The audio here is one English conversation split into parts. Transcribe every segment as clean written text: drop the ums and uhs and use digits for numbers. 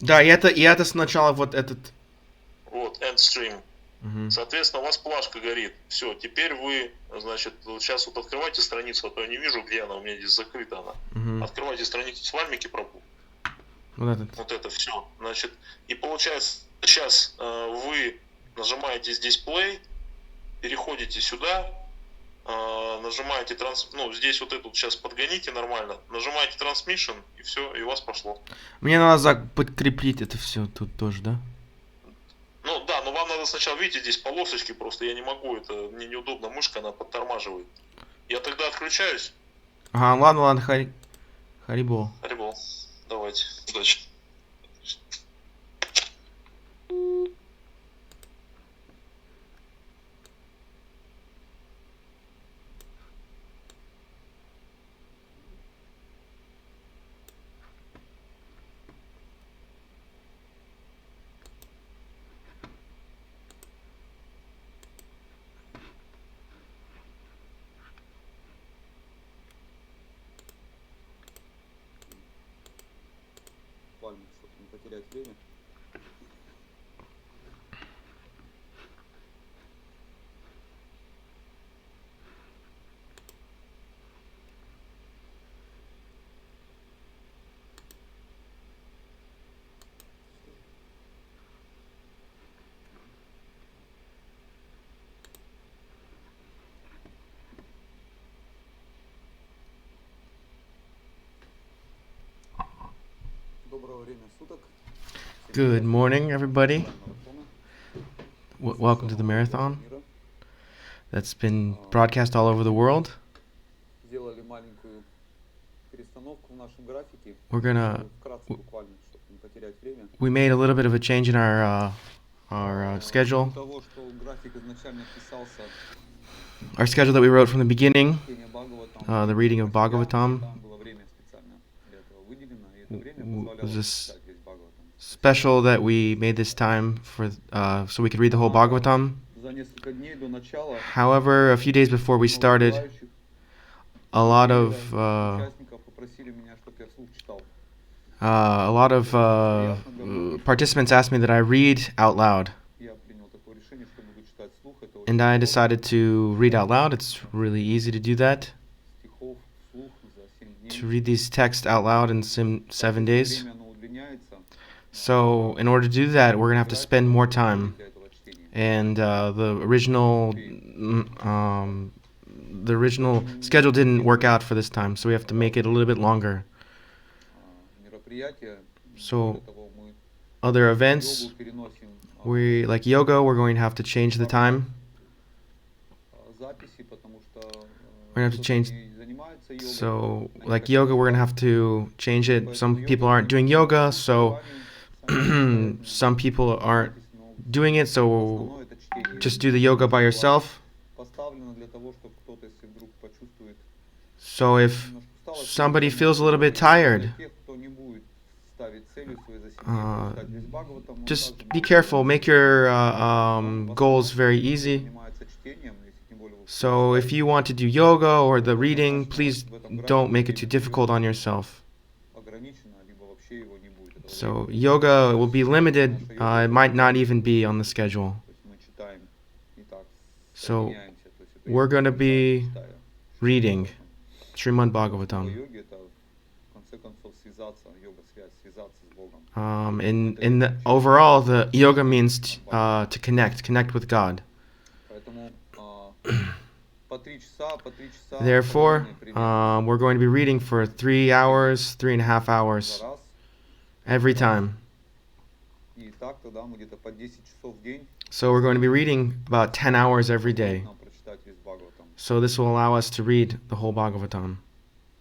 Да, и это сначала вот этот... Вот, end stream. Мгм. Соответственно, у вас плашка горит. Все, теперь вы, значит, вот сейчас вот открывайте страницу, а то я не вижу, где она, у меня здесь закрыта она. Мгм. Открывайте страницу с вальмики Прабу. Вот этот. Вот это все. Значит, и получается, сейчас вы нажимаете здесь play, переходите сюда, нажимаете ну, здесь вот эту сейчас подгоните нормально, нажимаете transmission, и все, и у вас пошло. Мне надо подкрепить это все тут тоже, да? Ну да, но вам надо сначала, видите, здесь полосочки просто, я не могу, это мне неудобно, мышка, она подтормаживает. Я тогда отключаюсь. Ага, ладно, Харибол. Рибол, давайте, удачи. Пальму, чтобы не потерять время. Доброго времени суток. Good morning, everybody. Марафона. Welcome to the marathon Мира. that's been broadcast all over the world. Сделали маленькую перестановку в нашем графике. We're gonna... Вкратце буквально, чтобы не потерять время. We made a little bit of a change in our schedule. Того, что график изначально писался Our schedule that we wrote from the beginning, чтение Бхагаватам, the reading of Bhagavatam, там было время специально для этого выделено, и это время позволяло was this читать весь Бхагаватам. special that we made this time for so we could read the whole Bhagavatam. За несколько дней до начала However, a few days before we started, желающих a lot of участников попросили меня, чтобы я вслух читал. participants asked me that I read out loud, Я принял такое решение, что буду читать вслух. Это очень and I удобно. decided to read out loud. It's really easy to do that, Стихов вслух за 7 дней. to read these texts out loud in 7 days. Время оно удлиняется. So in order to do that, we're gonna have to spend more time, Для этого чтения. and the original schedule didn't work out for this time, so we have to make it a little bit longer. Мероприятия, So более того, мы other events, йогу переносим like yoga, we're going to have to change the time. записи, потому что We're gonna have to кто-то change. не занимается йогой. So Они like хотят yoga, we're gonna читать. have to change it. Поэтому Some йога people aren't doing yoga, so сами some people aren't запись, но doing it. So основное это чтение. just do the yoga by yourself. Поставлено для того, чтобы кто-то, если вдруг почувствует So if немножко усталость, somebody то feels a little bit tired, для тех, кто не будет ставить целью своей за 7 дней прочитать весь Бхагаватам, он just также be может careful. делать. Make your В goals основном, very кто easy. занимается чтением, если тем более вы So if you want to do yoga or the reading, please don't make it too difficult on yourself. ограничено, либо вообще его не будет. этого So времени. yoga will be limited. It might not even be on the schedule. То есть мы читаем не так, So соединяемся, то есть это we're gonna be читая. reading Srimad По Bhagavatam. йоге это в конце концов связаться, йога-связь, связаться с Богом. In the overall, the yoga means to connect with God. Поэтому по 3 часа, Therefore, примерно примерно we're going to be reading for 3 hours, 3.5 hours за раз. every time. И так тогда мы где-то по 10 часов в день So we're going to be reading about 10 hours every day. нам прочитать весь Бхагаватам. So this will allow us to read the whole Bhagavatam.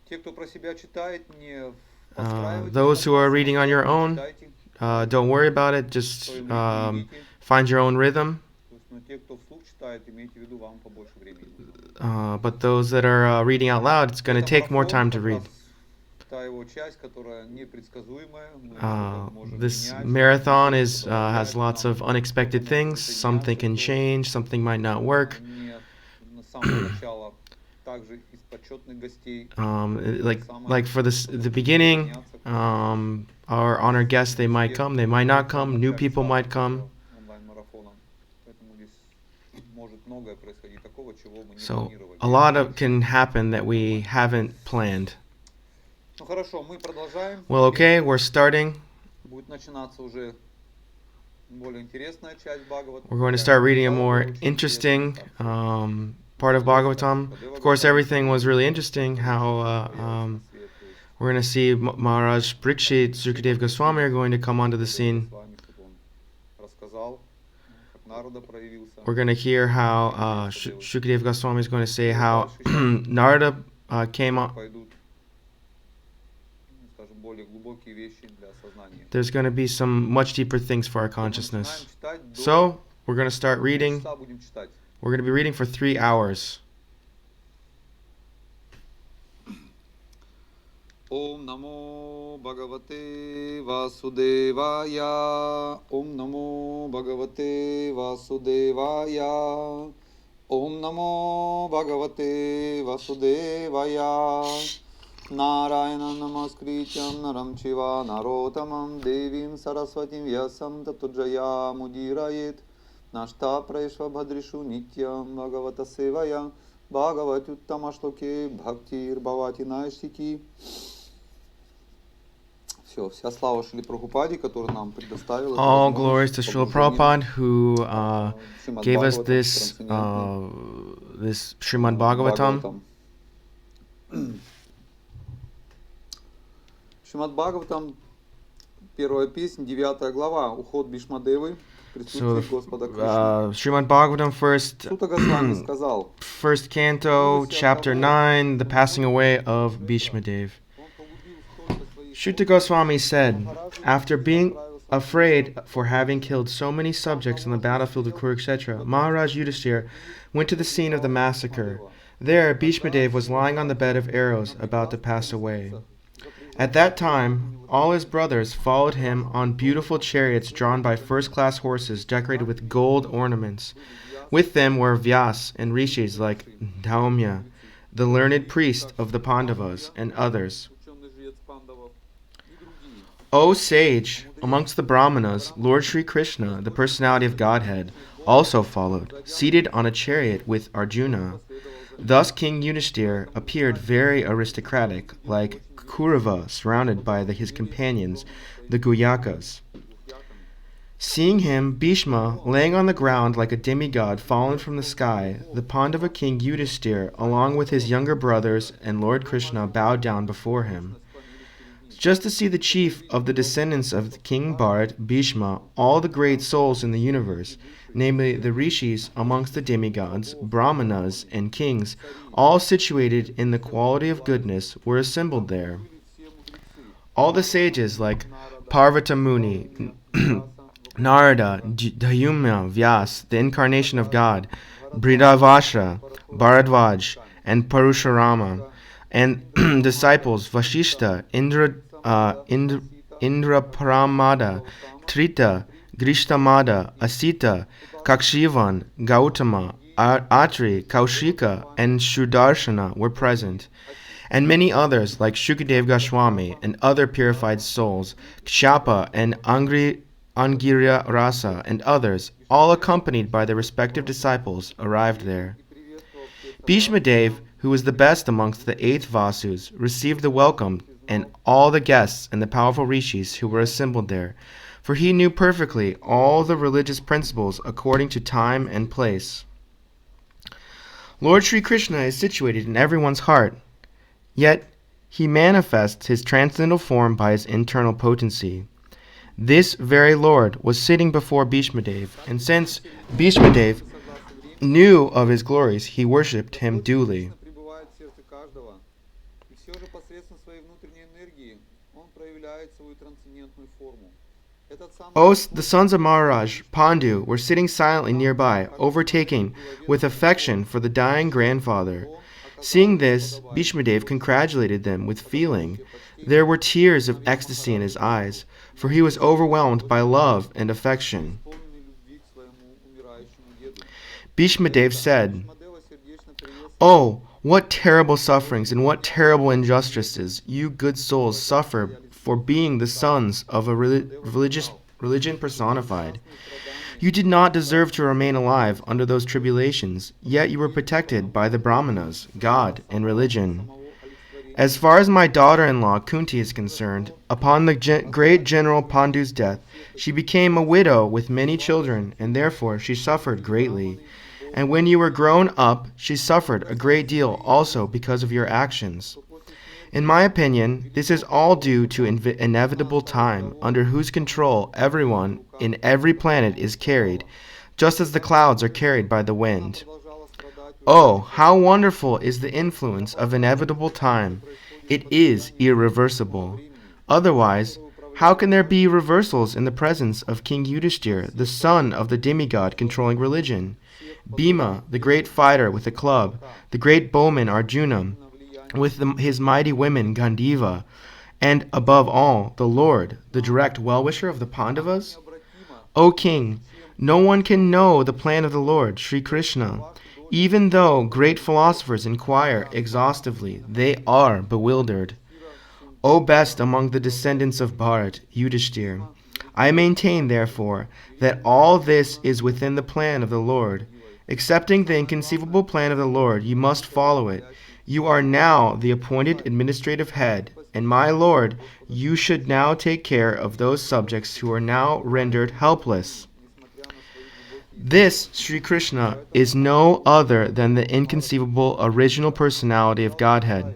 Те, кто про себя читает, не подстраивайтесь Those под who are нас, reading on your own, читайте don't worry about it. Just в своем ритме, идите. find your own rhythm. То есть, но те, кто вслух читает, имейте в виду, вам побольше времени. But those that are reading out loud, it's going to Это take more марафон, time to как read. раз та его часть, которая непредсказуемая. Мы что-то можем This менять, marathon что-то has добавлять lots нам, of unexpected что-то things. может Something can присоединяться, change, something might not work. не на самого начала также из почетных гостей. Like for the beginning, Our honored guests, they might come, they might not come, new people might come. So a lot can happen that we haven't planned. Well, okay, we're starting. We're going to start reading a more interesting part of Bhagavatam. Of course, everything was really interesting. How we're going to see Maharaj Parikshit, Sukadeva Goswami are going to come onto the scene. We're going to hear how Sukadeva Goswami is going to say how Narada came on. There's going to be some much deeper things for our consciousness. So, we're going to start reading. We're going to be reading for 3 hours. Om Namo Bhagavate Vasudevaya. Om Namo Bhagavate Vasudevaya. Om Namo Bhagavate Vasudevaya. Narayana Namaskrityam Naram Chiva Narotamam Devim Saraswatim Vyasam Tatujaya Mudirayet Nashta Praishva Bhadrishu Nityam Bhagavata Sevaya Bhagavatyuttama Shloke Bhaktir Bhavati Naishiki. Все, вся слава Шриле Прабхупаде, который нам предоставил. All glories to Srila Prabhupada, who gave us this Srimad Bhagavatam. Srimad Bhagavatam, первая песня, 9 глава, уход Бишмадевы, присутствие Господа Кришны. Srimad Bhagavatam, first canto, chapter 9, the passing away of Bhishmadev. Shuta Goswami said, after being afraid for having killed so many subjects on the battlefield of Kurukshetra, Maharaj Yudhishthira went to the scene of the massacre. There, Bhishmadev was lying on the bed of arrows, about to pass away. At that time, all his brothers followed him on beautiful chariots drawn by first-class horses decorated with gold ornaments. With them were Vyas and rishis like Dhaumya, the learned priest of the Pandavas, and others. O sage, amongst the Brahmanas, Lord Sri Krishna, the personality of Godhead, also followed, seated on a chariot with Arjuna. Thus King Yudhishthira appeared very aristocratic, like Kurava, surrounded by his companions, the Guyakas. Seeing him, Bhishma, laying on the ground like a demigod fallen from the sky, the Pandava king Yudhishthira, along with his younger brothers and Lord Krishna, bowed down before him. Just to see the chief of the descendants of King Bharat, Bhishma, all the great souls in the universe, namely the rishis amongst the demigods, brahmanas, and kings, all situated in the quality of goodness, were assembled there. All the sages like Parvata Muni, Narada, Dhaumya, Vyas, the incarnation of God, Bridavasha, Bharadvaj, and Parashurama, and disciples Vashishta, Indrapramada, Trita, Grishtamada, Asita, Kakshivan, Gautama, Atri, Kaushika, and Shudarshana were present, and many others like Shukadeva Goswami and other purified souls, Kshapa and Angirya Rasa and others, all accompanied by their respective disciples, arrived there. Bhishmadev, who was the best amongst the 8 Vasus, received the welcome and all the guests and the powerful rishis who were assembled there, for he knew perfectly all the religious principles according to time and place. Lord Sri Krishna is situated in everyone's heart, yet he manifests his transcendental form by his internal potency. This very Lord was sitting before Bhishmadev, and since Bhishmadev knew of his glories, he worshipped him duly. The sons of Maharaj, Pandu, were sitting silently nearby, overtaken with affection for the dying grandfather. Seeing this, Bhishmadev congratulated them with feeling. There were tears of ecstasy in his eyes, for he was overwhelmed by love and affection. Bhishmadev said, "Oh, what terrible sufferings and what terrible injustices you good souls suffer for being the sons of a religion personified. You did not deserve to remain alive under those tribulations, yet you were protected by the Brahmanas, God, and religion. As far as my daughter-in-law Kunti is concerned, upon the great General Pandu's death, she became a widow with many children, and therefore she suffered greatly. And when you were grown up, she suffered a great deal also because of your actions. In my opinion, this is all due to inevitable time, under whose control everyone in every planet is carried, just as the clouds are carried by the wind. Oh, how wonderful is the influence of inevitable time! It is irreversible. Otherwise, how can there be reversals in the presence of King Yudhishthir, the son of the demigod controlling religion? Bhima, the great fighter with a club, the great bowman Arjuna, with his mighty women Gandiva, and above all, the Lord, the direct well-wisher of the Pandavas? O king, no one can know the plan of the Lord, Sri Krishna. Even though great philosophers inquire exhaustively, they are bewildered. O best among the descendants of Bharat, Yudhishthir, I maintain, therefore, that all this is within the plan of the Lord. Accepting the inconceivable plan of the Lord, you must follow it. You are now the appointed administrative head, and my Lord, you should now take care of those subjects who are now rendered helpless. This, Sri Krishna, is no other than the inconceivable original personality of Godhead.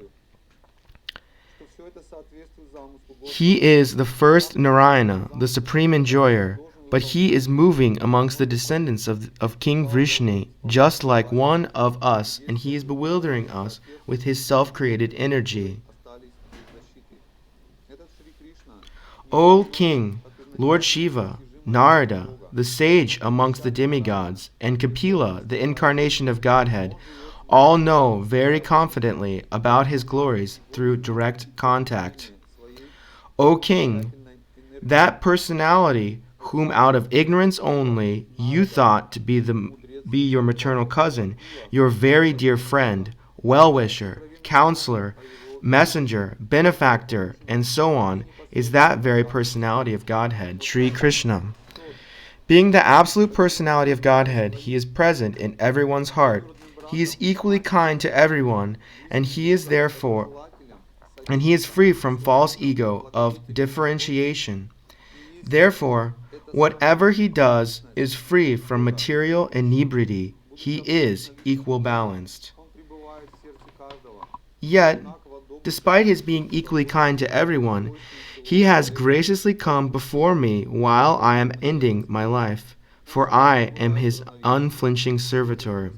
He is the first Narayana, the supreme enjoyer, but he is moving amongst the descendants of King Vrishni, just like one of us, and he is bewildering us with his self-created energy. O King, Lord Shiva, Narada, the sage amongst the demigods, and Kapila, the incarnation of Godhead, all know very confidently about his glories through direct contact. O King, that personality whom out of ignorance only you thought to be your maternal cousin, your very dear friend, well-wisher, counselor, messenger, benefactor, and so on, is that very personality of Godhead, Sri Krishna. Being the absolute personality of Godhead, he is present in everyone's heart. He is equally kind to everyone, and he is free from false ego of differentiation. Therefore, whatever he does is free from material inebriety. He is equal balanced. Yet, despite his being equally kind to everyone, he has graciously come before me while I am ending my life, for I am his unflinching servitor.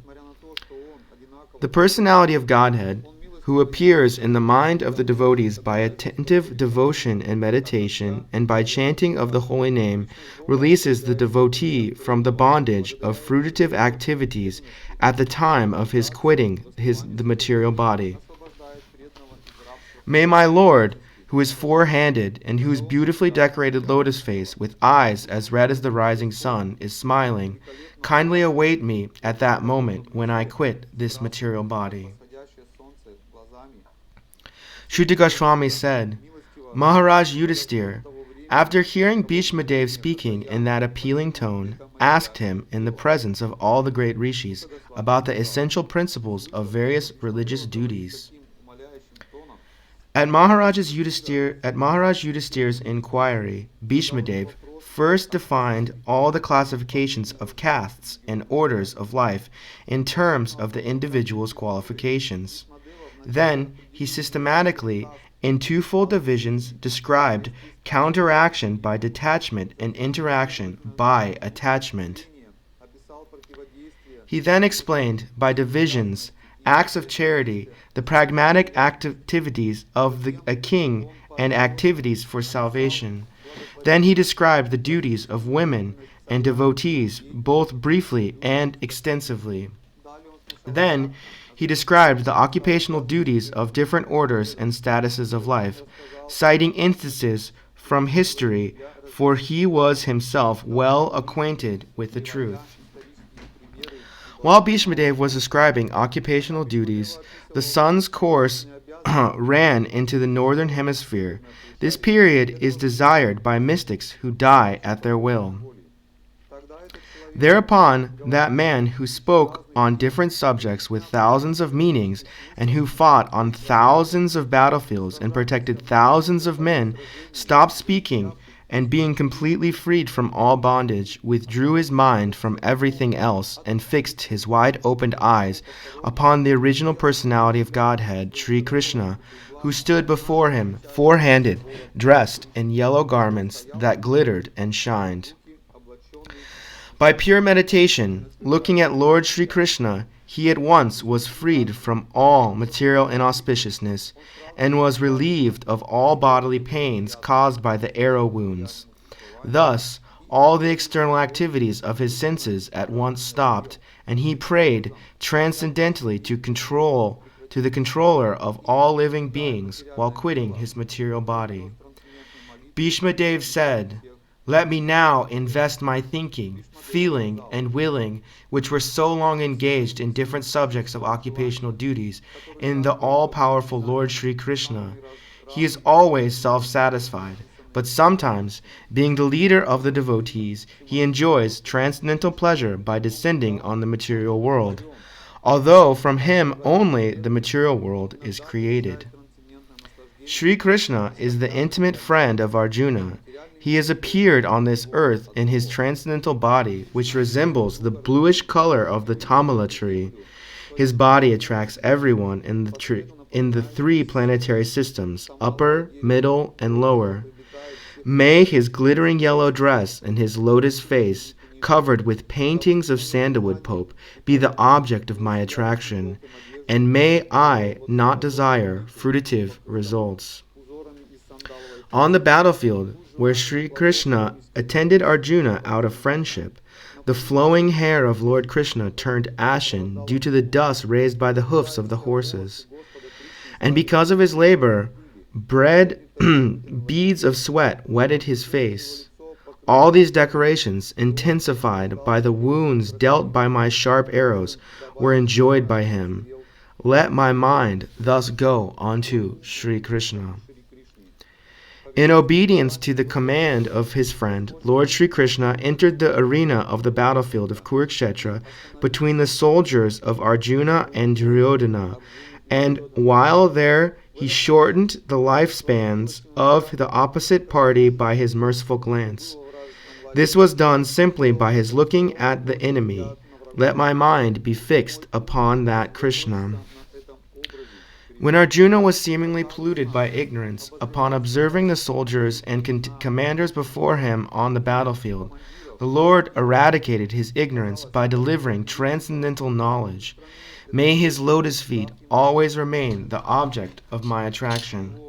The personality of Godhead, who appears in the mind of the devotees by attentive devotion and meditation, and by chanting of the holy name, releases the devotee from the bondage of fruitive activities at the time of his quitting the material body. May my Lord, who is four-handed, and whose beautifully decorated lotus face, with eyes as red as the rising sun, is smiling, kindly await me at that moment when I quit this material body. Shuddha Goswami said, Maharaj Yudhishthir, after hearing Bhishma Dev speaking in that appealing tone, asked him in the presence of all the great rishis about the essential principles of various religious duties. At Maharaj Yudhishthir's inquiry, Bhishma Dev first defined all the classifications of castes and orders of life in terms of the individual's qualifications. Then he systematically, in twofold divisions, described counteraction by detachment and interaction by attachment. He then explained by divisions acts of charity, the pragmatic activities of a king, and activities for salvation. Then he described the duties of women and devotees, both briefly and extensively. Then he described the occupational duties of different orders and statuses of life, citing instances from history, for he was himself well acquainted with the truth. While Bhishma Dev was describing occupational duties, The sun's course ran into the northern hemisphere. This period is desired by mystics who die at their will. Thereupon, that man who spoke on different subjects with thousands of meanings, and who fought on thousands of battlefields and protected thousands of men, stopped speaking, and being completely freed from all bondage, withdrew his mind from everything else, and fixed his wide-opened eyes upon the original personality of Godhead, Sri Krishna, who stood before him, four-handed, dressed in yellow garments that glittered and shined. By pure meditation, looking at Lord Sri Krishna, he at once was freed from all material inauspiciousness, and was relieved of all bodily pains caused by the arrow wounds. Thus, all the external activities of his senses at once stopped, and he prayed transcendently to the controller of all living beings while quitting his material body. Bhishma Dev said, "Let me now invest my thinking, feeling, and willing, which were so long engaged in different subjects of occupational duties, in the all-powerful Lord Sri Krishna. He is always self-satisfied, but sometimes, being the leader of the devotees, he enjoys transcendental pleasure by descending on the material world, although from him only the material world is created." Sri Krishna is the intimate friend of Arjuna. He has appeared on this earth in his transcendental body, which resembles the bluish color of the tamala tree. His body attracts everyone in the three planetary systems, upper, middle, and lower. May his glittering yellow dress and his lotus face, covered with paintings of sandalwood Pope, be the object of my attraction, and may I not desire fruitive results. On the battlefield, where Sri Krishna attended Arjuna out of friendship, the flowing hair of Lord Krishna turned ashen due to the dust raised by the hoofs of the horses. And because of his labor, beads of sweat wetted his face. All these decorations, intensified by the wounds dealt by my sharp arrows, were enjoyed by him. Let my mind thus go unto Sri Krishna. In obedience to the command of his friend, Lord Sri Krishna entered the arena of the battlefield of Kurukshetra between the soldiers of Arjuna and Duryodhana, and while there he shortened the lifespans of the opposite party by his merciful glance. This was done simply by his looking at the enemy. Let my mind be fixed upon that Krishna. When Arjuna was seemingly polluted by ignorance, upon observing the soldiers and commanders before him on the battlefield, the Lord eradicated his ignorance by delivering transcendental knowledge. May his lotus feet always remain the object of my attraction.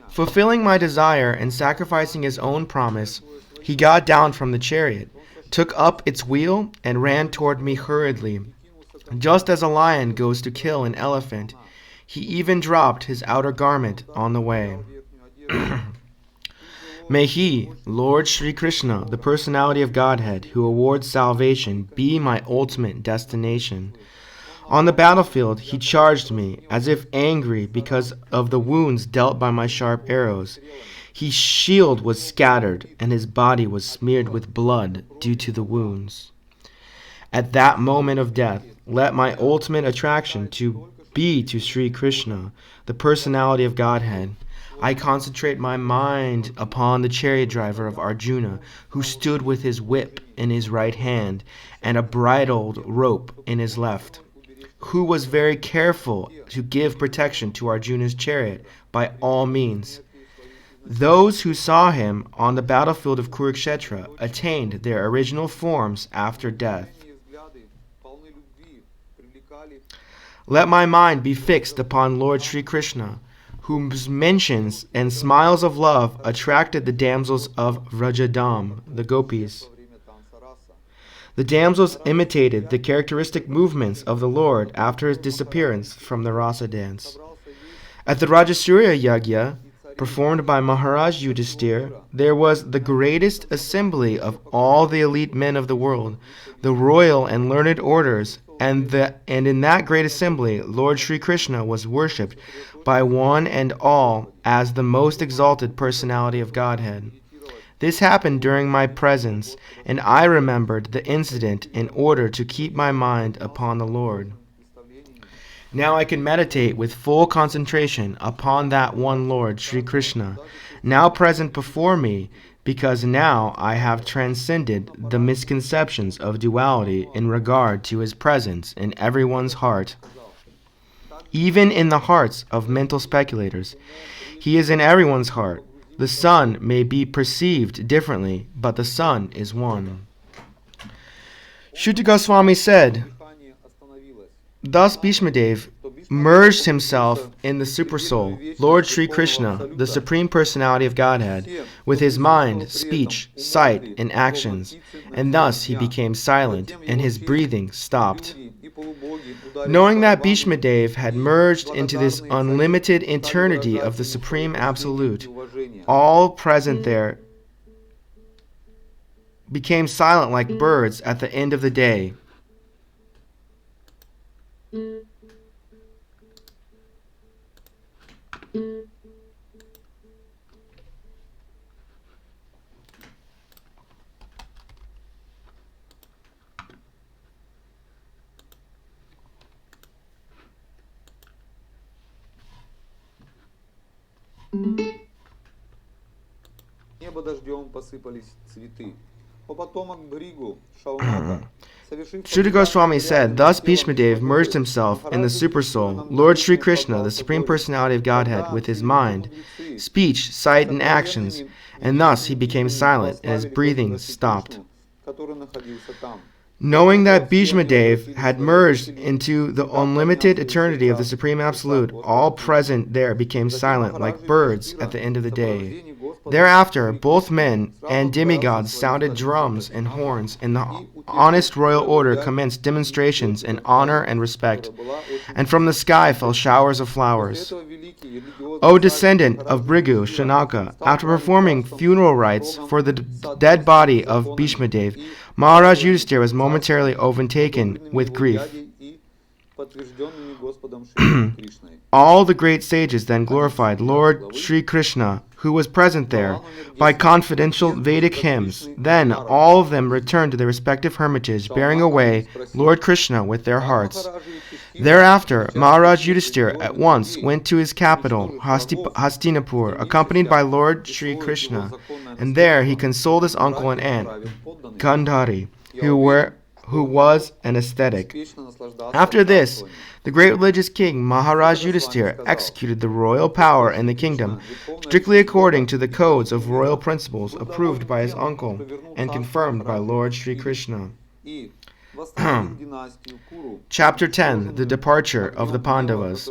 Fulfilling my desire and sacrificing his own promise, he got down from the chariot, took up its wheel, and ran toward me hurriedly. Just as a lion goes to kill an elephant, he even dropped his outer garment on the way. May he, Lord Sri Krishna, the personality of Godhead, who awards salvation, be my ultimate destination. On the battlefield, he charged me, as if angry because of the wounds dealt by my sharp arrows. His shield was scattered, and his body was smeared with blood due to the wounds. At that moment of death, let my ultimate attraction be to Sri Krishna, the personality of Godhead. I concentrate my mind upon the chariot driver of Arjuna, who stood with his whip in his right hand and a bridled rope in his left, who was very careful to give protection to Arjuna's chariot by all means. Those who saw him on the battlefield of Kurukshetra attained their original forms after death. Let my mind be fixed upon Lord Sri Krishna, whose mentions and smiles of love attracted the damsels of Vrajadam, the gopis. The damsels imitated the characteristic movements of the Lord after his disappearance from the rasa dance. At the Rajasuya Yagya, performed by Maharaj Yudhisthira, there was the greatest assembly of all the elite men of the world, the royal and learned orders, and in that great assembly Lord Sri Krishna was worshipped by one and all as the most exalted personality of Godhead. This happened during my presence, and I remembered the incident in order to keep my mind upon the Lord. Now I can meditate with full concentration upon that one Lord, Sri Krishna, now present before me, because now I have transcended the misconceptions of duality in regard to his presence in everyone's heart. Even in the hearts of mental speculators, he is in everyone's heart. The sun may be perceived differently, but the sun is one. Shuddha Goswami said, thus Bhishmadev merged himself in the Supersoul, Lord Sri Krishna, the Supreme Personality of Godhead, with his mind, speech, sight, and actions, and thus he became silent, and his breathing stopped. Knowing that Bhishmadev had merged into this unlimited eternity of the Supreme Absolute, all present there became silent like birds at the end of the day. Небо дождем посыпались цветы. О потомок Бригу, Шаунака, Shuddha Goswami said, thus Bhishmadev merged himself in the Supersoul, Lord Sri Krishna, the Supreme Personality of Godhead, with his mind, speech, sight, and actions, and thus he became silent, and his breathing stopped. Knowing that Bhishmadev had merged into the unlimited eternity of the Supreme Absolute, all present there became silent like birds at the end of the day. Thereafter, both men and demigods sounded drums and horns, and the honest royal order commenced demonstrations in honor and respect, and from the sky fell showers of flowers. O descendant of Bhrigu, Shanaka, after performing funeral rites for the dead body of Bhishmadev, Maharaj Yudhisthira was momentarily overtaken with grief. All the great sages then glorified Lord Sri Krishna, who was present there, by confidential Vedic hymns. Then all of them returned to their respective hermitages, bearing away Lord Krishna with their hearts. Thereafter, Maharaj Yudhisthira at once went to his capital, Hastinapur, accompanied by Lord Sri Krishna, and there he consoled his uncle and aunt, Gandhari, who was an ascetic. After this, the great religious king Maharaj Yudhisthira executed the royal power in the kingdom, strictly according to the codes of royal principles approved by his uncle and confirmed by Lord Sri Krishna. Chapter 10. The Departure of the Pandavas.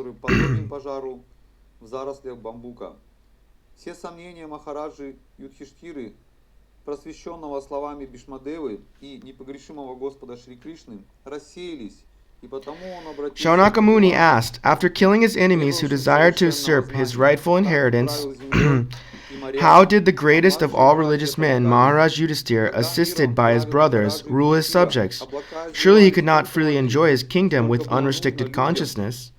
Просвещенного словами Бишмадевы и непогрешимого Господа Шри Кришны, рассеялись, и потому он обратился... Shaunaka Muni asked, after killing his enemies who desired to usurp his rightful inheritance, how did the greatest of all religious men, Maharaj Yudhisthira, assisted by his brothers, rule his subjects? Surely he could not freely enjoy his kingdom with unrestricted consciousness.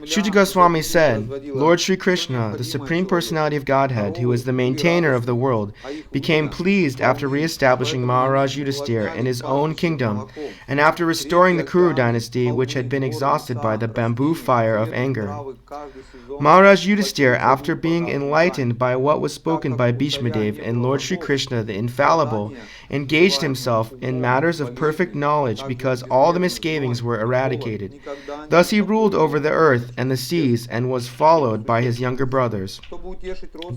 Shuddha Goswami said, Lord Sri Krishna, the Supreme Personality of Godhead, who is the maintainer of the world, became pleased after re-establishing Maharaj Yudhisthira in his own kingdom, and after restoring the Kuru dynasty, which had been exhausted by the bamboo fire of anger. Maharaj Yudhisthira, after being enlightened by what was spoken by Bhishmadev and Lord Sri Krishna the Infallible, engaged himself in matters of perfect knowledge because all the misgivings were eradicated. Thus he ruled over the earth and the seas and was followed by his younger brothers.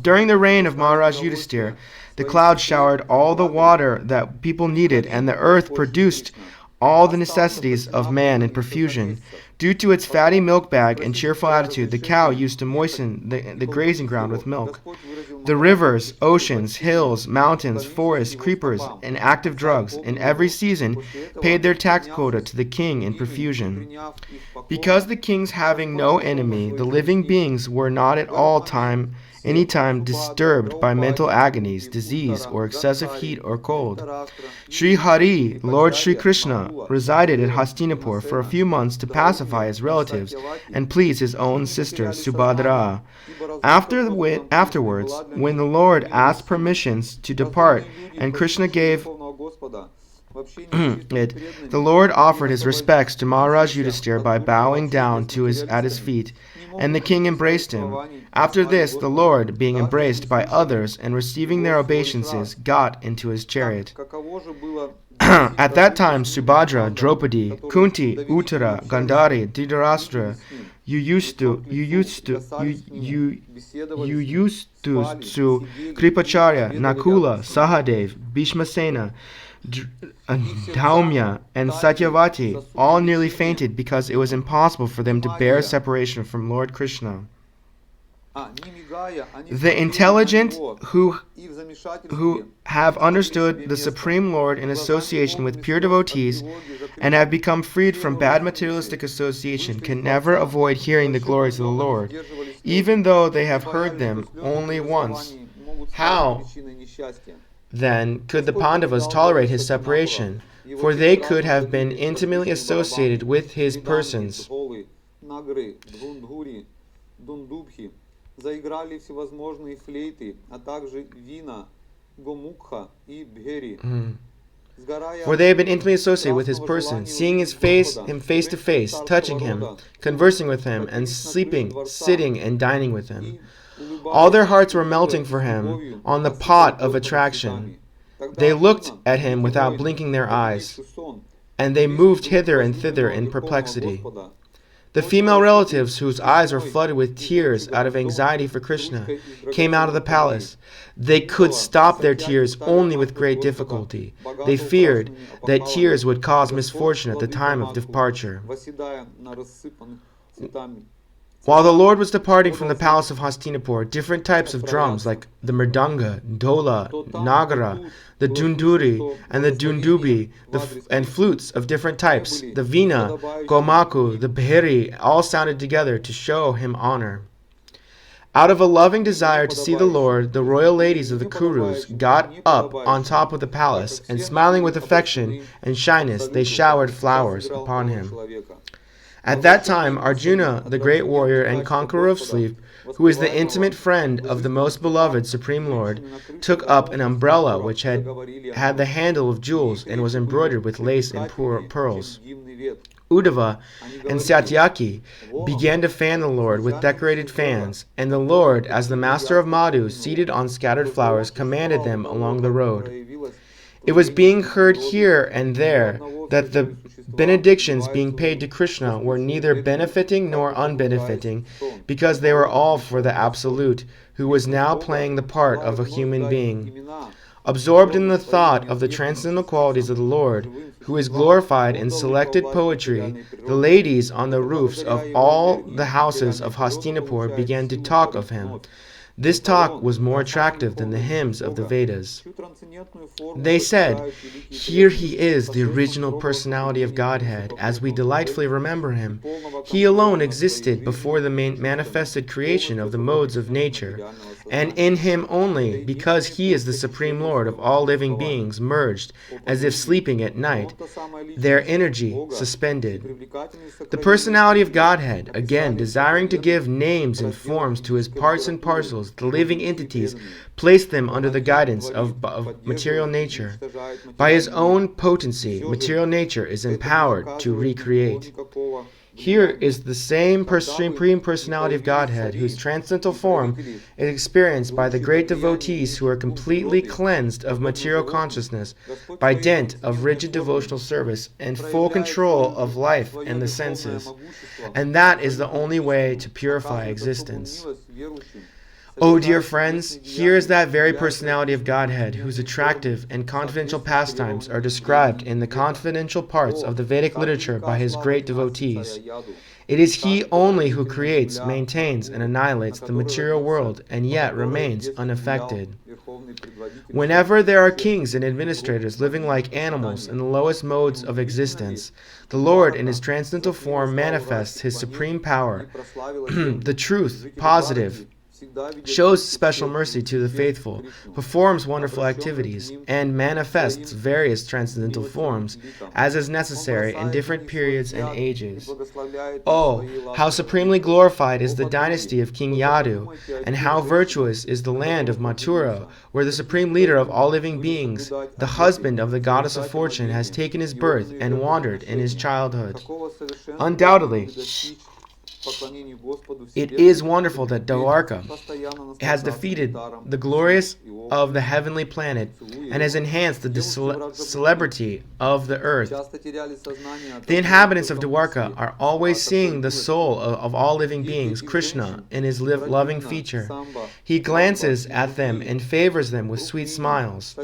During the reign of Maharaj Yudhisthira, the clouds showered all the water that people needed, and the earth produced all the necessities of man in profusion. Due to its fatty milk bag and cheerful attitude, the cow used to moisten the grazing ground with milk. The rivers, oceans, hills, mountains, forests, creepers, and active drugs in every season paid their tax quota to the king in profusion. Because the kings having no enemy, the living beings were not at all time anytime disturbed by mental agonies, disease, or excessive heat or cold. Sri Hari, Lord Sri Krishna, resided at Hastinapur for a few months to pacify his relatives and please his own sister Subhadra. Afterwards, when the Lord asked permissions to depart and Krishna gave it, the Lord offered his respects to Maharaj Yudhisthira by bowing down at his feet, and the king embraced him. After this, the Lord, being embraced by others and receiving their obeisances, got into his chariot. At that time, Subhadra, Draupadi, Kunti, Uttara, Gandhari, Dhritarashtra, Yuyushthira, Kripacharya, Nakula, Sahadev, Bhishmasena, Dhaumya, and Satyavati all nearly fainted because it was impossible for them to bear separation from Lord Krishna. The intelligent who have understood the Supreme Lord in association with pure devotees and have become freed from bad materialistic association can never avoid hearing the glories of the Lord, even though they have heard them only once. How, then, could the Pandavas tolerate his separation? For they could have been intimately associated with his persons. Заиграли всевозможные флейты, а также вина, гомукха и бхери. For they have been intimately associated with his person, seeing him face to face, touching him, conversing with him, and sleeping, sitting, and dining with him. All their hearts were melting for him on the pot of attraction. They looked at him without blinking their eyes, and they moved hither and thither in perplexity. The female relatives, whose eyes were flooded with tears out of anxiety for Krishna, came out of the palace. They could stop their tears only with great difficulty. They feared that tears would cause misfortune at the time of departure. While the Lord was departing from the palace of Hastinapur, different types of drums like the mridanga, dhola, nagara, the dunduri, and the dundubi, and flutes of different types, the veena, gomaku, the bheri, all sounded together to show him honor. Out of a loving desire to see the Lord, the royal ladies of the Kurus got up on top of the palace, and smiling with affection and shyness, they showered flowers upon him. At that time, Arjuna, the great warrior and conqueror of sleep, who is the intimate friend of the most beloved Supreme Lord, took up an umbrella which had the handle of jewels and was embroidered with lace and pearls. Uddhava and Satyaki began to fan the Lord with decorated fans, and the Lord, as the master of Madhu, seated on scattered flowers, commanded them along the road. It was being heard here and there that the benedictions being paid to Krishna were neither benefiting nor unbenefiting, because they were all for the Absolute, who was now playing the part of a human being. Absorbed in the thought of the transcendental qualities of the Lord, who is glorified in selected poetry, the ladies on the roofs of all the houses of Hastinapur began to talk of him. This talk was more attractive than the hymns of the Vedas. They said, "Here he is, the original personality of Godhead, as we delightfully remember him. He alone existed before the manifested creation of the modes of nature, and in him only, because he is the Supreme Lord of all living beings, merged, as if sleeping at night, their energy suspended." The personality of Godhead, again, desiring to give names and forms to his parts and parcels, the living entities, placed them under the guidance of material nature. By his own potency, material nature is empowered to recreate. Here is the same Supreme Personality of Godhead, whose transcendental form is experienced by the great devotees who are completely cleansed of material consciousness by dint of rigid devotional service and full control of life and the senses. And that is the only way to purify existence. Oh, dear friends, here is that very personality of Godhead, whose attractive and confidential pastimes are described in the confidential parts of the Vedic literature by his great devotees. It is he only who creates, maintains, and annihilates the material world, and yet remains unaffected. Whenever there are kings and administrators living like animals in the lowest modes of existence, the Lord in his transcendental form manifests his supreme power, the truth, positive, shows special mercy to the faithful, performs wonderful activities, and manifests various transcendental forms as is necessary in different periods and ages. Oh, how supremely glorified is the dynasty of King Yadu, and how virtuous is the land of Mathura, where the supreme leader of all living beings, the husband of the goddess of fortune, has taken his birth and wandered in his childhood. Undoubtedly, it is wonderful that Dwarka has defeated the glorious of the heavenly planet and has enhanced the celebrity of the earth. The inhabitants of Dwarka are always seeing the soul of all living beings, Krishna, in his loving feature. He glances at them and favors them with sweet smiles.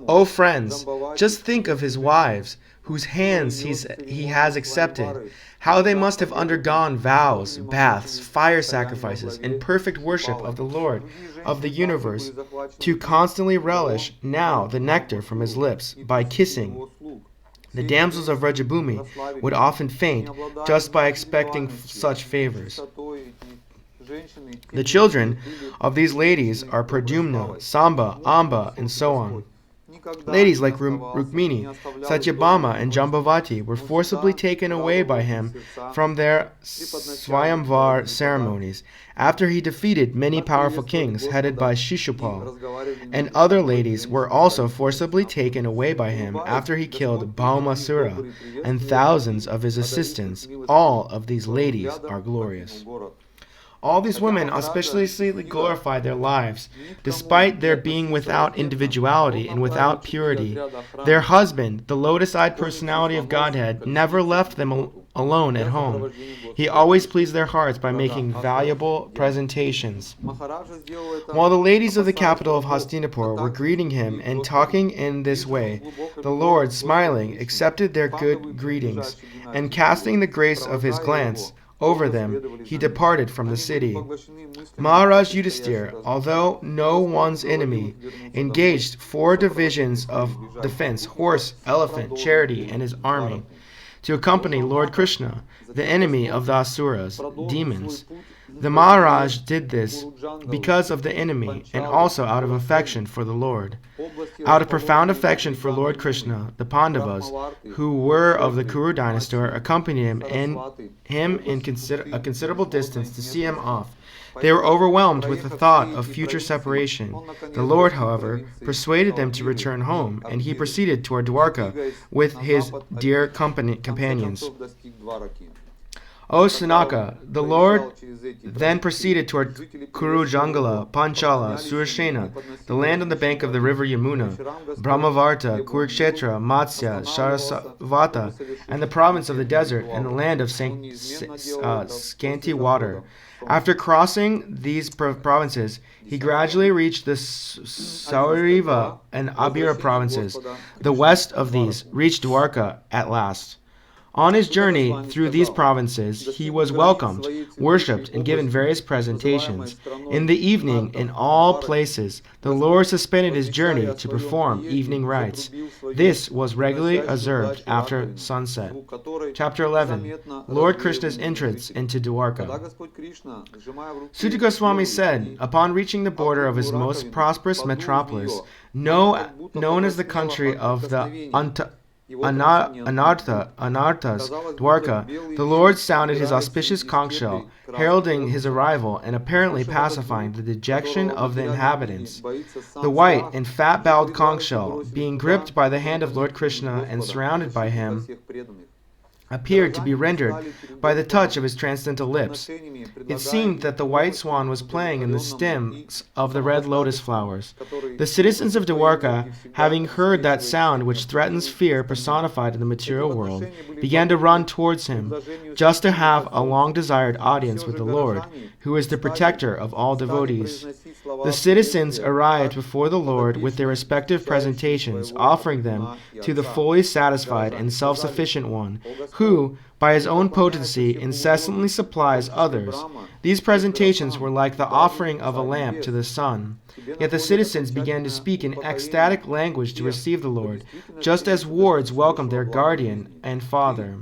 Oh friends, just think of his wives, whose hands he has accepted, how they must have undergone vows, baths, fire sacrifices, and perfect worship of the Lord of the universe, to constantly relish now the nectar from his lips by kissing. The damsels of Rajabhumi would often faint just by expecting such favors. The children of these ladies are Pradyumna, Samba, Amba, and so on. Ladies like Rukmini, Satyabhama, and Jambavati were forcibly taken away by him from their Swayamvar ceremonies after he defeated many powerful kings headed by Shishupal, and other ladies were also forcibly taken away by him after he killed Bhaumasura and thousands of his assistants. All of these ladies are glorious. All these women auspiciously glorify their lives, despite their being without individuality and without purity. Their husband, the lotus-eyed personality of Godhead, never left them alone at home. He always pleased their hearts by making valuable presentations. While the ladies of the capital of Hastinapur were greeting him and talking in this way, the Lord, smiling, accepted their good greetings, and casting the grace of his glance over them, he departed from the city. Maharaj Yudhisthira, although no one's enemy, engaged 4 divisions of defense, horse, elephant, chariot, and his army, to accompany Lord Krishna, the enemy of the Asuras, demons. The Maharaj did this because of the enemy and also out of affection for the Lord. Out of profound affection for Lord Krishna, the Pandavas, who were of the Kuru dynasty, accompanied him in a considerable distance to see him off. They were overwhelmed with the thought of future separation. The Lord, however, persuaded them to return home, and he proceeded toward Dwarka with his dear companions. O Sanaka, the Lord then proceeded toward Kuru Jangala, Panchala, Surasena, the land on the bank of the river Yamuna, Brahmavarta, Kurukshetra, Matsya, Sarasvata, and the province of the desert, and the land of scanty water. After crossing these provinces, he gradually reached the Sauriva and Abira provinces. The west of these reached Dwarka at last. On his journey through these provinces, he was welcomed, worshipped, and given various presentations. In the evening, in all places, the Lord suspended his journey to perform evening rites. This was regularly observed after sunset. Chapter 11. Lord Krishna's entrance into Dwarka. Suta Goswami said, upon reaching the border of his most prosperous metropolis, known as the country of the Anarthas, Dwarka, the Lord sounded his auspicious conch shell, heralding his arrival and apparently pacifying the dejection of the inhabitants. The white and fat-bowed conch shell, being gripped by the hand of Lord Krishna and surrounded by him, appeared to be rendered by the touch of his transcendental lips. It seemed that the white swan was playing in the stems of the red lotus flowers. The citizens of Dwarka, having heard that sound which threatens fear personified in the material world, began to run towards him, just to have a long-desired audience with the Lord, who is the protector of all devotees. The citizens arrived before the Lord with their respective presentations, offering them to the fully satisfied and self-sufficient one, who, by his own potency, incessantly supplies others. These presentations were like the offering of a lamp to the sun. Yet the citizens began to speak in ecstatic language to receive the Lord, just as wards welcomed their guardian and father.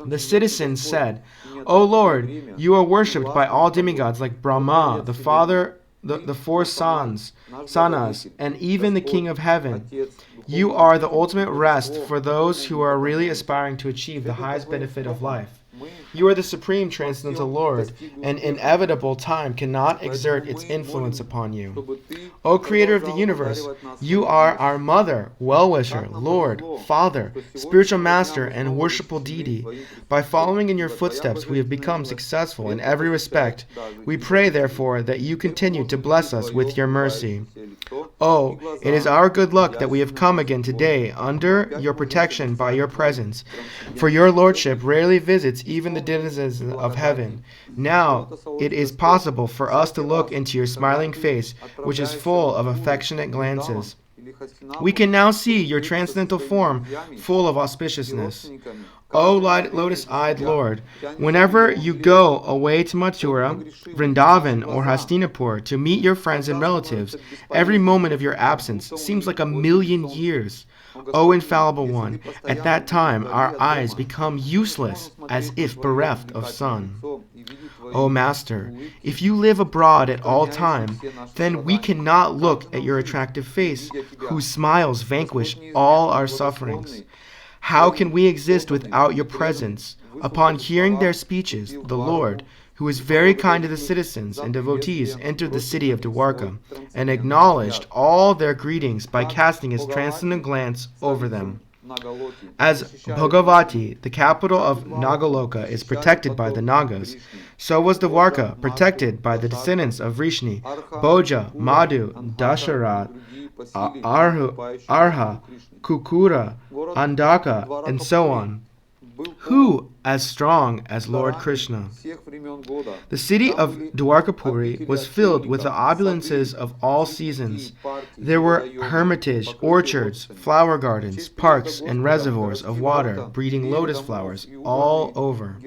The citizens said, "O Lord, you are worshipped by all demigods like Brahma, the Father, the four Sanas, and even the King of Heaven. You are the ultimate rest for those who are really aspiring to achieve the highest benefit of life. You are the supreme transcendental Lord, and inevitable time cannot exert its influence upon you. O Creator of the universe, you are our Mother, Well-Wisher, Lord, Father, Spiritual Master, and Worshipful Deity. By following in your footsteps, we have become successful in every respect. We pray, therefore, that you continue to bless us with your mercy. Oh, it is our good luck that we have come again today under your protection by your presence, for your Lordship rarely visits even the denizens of heaven. Now it is possible for us to look into your smiling face, which is full of affectionate glances. We can now see your transcendental form, full of auspiciousness. O lotus-eyed Lord, whenever you go away to Mathura, Vrindavan, or Hastinapur to meet your friends and relatives, every moment of your absence seems like 1,000,000 years. O infallible one, at that time our eyes become useless, as if bereft of sun. O Master, if you live abroad at all time, then we cannot look at your attractive face, whose smiles vanquish all our sufferings. How can we exist without your presence? Upon hearing their speeches, the Lord, who is very kind to the citizens and devotees, entered the city of Dwarka and acknowledged all their greetings by casting his transcendent glance over them. As Bhagavati, the capital of Nagaloka, is protected by the Nagas, so was Dwarka protected by the descendants of Vrishni, Bhoja, Madhu, Dasharat, Arha, Kukura, Andaka, and so on. Who as strong as Lord Krishna? The city of Dwarkapuri was filled with the opulences of all seasons. There were hermitage, orchards, flower gardens, parks, and reservoirs of water breeding lotus flowers all over.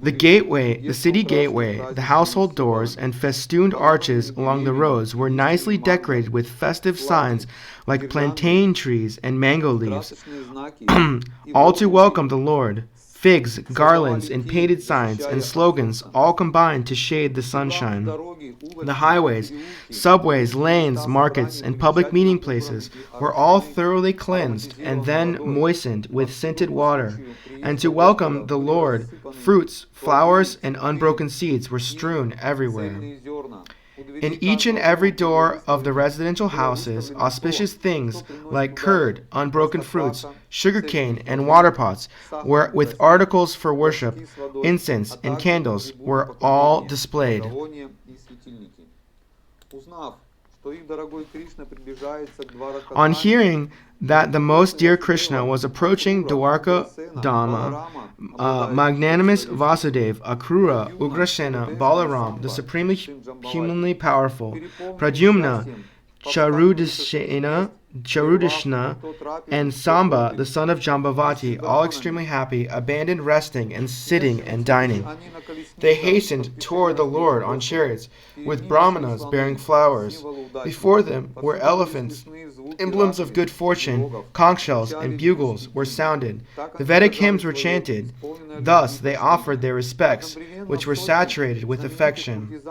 The gateway, the city gateway, the household doors, and festooned arches along the roads were nicely decorated with festive signs like plantain trees and mango leaves, all to welcome the Lord. Figs, garlands, and painted signs and slogans all combined to shade the sunshine. The highways, subways, lanes, markets, and public meeting places were all thoroughly cleansed and then moistened with scented water. And to welcome the Lord, fruits, flowers, and unbroken seeds were strewn everywhere. In each and every door of the residential houses, auspicious things like curd, unbroken fruits, sugarcane, and water pots, were with articles for worship, incense, and candles, were all displayed. On hearing that the most dear Krishna was approaching Dwarka Dhamma, magnanimous Vasudeva, Akrura, Ugrasena, Balaram, the supremely humanly powerful, Pradyumna, Charudishna, and Samba, the son of Jambavati, all extremely happy, abandoned resting and sitting and dining. They hastened toward the Lord on chariots, with brahmanas bearing flowers. Before them were elephants, emblems of good fortune, conch shells, and bugles were sounded. The Vedic hymns were chanted. Thus they offered their respects, which were saturated with affection.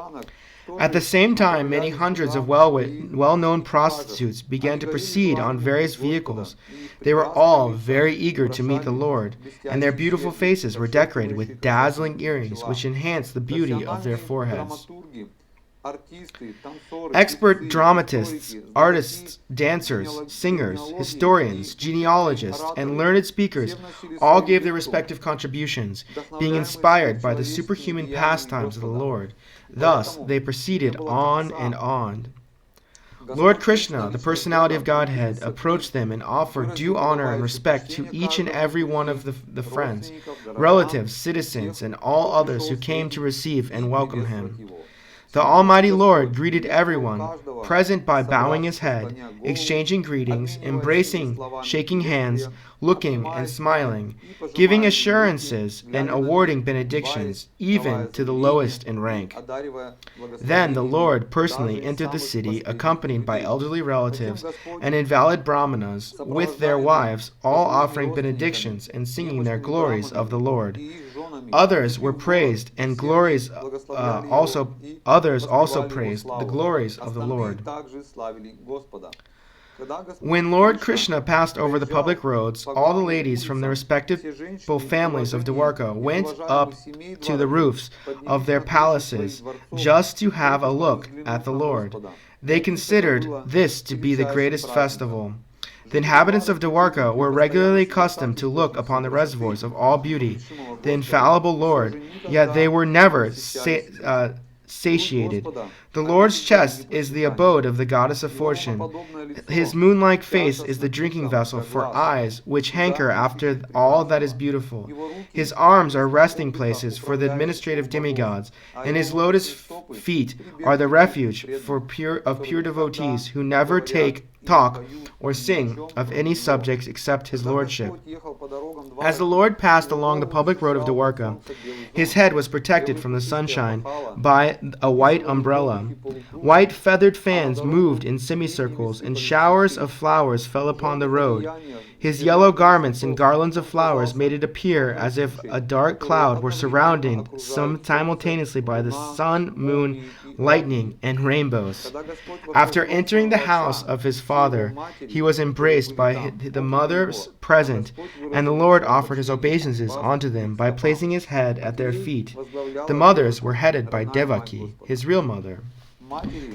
At the same time, many hundreds of well-known prostitutes began to proceed on various vehicles. They were all very eager to meet the Lord, and their beautiful faces were decorated with dazzling earrings which enhanced the beauty of their foreheads. Expert dramatists, artists, dancers, singers, historians, genealogists, and learned speakers all gave their respective contributions, being inspired by the superhuman pastimes of the Lord. Thus they proceeded on and on. Lord Krishna, the personality of Godhead, approached them and offered due honor and respect to each and every one of the friends, relatives, citizens, and all others who came to receive and welcome him. The Almighty Lord greeted everyone present by bowing his head, exchanging greetings, embracing, shaking hands, looking and smiling, giving assurances and awarding benedictions, even to the lowest in rank. Then the Lord personally entered the city, accompanied by elderly relatives and invalid brahmanas, with their wives, all offering benedictions and singing their glories of the Lord. Others were praised, and others also praised the glories of the Lord. When Lord Krishna passed over the public roads, all the ladies from the respective families of Dwarka went up to the roofs of their palaces just to have a look at the Lord. They considered this to be the greatest festival. The inhabitants of Dwarka were regularly accustomed to look upon the reservoirs of all beauty, the infallible Lord, yet they were never satiated. The Lord's chest is the abode of the goddess of fortune. His moon-like face is the drinking vessel for eyes which hanker after all that is beautiful. His arms are resting places for the administrative demigods, and his lotus feet are the refuge for pure devotees who never talk or sing of any subjects except his lordship. As the Lord passed along the public road of Dwarka, his head was protected from the sunshine by a white umbrella. White feathered fans moved in semicircles, and showers of flowers fell upon the road. His yellow garments and garlands of flowers made it appear as if a dark cloud were surrounded simultaneously by the sun, moon, lightning, and rainbows. After entering the house of his father, he was embraced by the mothers present, and the Lord offered his obeisances unto them by placing his head at their feet. The mothers were headed by Devaki, his real mother.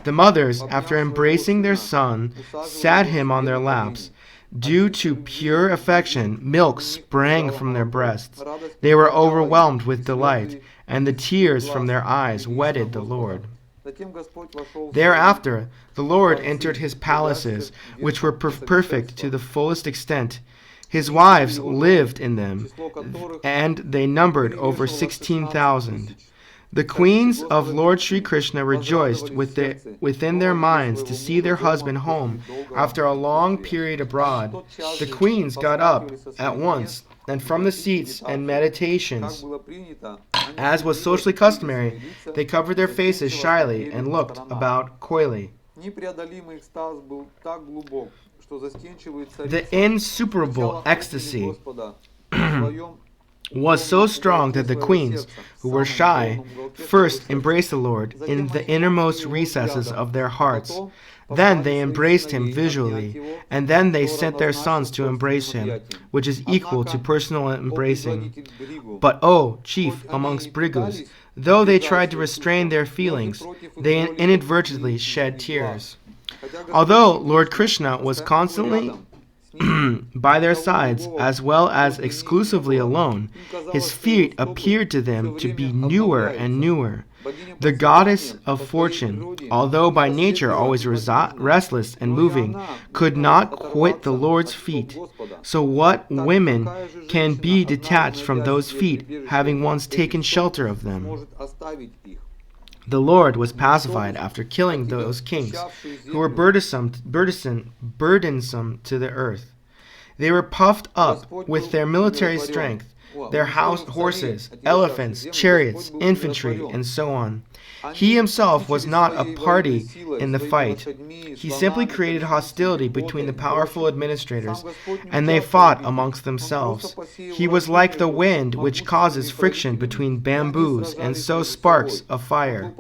The mothers, after embracing their son, sat him on their laps. Due to pure affection, milk sprang from their breasts. They were overwhelmed with delight, and the tears from their eyes wetted the Lord. Thereafter, the Lord entered his palaces, which were perfect to the fullest extent. His wives lived in them, and they numbered over 16,000. The queens of Lord Sri Krishna rejoiced within their minds to see their husband home after a long period abroad. The queens got up at once, and from the seats and meditations, as was socially customary, they covered their faces shyly and looked about coyly. The insuperable ecstasy was so strong that the queens, who were shy, first embraced the Lord in the innermost recesses of their hearts. Then they embraced him visually, and then they sent their sons to embrace him, which is equal to personal embracing. But, O chief amongst Brigus, though they tried to restrain their feelings, they inadvertently shed tears. Although Lord Krishna was constantly by their sides, as well as exclusively alone, his feet appeared to them to be newer and newer. The goddess of fortune, although by nature always restless and moving, could not quit the Lord's feet. So what women can be detached from those feet, having once taken shelter of them? The Lord was pacified after killing those kings who were burdensome to the earth. They were puffed up with their military strength, their horses, elephants, chariots, infantry, and so on. He himself was not a party in the fight. He simply created hostility between the powerful administrators, and they fought amongst themselves. He was like the wind which causes friction between bamboos and sows sparks of fire.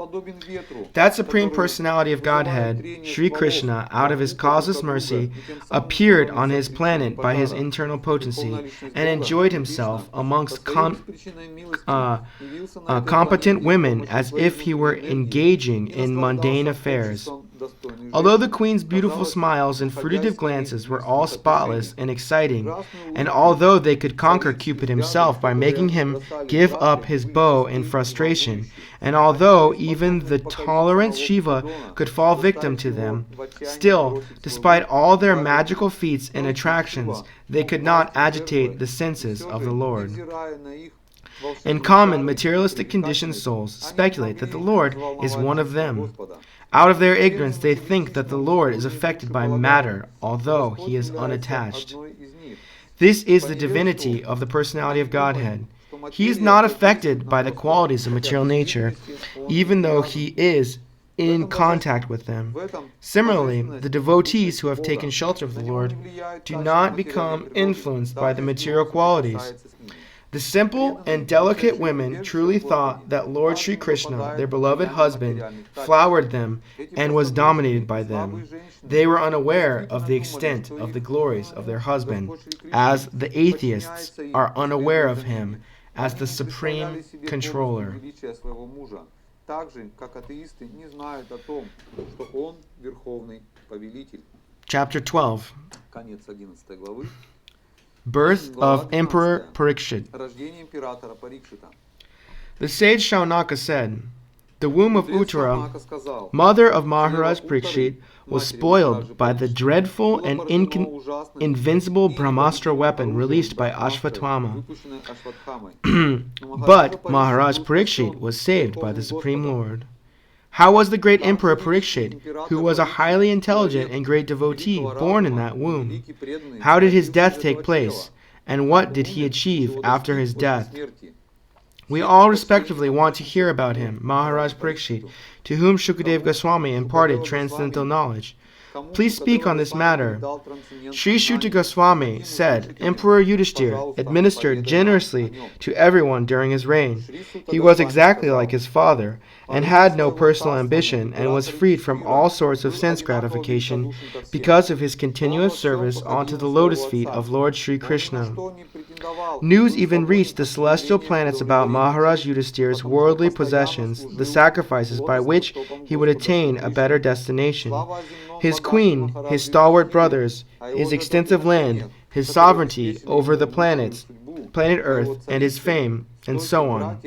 That Supreme Personality of Godhead, Sri Krishna, out of his causeless mercy, appeared on his planet by his internal potency, and enjoyed himself amongst competent women as if he were engaging in mundane affairs. Although the queen's beautiful smiles and fruitive glances were all spotless and exciting, and although they could conquer Cupid himself by making him give up his bow in frustration, and although even the tolerant Shiva could fall victim to them, still, despite all their magical feats and attractions, they could not agitate the senses of the Lord. In common, materialistic conditioned souls speculate that the Lord is one of them. Out of their ignorance, they think that the Lord is affected by matter, although he is unattached. This is the divinity of the personality of Godhead. He is not affected by the qualities of material nature, even though he is in contact with them. Similarly, the devotees who have taken shelter of the Lord do not become influenced by the material qualities. The simple and delicate women truly thought that Lord Sri Krishna, their beloved husband, flowered them and was dominated by them. They were unaware of the extent of the glories of their husband, as the atheists are unaware of him as the supreme controller. Chapter 12. Birth of Emperor Parikshit. The sage Shaunaka said, "The womb of Uttara, mother of Maharaj Parikshit, was spoiled by the dreadful and invincible Brahmastra weapon released by Ashvatthama. But Maharaj Parikshit was saved by the Supreme Lord. How was the great Emperor Parikshit, who was a highly intelligent and great devotee, born in that womb? How did his death take place, and what did he achieve after his death? We all respectively want to hear about him, Maharaj Parikshit, to whom Shukadeva Goswami imparted transcendental knowledge. Please speak on this matter." Sri Shuta Goswami said, Emperor Yudhishthira administered generously to everyone during his reign. He was exactly like his father, and had no personal ambition, and was freed from all sorts of sense gratification because of his continuous service onto the lotus feet of Lord Sri Krishna. News even reached the celestial planets about Maharaj Yudhishthira's worldly possessions, the sacrifices by which he would attain a better destination. His queen, his stalwart brothers, his extensive land, his sovereignty over the planets, planet Earth, and his fame, and so on.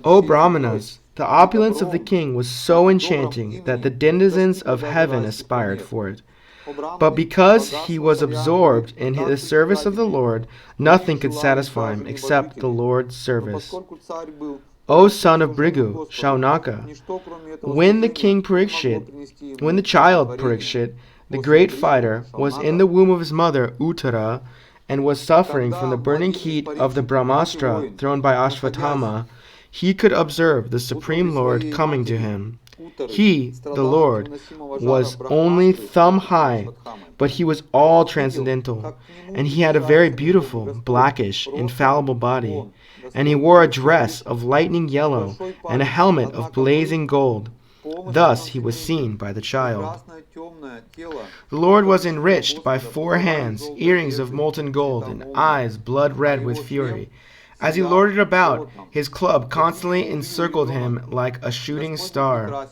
O Brahmanas, the opulence of the king was so enchanting that the denizens of heaven aspired for it. But because he was absorbed in the service of the Lord, nothing could satisfy him except the Lord's service. O son of Bhrigu, Shaunaka, when the child Parikshit, the great fighter, was in the womb of his mother Uttara, and was suffering from the burning heat of the Brahmastra thrown by Ashvatthama, he could observe the Supreme Lord coming to him. He, the Lord, was only thumb high, but he was all transcendental, and he had a very beautiful, blackish, infallible body, and he wore a dress of lightning yellow and a helmet of blazing gold. Thus he was seen by the child. The Lord was enriched by 4 hands, earrings of molten gold, and eyes blood red with fury. As he lorded about, his club constantly encircled him like a shooting star.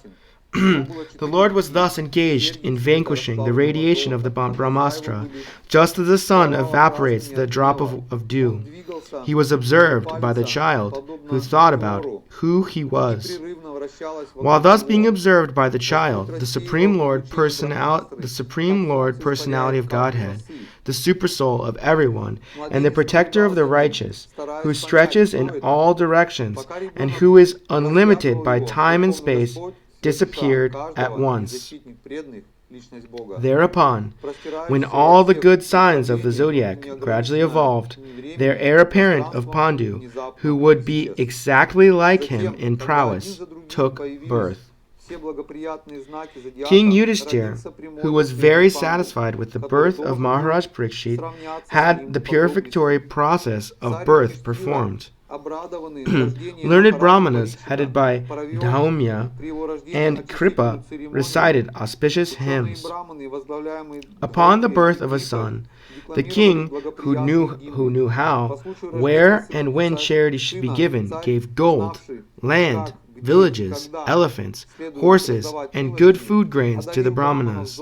The Lord was thus engaged in vanquishing the radiation of the Brahmastra, just as the sun evaporates the drop of dew. He was observed by the child, who thought about who he was. While thus being observed by the child, the Supreme Lord Personality of Godhead, the supersoul of everyone, and the protector of the righteous, who stretches in all directions, and who is unlimited by time and space, disappeared at once. Thereupon, when all the good signs of the zodiac gradually evolved, their heir apparent of Pandu, who would be exactly like him in prowess, took birth. King Yudhishthira, who was very satisfied with the birth of Maharaj Parikshit, had the purificatory process of birth performed. Learned Brahmanas, headed by Dhaumya and Kripa, recited auspicious hymns. Upon the birth of a son, the king, who knew how, where, and when charity should be given, gave gold, land, villages, elephants, horses, and good food grains to the Brahmanas.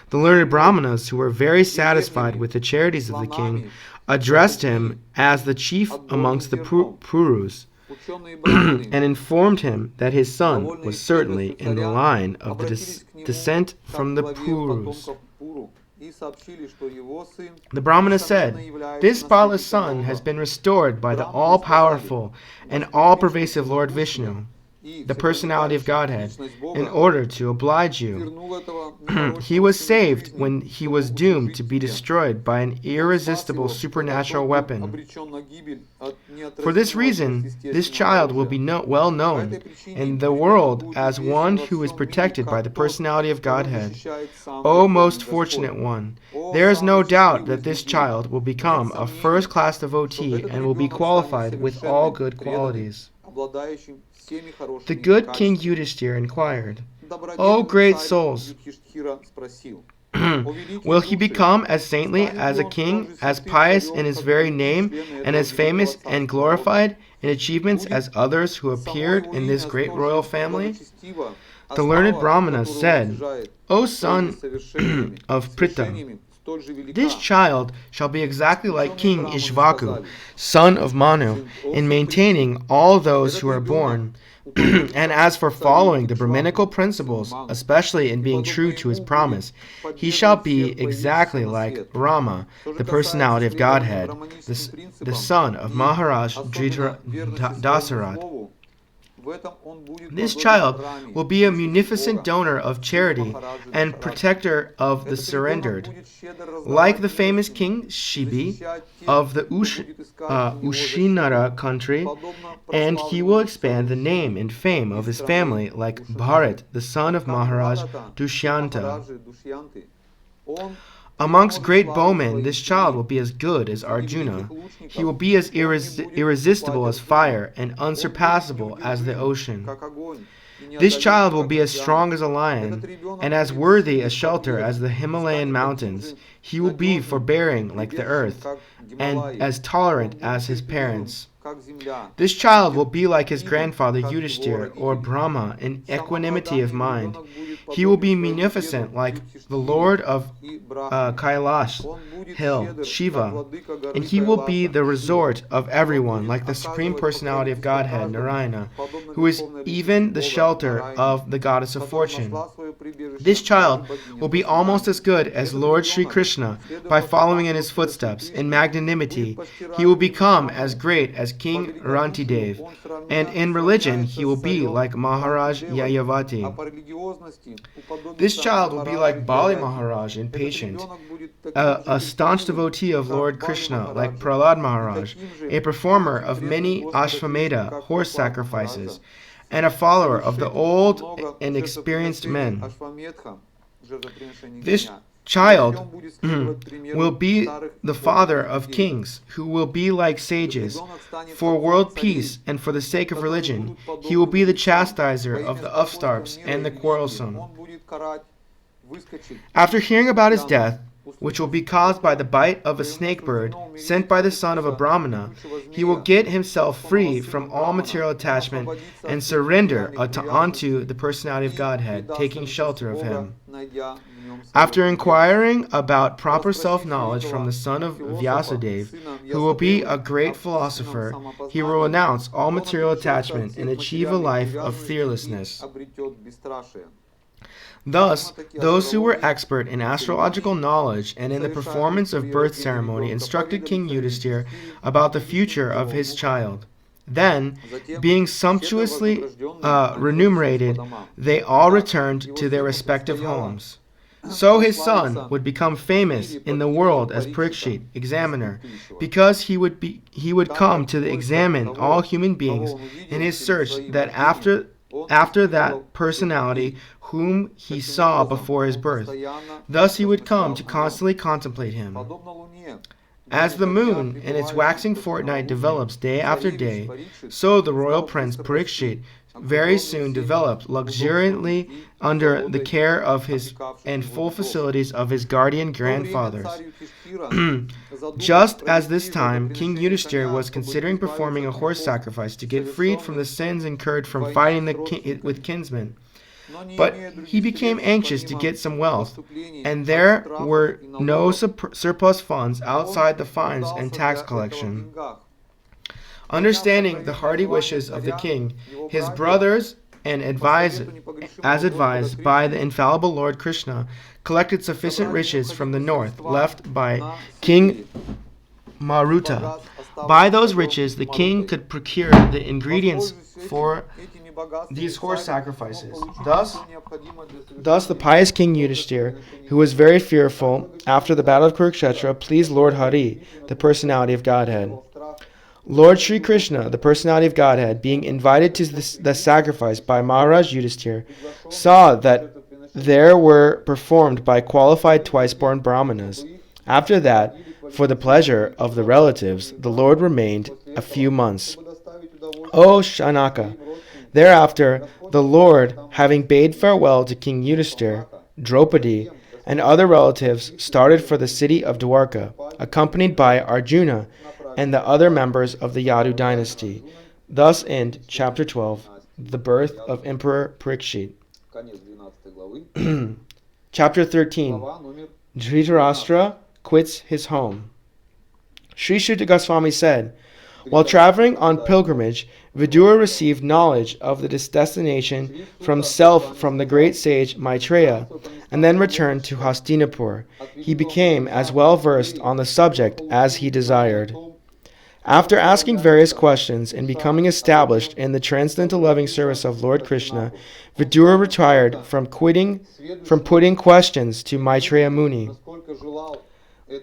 The learned Brahmanas, who were very satisfied with the charities of the king, addressed him as the chief amongst the Purus, and informed him that his son was certainly in the line of the descent from the Purus. The Brahmana said, "This spotless son has been restored by the all-powerful and all-pervasive Lord Vishnu, the personality of Godhead, in order to oblige you. He was saved when he was doomed to be destroyed by an irresistible supernatural weapon. For this reason, this child will be well known in the world as one who is protected by the personality of Godhead. O most fortunate one, there is no doubt that this child will become a first-class devotee and will be qualified with all good qualities." The good King Yudhishthira inquired, "O great souls, will he become as saintly as a king, as pious in his very name, and as famous and glorified in achievements as others who appeared in this great royal family?" The learned Brahmana said, "O son of Pritha, this child shall be exactly like King Ishvaku, son of Manu, in maintaining all those who are born. And as for following the Brahminical principles, especially in being true to his promise, he shall be exactly like Rama, the personality of Godhead, the son of Maharaj Dasarat. This child will be a munificent donor of charity and protector of the surrendered, like the famous King Shibi of the Ushinara country, and he will expand the name and fame of his family like Bharat, the son of Maharaj Dushyanta. Amongst great bowmen, this child will be as good as Arjuna. He will be as irresistible as fire and unsurpassable as the ocean. This child will be as strong as a lion and as worthy a shelter as the Himalayan mountains. He will be forbearing like the earth and as tolerant as his parents. This child will be like his grandfather Yudhishthira or Brahma in equanimity of mind. He will be munificent like the Lord of Kailash hill, Shiva, and he will be the resort of everyone like the Supreme Personality of Godhead, Narayana, who is even the shelter of the Goddess of Fortune. This child will be almost as good as Lord Sri Krishna by following in his footsteps. In magnanimity, he will become as great as King Rantidev, and in religion he will be like Maharaj Yayavati. This child will be like Bali Maharaj in patient, a staunch devotee of Lord Krishna like Prahlad Maharaj, a performer of many Ashvamedha horse sacrifices, and a follower of the old and experienced men. This child will be the father of kings, who will be like sages. For world peace and for the sake of religion, he will be the chastiser of the upstarts and the quarrelsome. After hearing about his death, which will be caused by the bite of a snake bird sent by the son of a Brahmana, he will get himself free from all material attachment and surrender unto the personality of Godhead, taking shelter of him. After inquiring about proper self-knowledge from the son of Vyasadeva, who will be a great philosopher, he will renounce all material attachment and achieve a life of fearlessness. Thus, those who were expert in astrological knowledge and in the performance of birth ceremony instructed King Yudhishthira about the future of his child. Then, being sumptuously remunerated, they all returned to their respective homes. So his son would become famous in the world as Parikshit, examiner, because he would come to examine all human beings in his search that after that personality whom he saw before his birth. Thus he would come to constantly contemplate him. As the moon in its waxing fortnight develops day after day, so the royal prince Parikshit very soon developed luxuriantly under the care of his and full facilities of his guardian grandfathers. Just as this time, King Yudhishthira was considering performing a horse sacrifice to get freed from the sins incurred from fighting with kinsmen. But he became anxious to get some wealth, and there were no surplus funds outside the fines and tax collection. Understanding the hearty wishes of the king, his brothers and as advised by the infallible Lord Krishna, collected sufficient riches from the north, left by King Maruta. By those riches, the king could procure the ingredients for these horse sacrifices. Thus the pious King Yudhishthir, who was very fearful after the battle of Kurukshetra, pleased Lord Hari, the personality of Godhead. Lord Sri Krishna, the personality of Godhead, being invited to the sacrifice by Maharaj Yudhishthir, saw that there were performed by qualified twice-born brahmanas. After that, for the pleasure of the relatives, the Lord remained a few months. O Shanaka! Thereafter, the Lord, having bade farewell to King Yudhishthir, Draupadi, and other relatives, started for the city of Dwarka, accompanied by Arjuna and the other members of the Yadu dynasty. Thus end chapter 12, the birth of Emperor Parikshit. Chapter 13, Dhritarashtra quits his home. Sri Shuddha Goswami said, while traveling on pilgrimage, Vidura received knowledge of the destination from the great sage Maitreya, and then returned to Hastinapur. He became as well versed on the subject as he desired. After asking various questions and becoming established in the transcendental loving service of Lord Krishna, Vidura retired from putting questions to Maitreya Muni.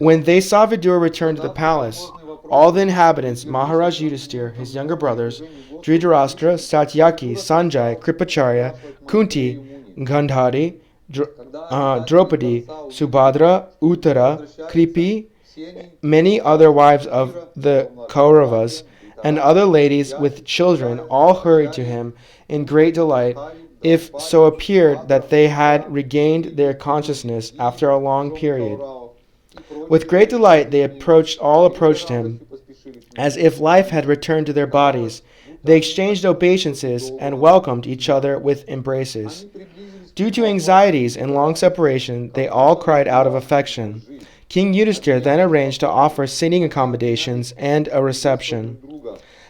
When they saw Vidura return to the palace, all the inhabitants, Maharaj Yudhishthir, his younger brothers, Dhritarashtra, Satyaki, Sanjay, Kripacharya, Kunti, Gandhari, Draupadi, Subhadra, Uttara, Kripi, many other wives of the Kauravas, and other ladies with children all hurried to him in great delight, if so appeared that they had regained their consciousness after a long period. With great delight they approached him, as if life had returned to their bodies. They exchanged obeisances and welcomed each other with embraces. Due to anxieties and long separation, they all cried out of affection. King Yudhishthir then arranged to offer sitting accommodations and a reception.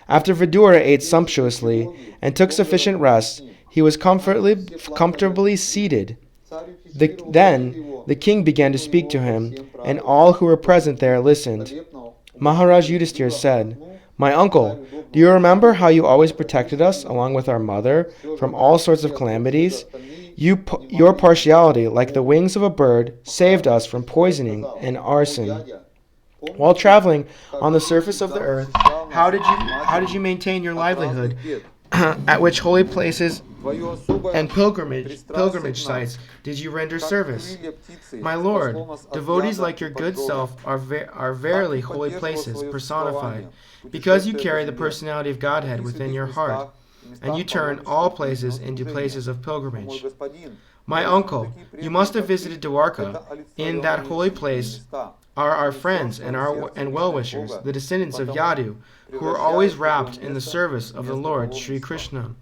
After Vidura ate sumptuously and took sufficient rest, he was comfortably seated. Then the king began to speak to him, and all who were present there listened. Maharaj Yudhishthir said, "My uncle, do you remember how you always protected us, along with our mother, from all sorts of calamities? Your partiality, like the wings of a bird, saved us from poisoning and arson. While traveling on the surface of the earth, how did you maintain your livelihood? At which holy places and pilgrimage sites did you render service? My Lord, devotees like your good self are verily holy places personified, because you carry the personality of Godhead within your heart, and you turn all places into places of pilgrimage. My uncle, you must have visited Dwarka. In that holy place are our friends and well-wishers, the descendants of Yadu, who are always wrapped in the service of the Lord Sri Krishna.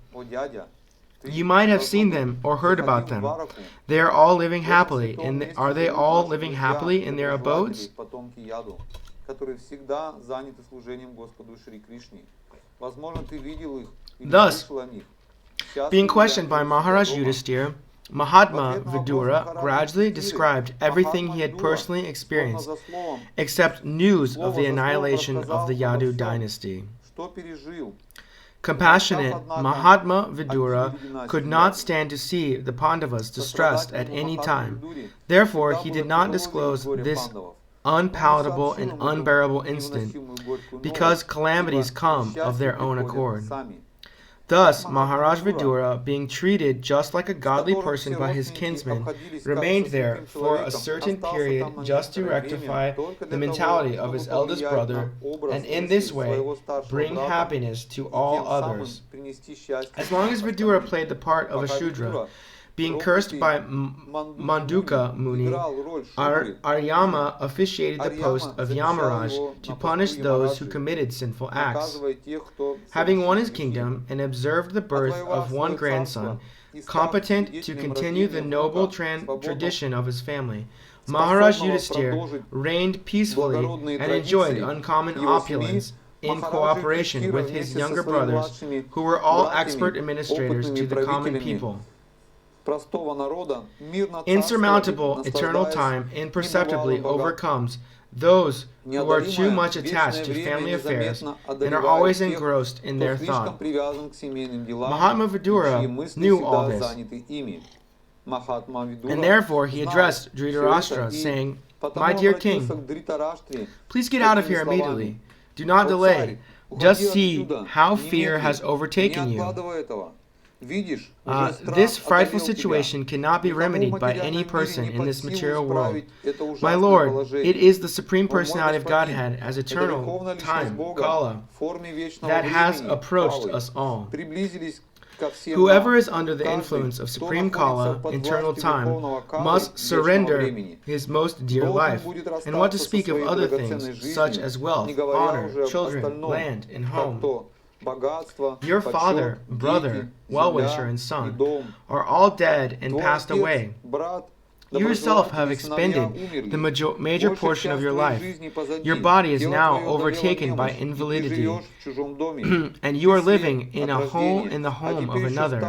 You might have seen them or heard about them. They are all living happily. Are they all living happily in their abodes? Thus, being questioned by Maharaj Yudhishthir, Mahatma Vidura gradually described everything he had personally experienced, except news of the annihilation of the Yadu dynasty. Compassionate Mahatma Vidura could not stand to see the Pandavas distressed at any time. Therefore, he did not disclose this unpalatable and unbearable incident, because calamities come of their own accord. Thus, Maharaj Vidura, being treated just like a godly person by his kinsmen, remained there for a certain period just to rectify the mentality of his eldest brother, and in this way bring happiness to all others. As long as Vidura played the part of a Shudra, being cursed by Manduka Muni, Aryama officiated the post of Yamaraj to punish those who committed sinful acts. Having won his kingdom and observed the birth of one grandson, competent to continue the noble tradition of his family, Maharaj Yudhishthir reigned peacefully and enjoyed uncommon opulence in cooperation with his younger brothers, who were all expert administrators to the common people. Insurmountable eternal time imperceptibly overcomes those who are too much attached to family affairs and are always engrossed in their thought. Mahatma Vidura knew all this, and therefore he addressed Dhritarashtra, saying, "My dear king, please get out of here immediately. Do not delay. Just see how fear has overtaken you. This frightful situation cannot be remedied by any person in this material world. My Lord, it is the Supreme Personality of Godhead as eternal time, Kala, that has approached us all. Whoever is under the influence of Supreme Kala, eternal time, must surrender his most dear life, and what to speak of other things, such as wealth, honor, children, land, and home. Your father, brother, well-wisher, and son are all dead and passed away. You yourself have expended the major portion of your life. Your body is now overtaken by invalidity, and you are living in the home of another.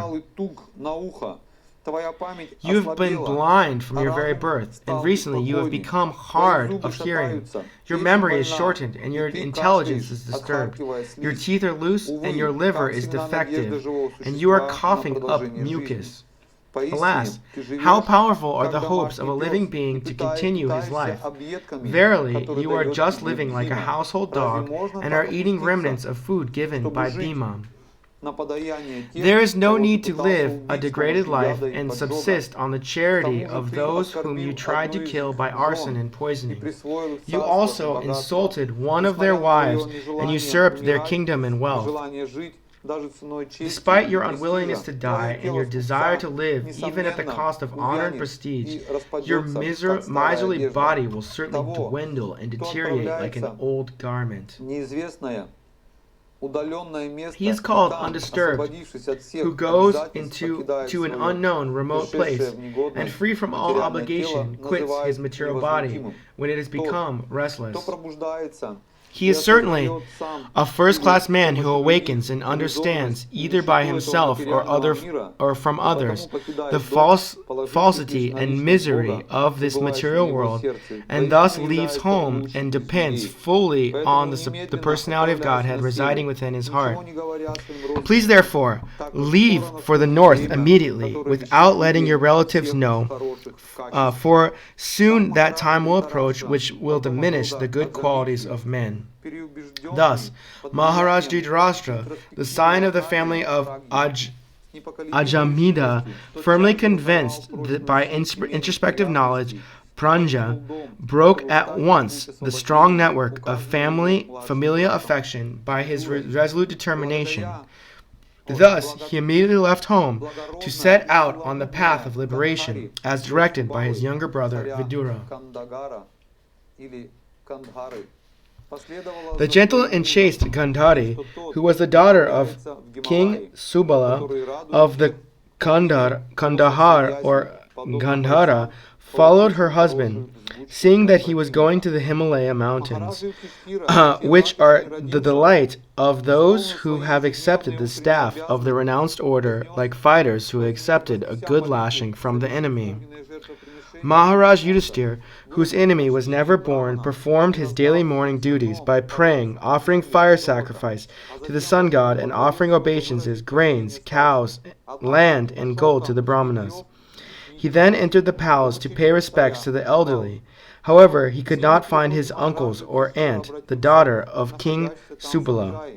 You have been blind from your very birth, and recently you have become hard of hearing. Your memory is shortened, and your intelligence is disturbed. Your teeth are loose, and your liver is defective, and you are coughing up mucus. Alas, how powerful are the hopes of a living being to continue his life? Verily, you are just living like a household dog, and are eating remnants of food given by Bhima. There is no need to live a degraded life and subsist on the charity of those whom you tried to kill by arson and poisoning. You also insulted one of their wives and usurped their kingdom and wealth. Despite your unwillingness to die and your desire to live even at the cost of honor and prestige, your miserly body will certainly dwindle and deteriorate like an old garment. He is called undisturbed, who goes to an unknown, remote place, and free from all obligation, quits his material body when it has become restless. He is certainly a first-class man who awakens and understands, either by himself or from others, the falsity and misery of this material world, and thus leaves home and depends fully on the personality of Godhead residing within his heart. Please, therefore, leave for the north immediately, without letting your relatives know, for soon that time will approach which will diminish the good qualities of men. Thus, Maharaj Dhritarashtra, the scion of the family of Ajamida, firmly convinced that by introspective knowledge, Pranja broke at once the strong network of familial affection by his resolute determination. Thus, he immediately left home to set out on the path of liberation, as directed by his younger brother Vidura. The gentle and chaste Gandhari, who was the daughter of King Subala of the Kandahar or Gandhara, followed her husband, seeing that he was going to the Himalaya mountains, which are the delight of those who have accepted the staff of the renounced order, like fighters who accepted a good lashing from the enemy. Maharaj Yudhisthira, whose enemy was never born, performed his daily morning duties by praying, offering fire sacrifice to the sun god, and offering obeisances, grains, cows, land, and gold to the brahmanas. He then entered the palace to pay respects to the elderly. However, he could not find his uncles or aunt, the daughter of King Subala.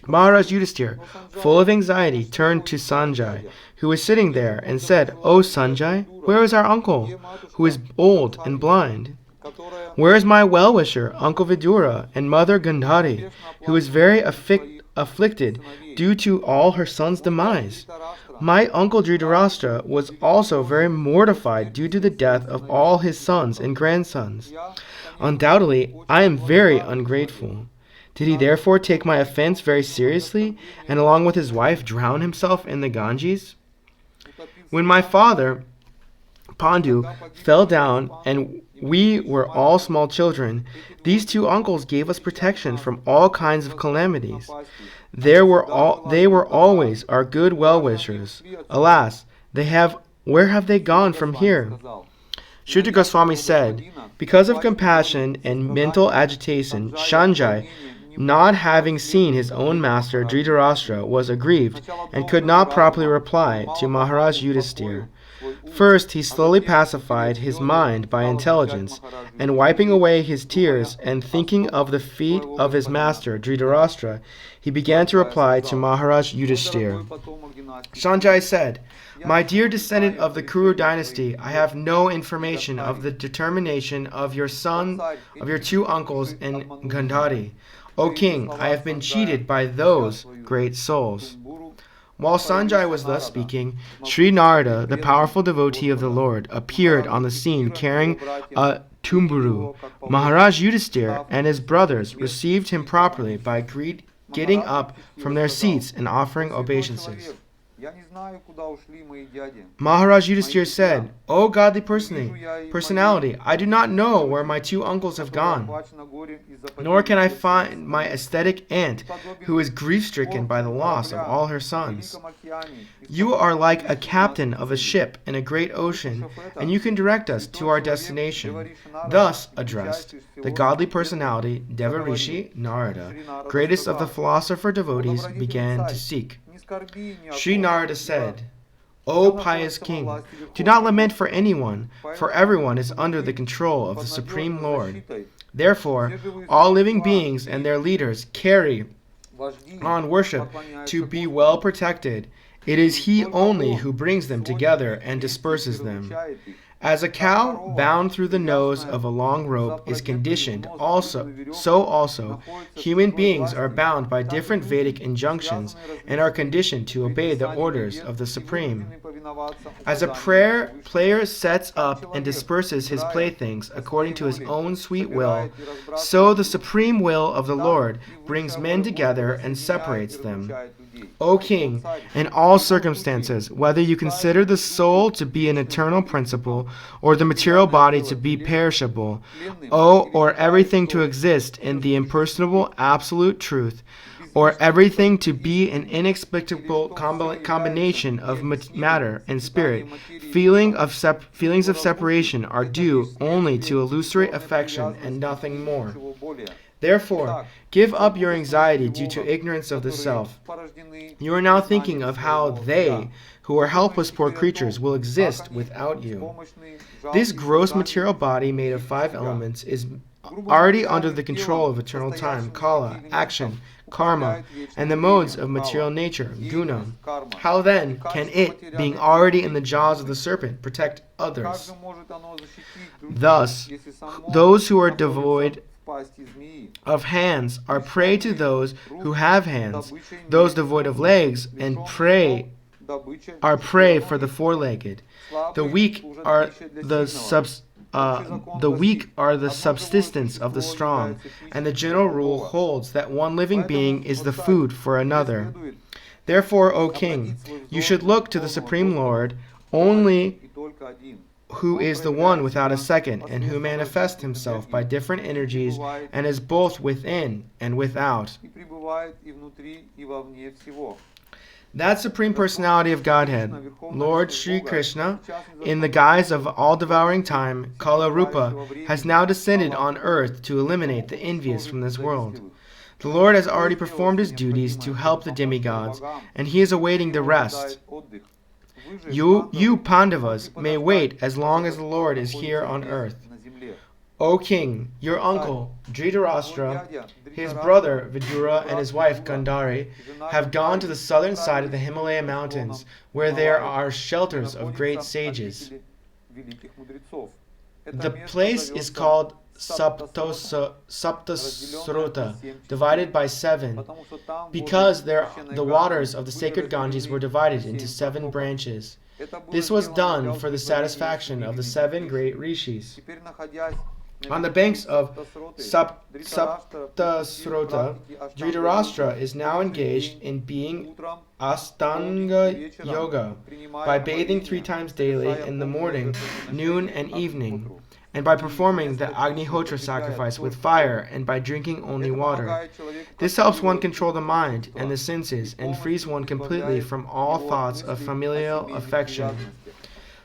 Maharaj Yudhisthira, full of anxiety, turned to Sanjay, who was sitting there, and said, "O Sanjay, where is our uncle, who is old and blind? Where is my well-wisher, Uncle Vidura, and Mother Gandhari, who is very afflicted due to all her son's demise? My uncle Dhritarashtra was also very mortified due to the death of all his sons and grandsons. Undoubtedly, I am very ungrateful. Did he therefore take my offense very seriously, and along with his wife drown himself in the Ganges? When my father Pandu fell down, and we were all small children. These two uncles gave us protection from all kinds of calamities. They were always our good well-wishers. Alas, where have they gone from here? Shuddha Goswami said, because of compassion and mental agitation, Sanjay, not having seen his own master Dhritarashtra, was aggrieved and could not properly reply to Maharaj Yudhisthira. First, he slowly pacified his mind by intelligence, and wiping away his tears and thinking of the feet of his master Dhritarashtra, he began to reply to Maharaj Yudhisthira. Sanjay said, my dear descendant of the Kuru dynasty, I have no information of the determination of your two uncles in Gandhari. O king, I have been cheated by those great souls. While Sanjay was thus speaking, Sri Narada, the powerful devotee of the Lord, appeared on the scene carrying a tumburu. Maharaj Yudhisthira and his brothers received him properly by getting up from their seats and offering obeisances. Maharaj Yudhisthira said, O godly personality, I do not know where my two uncles have gone, nor can I find my aesthetic aunt, who is grief-stricken by the loss of all her sons. You are like a captain of a ship in a great ocean, and you can direct us to our destination. Thus addressed, the godly personality, Devarishi Narada, greatest of the philosopher devotees, began to seek. Sri Narada said, O pious king, do not lament for anyone, for everyone is under the control of the Supreme Lord. Therefore, all living beings and their leaders carry on worship to be well protected. It is He only who brings them together and disperses them. As a cow bound through the nose of a long rope is conditioned, so also human beings are bound by different Vedic injunctions and are conditioned to obey the orders of the Supreme. As a player sets up and disperses his playthings according to his own sweet will, so the supreme will of the Lord brings men together and separates them. O king, in all circumstances, whether you consider the soul to be an eternal principle, or the material body to be perishable, or everything to exist in the impersonable absolute truth, or everything to be an inexplicable combination of matter and spirit, feelings of separation are due only to illusory affection and nothing more. Therefore, give up your anxiety due to ignorance of the self. You are now thinking of how they, who are helpless poor creatures, will exist without you. This gross material body made of 5 elements is already under the control of eternal time, kala, action, karma, and the modes of material nature, guna. How then can it, being already in the jaws of the serpent, protect others? Thus, those who are devoid of hands are prey to those who have hands. Those devoid of legs and are prey for the four-legged. The weak are the subsistence of the strong, and the general rule holds that one living being is the food for another. Therefore, O king, you should look to the Supreme Lord, only who is the one without a second, and who manifests himself by different energies, and is both within and without. That Supreme Personality of Godhead, Lord Sri Krishna, in the guise of all-devouring time, Kala Rupa, has now descended on earth to eliminate the envious from this world. The Lord has already performed his duties to help the demigods, and he is awaiting the rest. You Pandavas may wait as long as the Lord is here on earth. O king, your uncle Dhritarashtra, his brother Vidura, and his wife Gandhari have gone to the southern side of the Himalaya mountains, where there are shelters of great sages. The place is called Saptasrota, divided by 7, because the waters of the sacred Ganges were divided into 7 branches. This was done for the satisfaction of the 7 great rishis. On the banks of Saptasrota, Dhritarashtra is now engaged in being Astanga Yoga by bathing 3 times daily in the morning, noon, and evening, and by performing the Agnihotra sacrifice with fire and by drinking only water. This helps one control the mind and the senses and frees one completely from all thoughts of familial affection.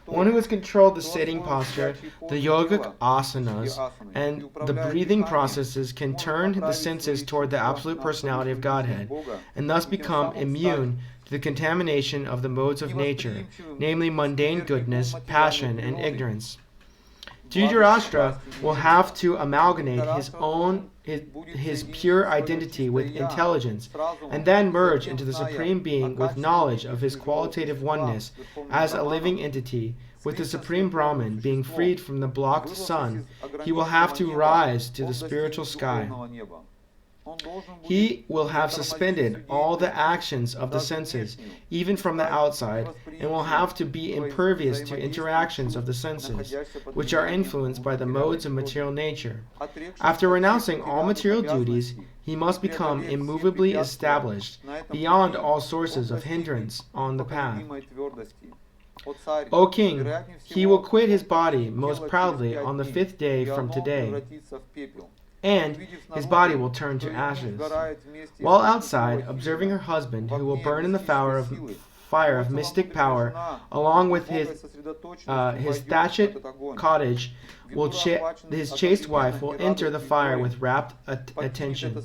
One who has controlled the sitting posture, the yogic asanas, and the breathing processes can turn the senses toward the absolute personality of Godhead, and thus become immune to the contamination of the modes of nature, namely mundane goodness, passion, and ignorance. Dhritarashtra will have to amalgamate his pure identity with intelligence, and then merge into the Supreme Being with knowledge of his qualitative oneness as a living entity. With the Supreme Brahman being freed from the blocked sun, he will have to rise to the spiritual sky. He will have suspended all the actions of the senses, even from the outside, and will have to be impervious to interactions of the senses, which are influenced by the modes of material nature. After renouncing all material duties, he must become immovably established, beyond all sources of hindrance on the path. O king, he will quit his body most proudly on the 5th day from today, and his body will turn to ashes. While outside, observing her husband, who will burn in the fire of mystic power, along with his thatched cottage, his chaste wife will enter the fire with rapt attention.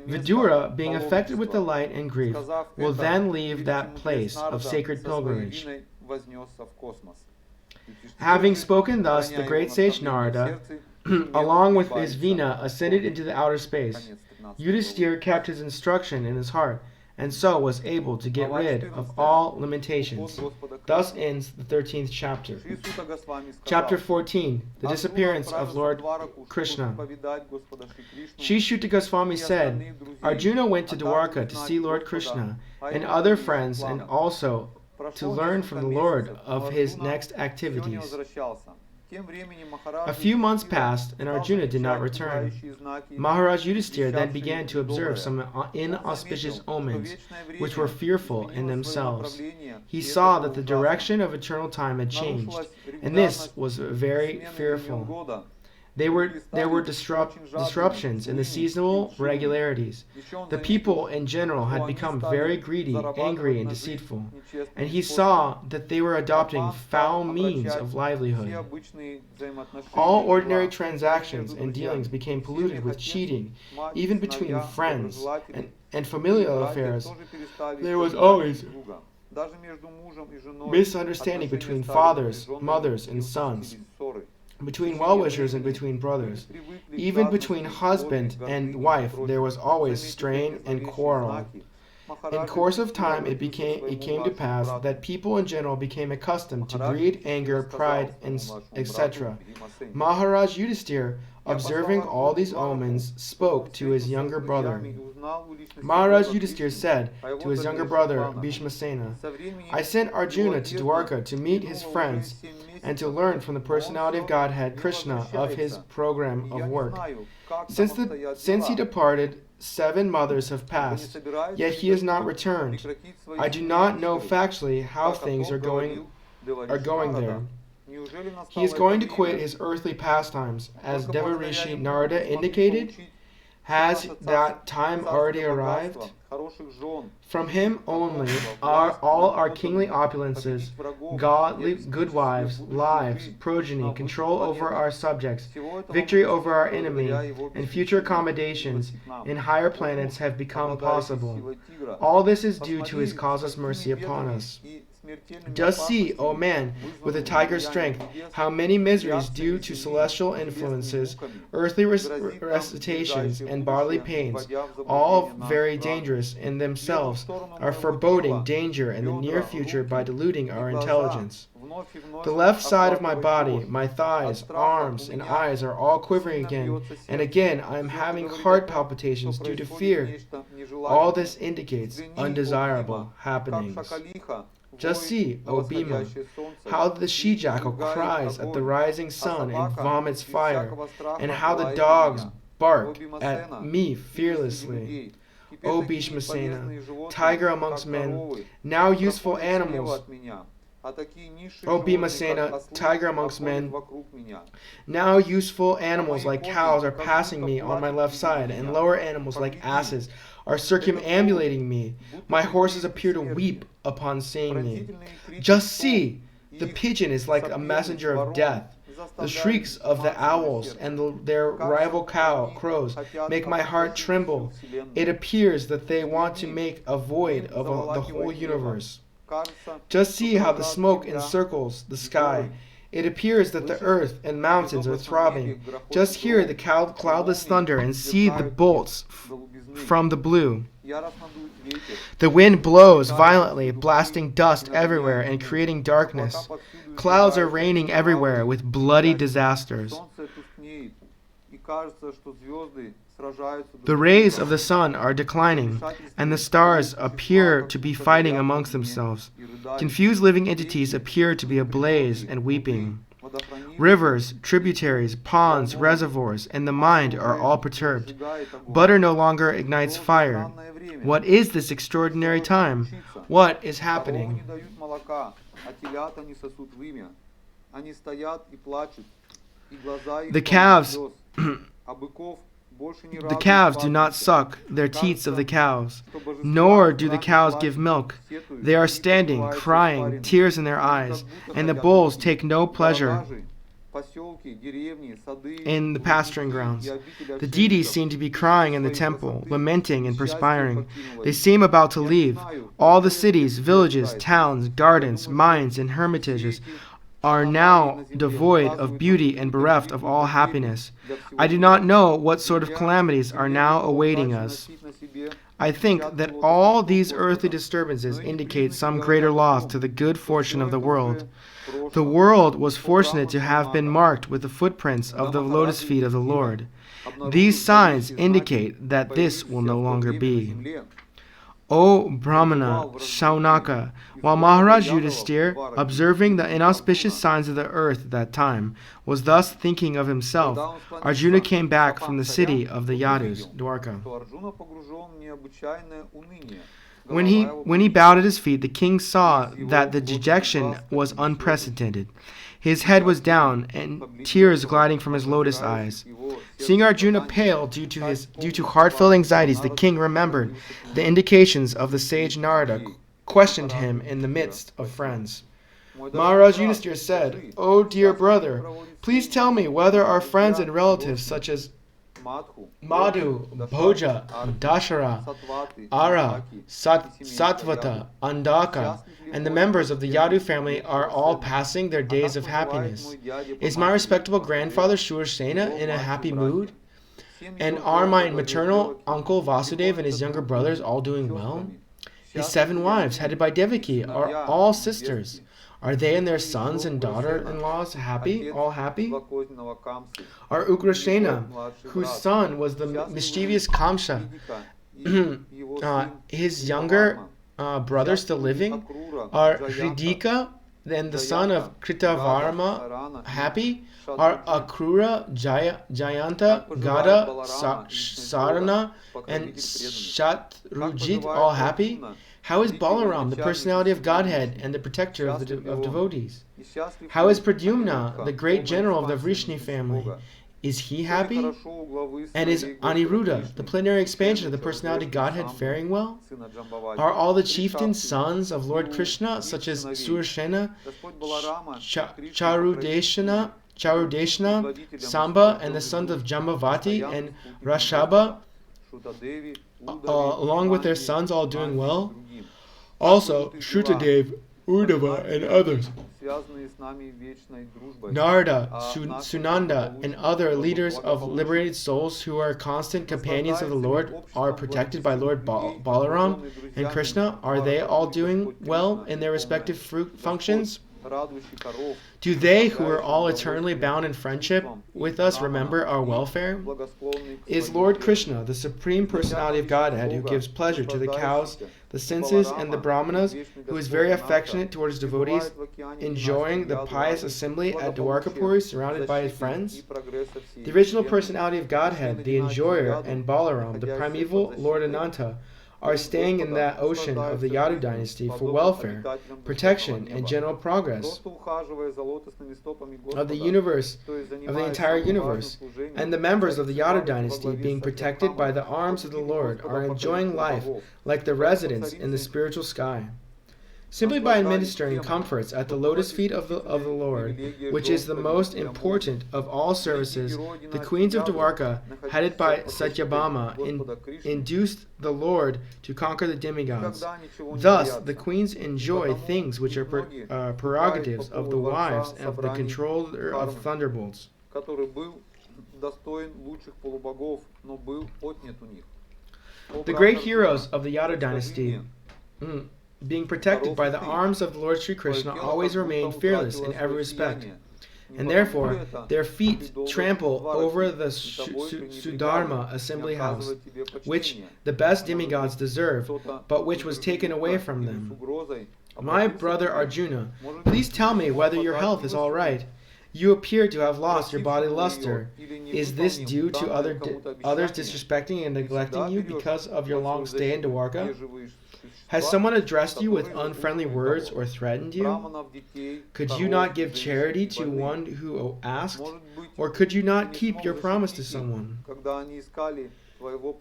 Vidura, being affected with delight and grief, will then leave that place of sacred pilgrimage. Having spoken thus, the great sage Narada, along with his Vina, ascended into the outer space. Yudhisthira kept his instruction in his heart, and so was able to get rid of all limitations. Thus ends the 13th chapter. Chapter 14. The disappearance of Lord Krishna. Sri Shuta Goswami said, Arjuna went to Dwarka to see Lord Krishna and other friends, and also to learn from the Lord of his next activities. A few months passed, and Arjuna did not return. Maharaj Yudhisthira then began to observe some inauspicious omens, which were fearful in themselves. He saw that the direction of eternal time had changed, and this was very fearful. There were disruptions in the seasonal regularities. The people in general had become very greedy, angry, and deceitful, and he saw that they were adopting foul means of livelihood. All ordinary transactions and dealings became polluted with cheating, even between friends and familial affairs. There was always misunderstanding between fathers, mothers, and sons, between well-wishers and between brothers. Even between husband and wife there was always strain and quarrel. In course of time it came to pass that people in general became accustomed to greed, anger, pride, and etc. Maharaj Yudhisthira, observing all these omens, spoke to his younger brother. Maharaj Yudhisthira said to his younger brother Bhishmasena, I sent Arjuna to Dwarka to meet his friends and to learn from the personality of Godhead, Krishna, of his program of work. Since he departed, 7 mothers have passed, yet he has not returned. I do not know factually how things are going there. He is going to quit his earthly pastimes, as Devarishi Narada indicated. Has that time already arrived? From him only are all our kingly opulences, godly good wives, lives, progeny, control over our subjects, victory over our enemy, and future accommodations in higher planets have become possible. All this is due to his causeless mercy upon us. Just see, O man, with a tiger's strength, how many miseries due to celestial influences, earthly recitations, and bodily pains, all very dangerous in themselves, are foreboding danger in the near future by diluting our intelligence. The left side of my body, my thighs, arms, and eyes are all quivering again, and again I am having heart palpitations due to fear. All this indicates undesirable happenings. Just see, на O Bhima, восходящее солнце, how the и she-jackal изрыгает cries at the огонь, rising а sun and собака vomits без fire, всякого страха and how the лает на dogs меня. О bark at Бимасена, me тигр среди fearlessly. людей. Теперь O такие Bhishmasena, полезные животные, tiger как amongst men, коровы, now useful проходят слева animals. от меня, а такие низшие O животные, Bhimasena, как ослы, tiger amongst обходят men, вокруг меня. now useful А animals мои like кони, cows are как passing будто me on my плачут left при виде side, and меня. lower animals like Погляди, asses are этот circumambulating me. будто My horses предвестник appear to смерти. weep upon seeing me. Пронзительные крики Just псов see, и the их pigeon is like a сопливость messenger of ворон death. The заставляют shrieks of the сжиматься мое owls сердце. and their rival crows хотят make my heart опустошить всю tremble. вселенную. It appears that they want to make a void of the whole universe. Just see how the smoke encircles the sky. It appears that the earth and mountains are throbbing. Just hear the cloudless thunder and see the bolts from the blue. The wind blows violently, blasting dust everywhere and creating darkness. Clouds are raining everywhere with bloody disasters. The rays of the sun are declining, and the stars appear to be fighting amongst themselves. Confused living entities appear to be ablaze and weeping. Rivers, tributaries, ponds, reservoirs, and the mind are all perturbed. Butter no longer ignites fire. What is this extraordinary time? What is happening? The calves do not suck their teats of the cows, nor do the cows give milk. They are standing, crying, tears in their eyes, and the bulls take no pleasure in the pasturing grounds. The deities seem to be crying in the temple, lamenting and perspiring. They seem about to leave. All the cities, villages, towns, gardens, mines, and hermitages are now devoid of beauty and bereft of all happiness. I do not know what sort of calamities are now awaiting us. I think that all these earthly disturbances indicate some greater loss to the good fortune of the world. The world was fortunate to have been marked with the footprints of the lotus feet of the Lord. These signs indicate that this will no longer be. O Brahmana, Shaunaka, while Maharaj Yudhisthira, observing the inauspicious signs of the earth at that time, was thus thinking of himself, Arjuna came back from the city of the Yadus, Dwarka. When he bowed at his feet, the king saw that the dejection was unprecedented. His head was down, and tears gliding from his lotus eyes. Seeing Arjuna pale due to heartfelt anxieties, the king remembered the indications of the sage Narada, questioned him in the midst of friends. Maharaj Yudhisthira said, "O dear brother, please tell me whether our friends and relatives such as Madhu, Bhoja, Dashara, Ara, Satvata, Andaka, and the members of the Yadu family are all passing their days of happiness. Is my respectable grandfather Shursena in a happy mood? And are my maternal uncle Vasudev and his younger brothers all doing well? His 7 wives, headed by Devaki, are all sisters. Are they and their sons and daughter-in-laws happy, all happy? Are Ugrasena, whose son was the mischievous Kamsa, his younger brother still living? Are Hridika and the son of Kritavarma happy? Are Akrura, Jayanta, Gada, Sarana, and Shatrujit all happy? How is Balaram, the personality of Godhead and the protector of devotees? How is Pradyumna, the great general of the Vrishni family? Is he happy? And is Aniruddha, the plenary expansion of the personality Godhead, faring well? Are all the chieftains sons of Lord Krishna, such as Sursena, Charudeshna, Samba, and the sons of Jambavati and Rashaba, along with their sons, all doing well? Also, Shrutadev, Urdhava, and others, Narada, Sunanda, and other leaders of liberated souls who are constant companions of the Lord are protected by Lord Balaram and Krishna. Are they all doing well in their respective functions? радующий коров, Do they who are all eternally bound in friendship with us remember our welfare? благосклонный к Is своим Lord членам. Krishna, the Supreme Personality of Godhead, who gives pleasure to the cows, the senses, and the brahmanas, who is very affectionate towards devotees, enjoying the pious assembly at Dwarkapuri surrounded by his friends? The original personality of Godhead, the enjoyer, and Balaram, the primeval Lord Ananta, are staying in that ocean of the Yadu dynasty for welfare, protection, and general progress of the universe, of the entire universe, and the members of the Yadu dynasty, being protected by the arms of the Lord, are enjoying life like the residents in the spiritual sky. Simply by administering comforts at the lotus feet of the Lord, which is the most important of all services, the queens of Dwarka, headed by Satyabhama, induced the Lord to conquer the demigods. Thus, the queens enjoy things which are prerogatives of the wives of the controller of thunderbolts. который был достоин лучших полубогов, но был отнят у них. The great heroes of the Yadu dynasty, being protected by the arms of the Lord Sri Krishna, always remain fearless in every respect. And therefore, their feet trample over the Sudharma assembly house, which the best demigods deserve, but which was taken away from them. My brother Arjuna, please tell me whether your health is all right. You appear to have lost your body luster. Is this due to others disrespecting and neglecting you because of your long stay in Dwarka? Has someone addressed you with unfriendly words or threatened you? Could you not give charity to one who asked? Or could you not keep your promise to someone?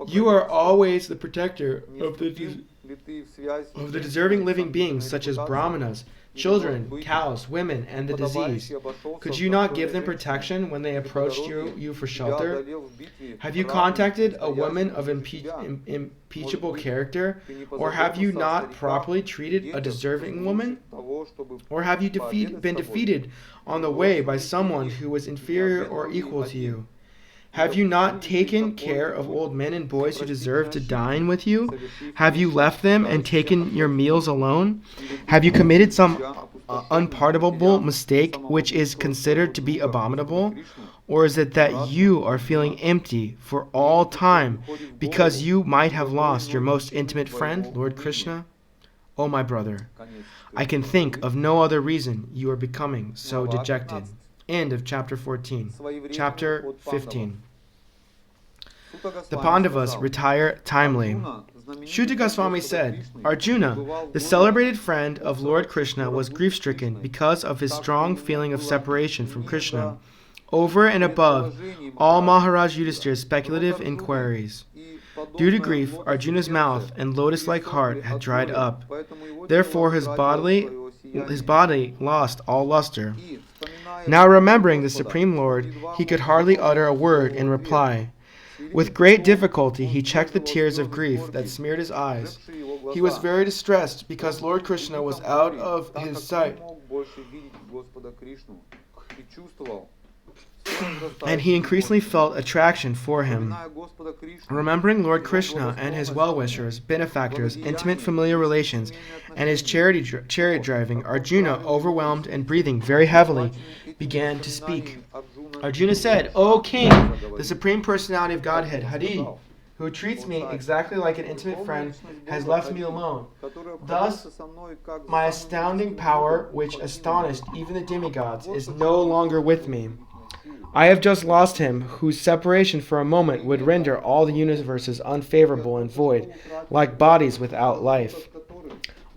You are always the protector of the deserving living beings such as brahmanas, children, cows, women, and the diseased. Could you not give them protection when they approached you for shelter? Have you contacted a woman of impeachable character? Or have you not properly treated a deserving woman? Or have you been defeated on the way by someone who was inferior or equal to you? Have you not taken care of old men and boys who deserve to dine with you? Have you left them and taken your meals alone? Have you committed some unpardonable mistake which is considered to be abominable? Or is it that you are feeling empty for all time because you might have lost your most intimate friend, Lord Krishna? Oh, my brother, I can think of no other reason you are becoming so dejected. End of chapter 14. Chapter 15. The Pandavas retire timely. Shuddha Goswami said, Arjuna, the celebrated friend of Lord Krishna, was grief-stricken because of his strong feeling of separation from Krishna, over and above all Maharaj Yudhishthira's speculative inquiries. Due to grief, Arjuna's mouth and lotus-like heart had dried up. Therefore his body lost all luster. Now remembering the Supreme Lord, he could hardly utter a word in reply. With great difficulty he checked the tears of grief that smeared his eyes. He was very distressed because Lord Krishna was out of his sight, and he increasingly felt attraction for him. Remembering Lord Krishna and his well-wishers, benefactors, intimate familiar relations, and his chariot driving, Arjuna, overwhelmed and breathing very heavily, began to speak. Arjuna said, O King, the Supreme Personality of Godhead, Hari, who treats me exactly like an intimate friend, has left me alone. Thus, my astounding power, which astonished even the demigods, is no longer with me. I have just lost him, whose separation for a moment would render all the universes unfavorable and void, like bodies without life.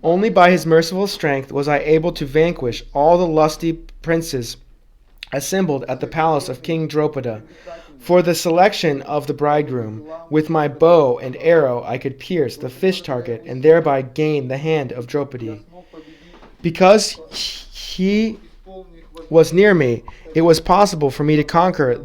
Only by his merciful strength was I able to vanquish all the lusty princes assembled at the palace of King Drupada. For the selection of the bridegroom, with my bow and arrow I could pierce the fish target and thereby gain the hand of Draupadi. Because he was near me, it was possible for me to conquer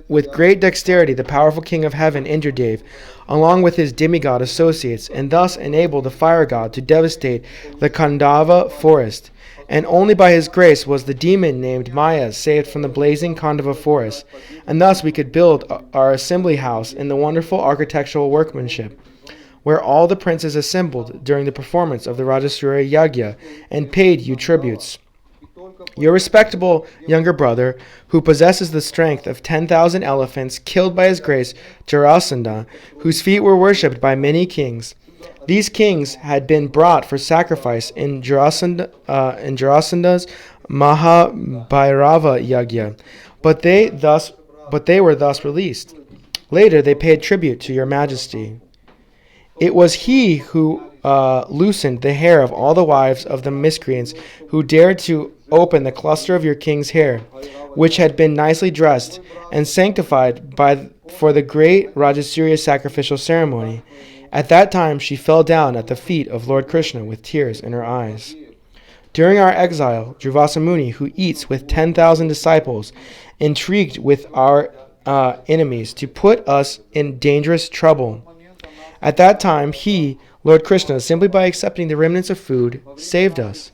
with great dexterity the powerful king of heaven, Indradev, along with his demigod associates, and thus enable the fire god to devastate the Khandava forest. And only by his grace was the demon named Maya saved from the blazing Khandava forest, and thus we could build our assembly house in the wonderful architectural workmanship, where all the princes assembled during the performance of the Rajasuya Yagya and paid you tributes. Your respectable younger brother, who possesses the strength of 10,000 elephants, killed by his grace Jarasandha, whose feet were worshipped by many kings. These kings had been brought for sacrifice in Jarasandha's Mahabhairava Yagya, but they were thus released. Later they paid tribute to your majesty. It was he who loosened the hair of all the wives of the miscreants who dared to open the cluster of your king's hair, which had been nicely dressed and sanctified for the great Rajasuya sacrificial ceremony. At that time she fell down at the feet of Lord Krishna with tears in her eyes. During our exile, Durvasa Muni, who eats with 10,000 disciples, intrigued with our enemies to put us in dangerous trouble. At that time, he, Lord Krishna, simply by accepting the remnants of food, saved us.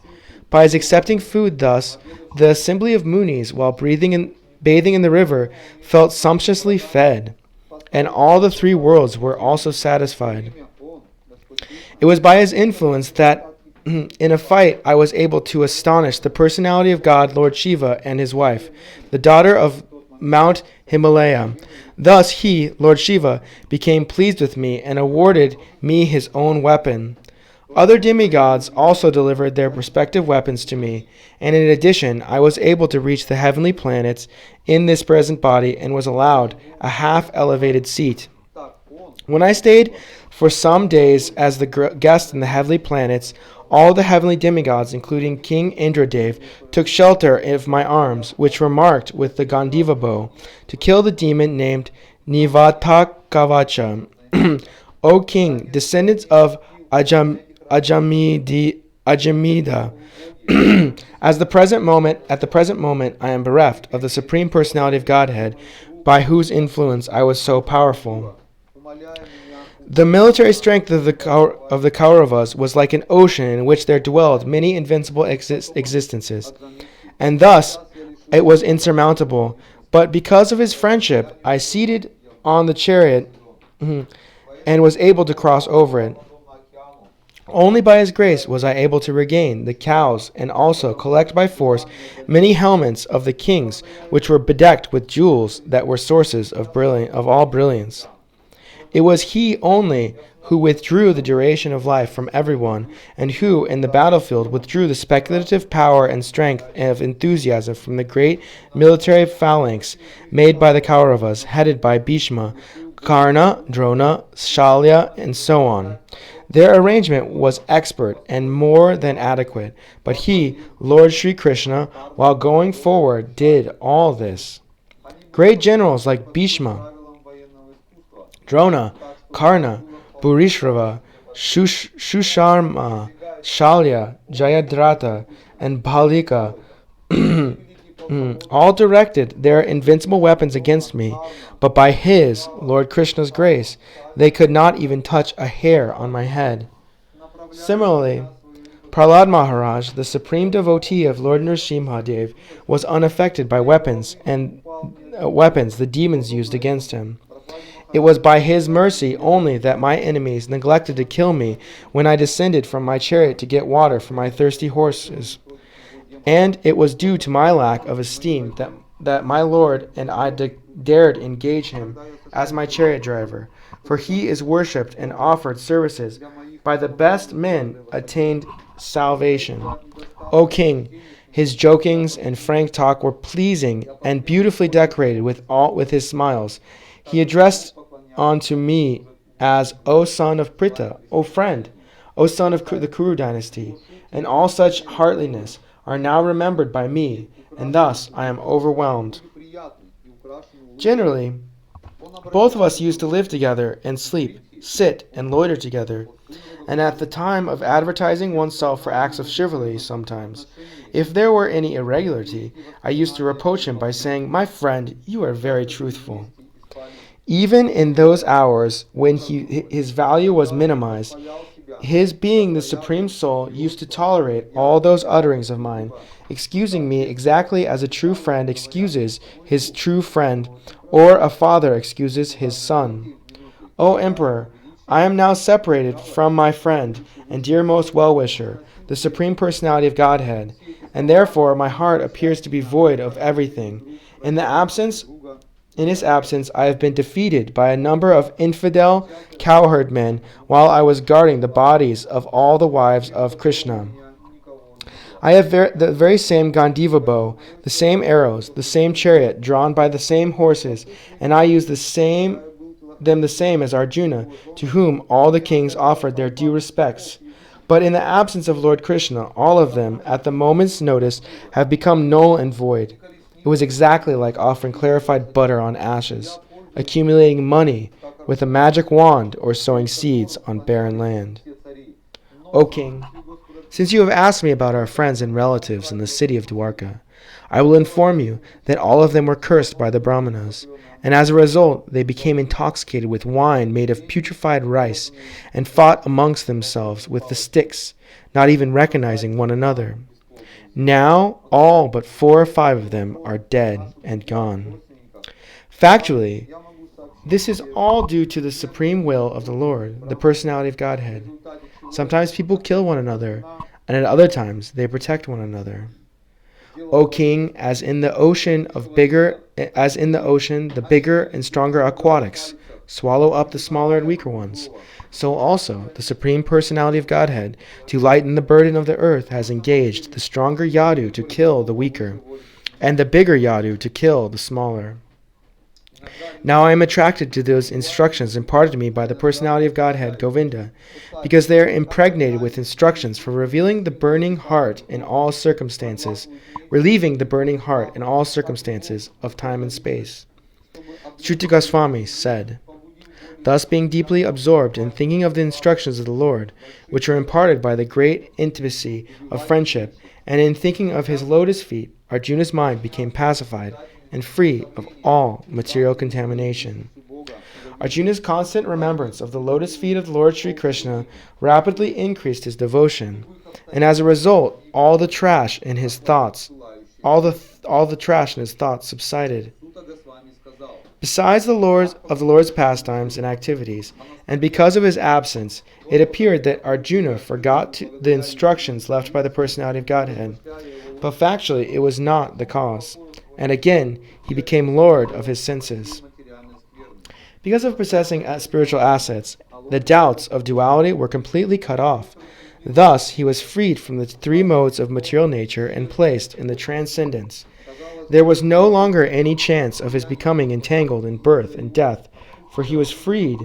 By his accepting food thus, the assembly of Munis, while bathing in the river, felt sumptuously fed, and all the three worlds were also satisfied. It was by his influence that in a fight I was able to astonish the personality of God, Lord Shiva, and his wife, the daughter of Mount Himalaya. Thus he, Lord Shiva, became pleased with me and awarded me his own weapon. Other demigods also delivered their respective weapons to me, and in addition I was able to reach the heavenly planets in this present body and was allowed a half-elevated seat. When I stayed for some days as the guest in the heavenly planets, all the heavenly demigods, including King Indradev, took shelter of my arms, which were marked with the Gandiva bow, to kill the demon named Nivatakavacha. O king, descendants of Ajamida, at the present moment, I am bereft of the Supreme Personality of Godhead, by whose influence I was so powerful. The military strength of the Kauravas was like an ocean in which there dwelled many invincible existences, and thus it was insurmountable. But because of his friendship, I seated on the chariot and was able to cross over it. Only by his grace was I able to regain the cows and also collect by force many helmets of the kings, which were bedecked with jewels that were sources of all brilliance. It was he only who withdrew the duration of life from everyone, and who, in the battlefield, withdrew the speculative power and strength of enthusiasm from the great military phalanx made by the Kauravas, headed by Bhishma, Karna, Drona, Shalya, and so on. Their arrangement was expert and more than adequate, but he, Lord Sri Krishna, while going forward, did all this. Great generals like Bhishma, Drona, Karna, Bhurishrava, Shusharma, Shalya, Jayadratha, and Bhalika all directed their invincible weapons against me, but by his, Lord Krishna's grace, they could not even touch a hair on my head. Similarly, Prahlad Maharaj, the supreme devotee of Lord Nrsimhadev, was unaffected by weapons the demons used against him. It was by his mercy only that my enemies neglected to kill me when I descended from my chariot to get water for my thirsty horses. And it was due to my lack of esteem that my Lord and I dared engage him as my chariot driver, for he is worshipped and offered services by the best men attained salvation. O king, his jokings and frank talk were pleasing and beautifully decorated with his smiles. He addressed unto me as, O son of Pritha, O friend, O son of the Kuru dynasty, and all such heartliness are now remembered by me, and thus I am overwhelmed. Generally, both of us used to live together and sleep, sit, and loiter together, and at the time of advertising oneself for acts of chivalry sometimes, if there were any irregularity, I used to reproach him by saying, My friend, you are very truthful. Even in those hours when his value was minimized, his being the Supreme Soul used to tolerate all those utterings of mine, excusing me exactly as a true friend excuses his true friend, or a father excuses his son. O Emperor, I am now separated from my friend and dear most well-wisher, the Supreme Personality of Godhead, and therefore my heart appears to be void of everything. In his absence, I have been defeated by a number of infidel cowherd men while I was guarding the bodies of all the wives of Krishna. I have the very same Gandiva bow, the same arrows, the same chariot drawn by the same horses, and I use the same as Arjuna, to whom all the kings offered their due respects. But in the absence of Lord Krishna, all of them, at the moment's notice, have become null and void. It was exactly like offering clarified butter on ashes, accumulating money with a magic wand, or sowing seeds on barren land. O king, since you have asked me about our friends and relatives in the city of Dwarka, I will inform you that all of them were cursed by the Brahmanas, and as a result they became intoxicated with wine made of putrefied rice, and fought amongst themselves with the sticks, not even recognizing one another. Now all but 4 or 5 of them are dead and gone. Factually, this is all due to the supreme will of the Lord, the personality of Godhead. Sometimes people kill one another, and at other times they protect one another. O king, as in the ocean, the bigger and stronger aquatics swallow up the smaller and weaker ones, so also the supreme personality of Godhead, to lighten the burden of the earth, has engaged the stronger Yadu to kill the weaker, and the bigger Yadu to kill the smaller. Now I am attracted to those instructions imparted to me by the personality of Godhead, Govinda, because they are impregnated with instructions for relieving the burning heart in all circumstances of time and space. Shruti Goswami said, thus being deeply absorbed in thinking of the instructions of the Lord, which are imparted by the great intimacy of friendship, and in thinking of his lotus feet, Arjuna's mind became pacified and free of all material contamination. Arjuna's constant remembrance of the lotus feet of the Lord Sri Krishna rapidly increased his devotion, and as a result, all the trash in his thoughts subsided. Besides the Lord's pastimes and activities, and because of his absence, it appeared that Arjuna forgot the instructions left by the personality of Godhead. But factually, it was not the cause. And again, he became lord of his senses. Because of possessing spiritual assets, the doubts of duality were completely cut off. Thus, he was freed from the 3 modes of material nature and placed in the transcendence. There was no longer any chance of his becoming entangled in birth and death, for he was freed